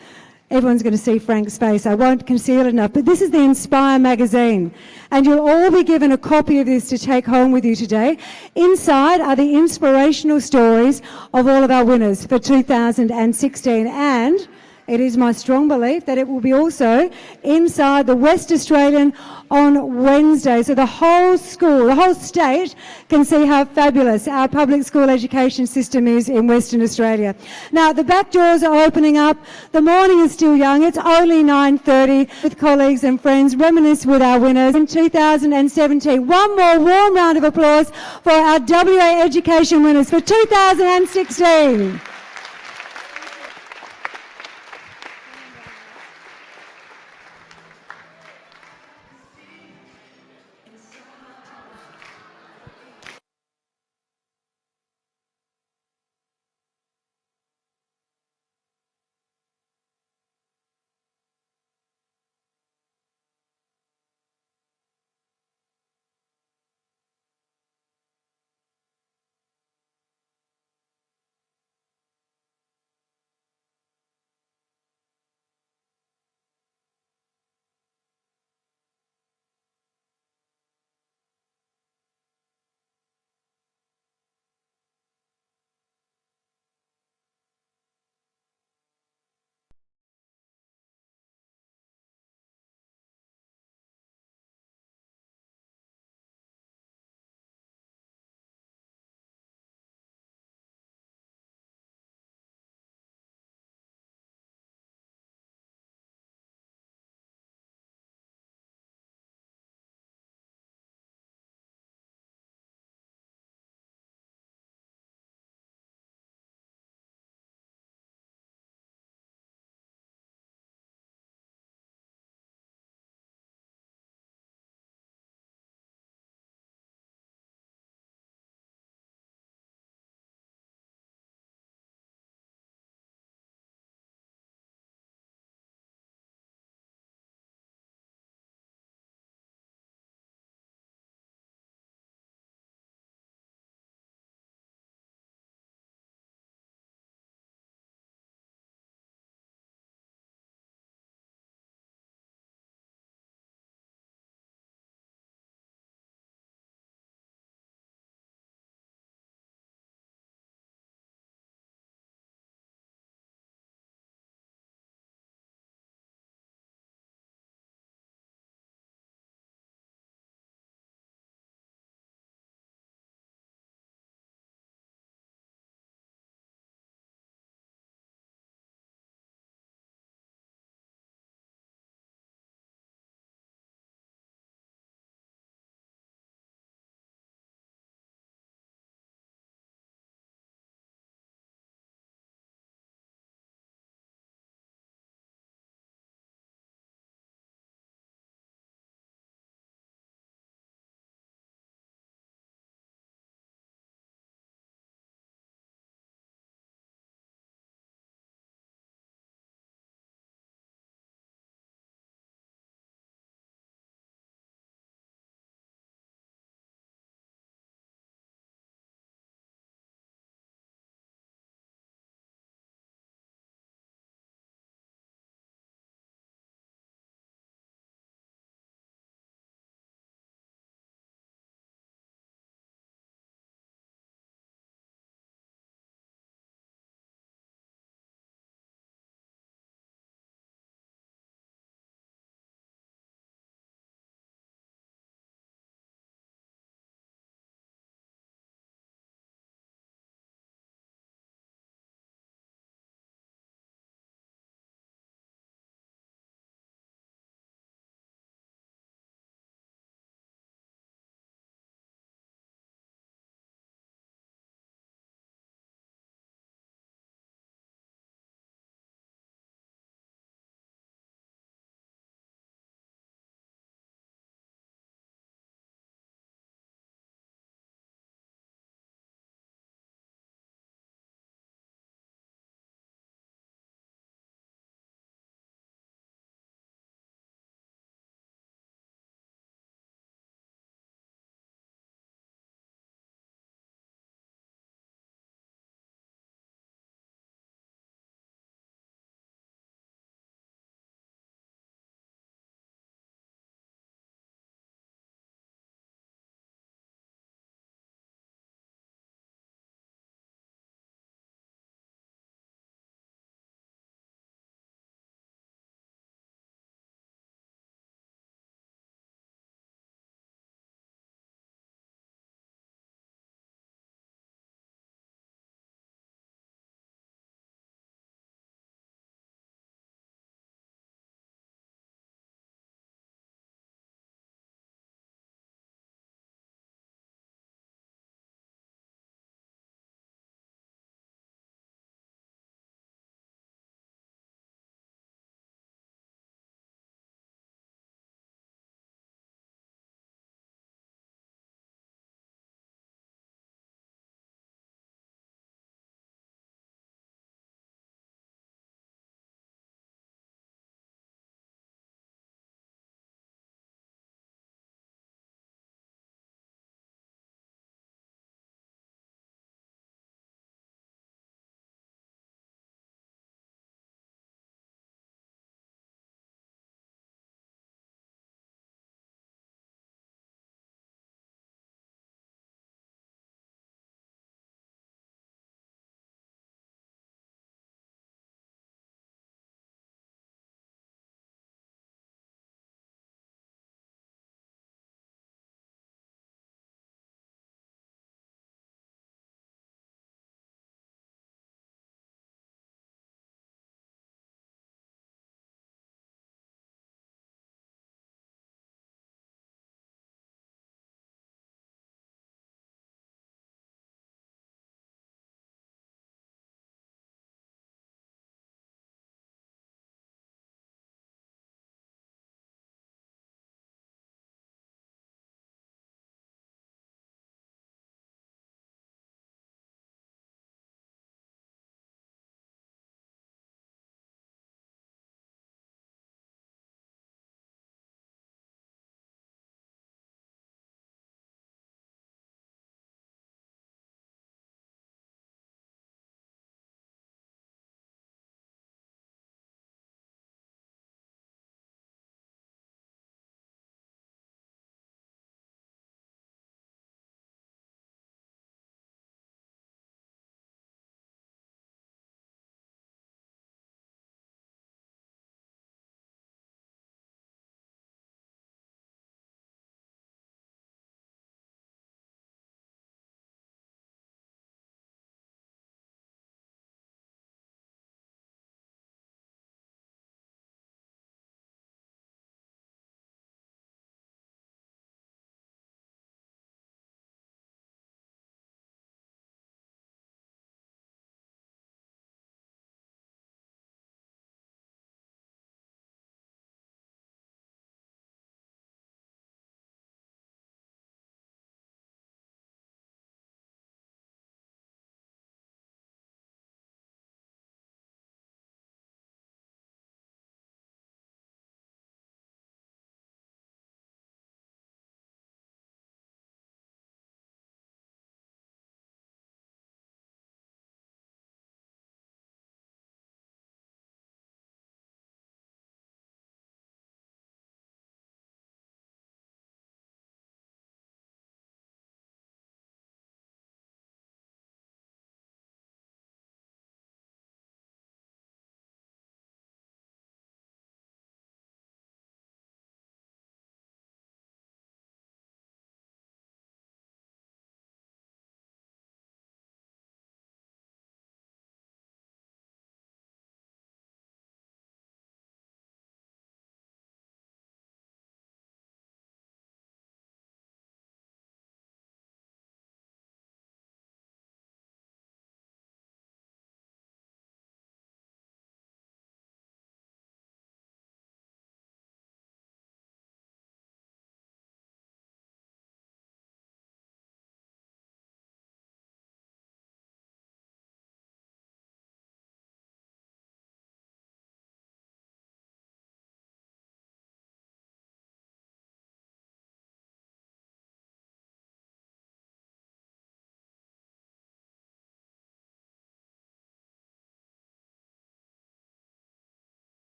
everyone's going to see Frank's face. I won't conceal enough. But this is the Inspire magazine. And you'll all be given a copy of this to take home with you today. Inside are the inspirational stories of all of our winners for 2016. And it is my strong belief that it will be also inside the West Australian on Wednesday. So the whole school, the whole state can see how fabulous our public school education system is in Western Australia. Now, the back doors are opening up. The morning is still young. It's only 9:30. With colleagues and friends, reminisce with our winners in 2017. One more warm round of applause for our WA education winners for 2016.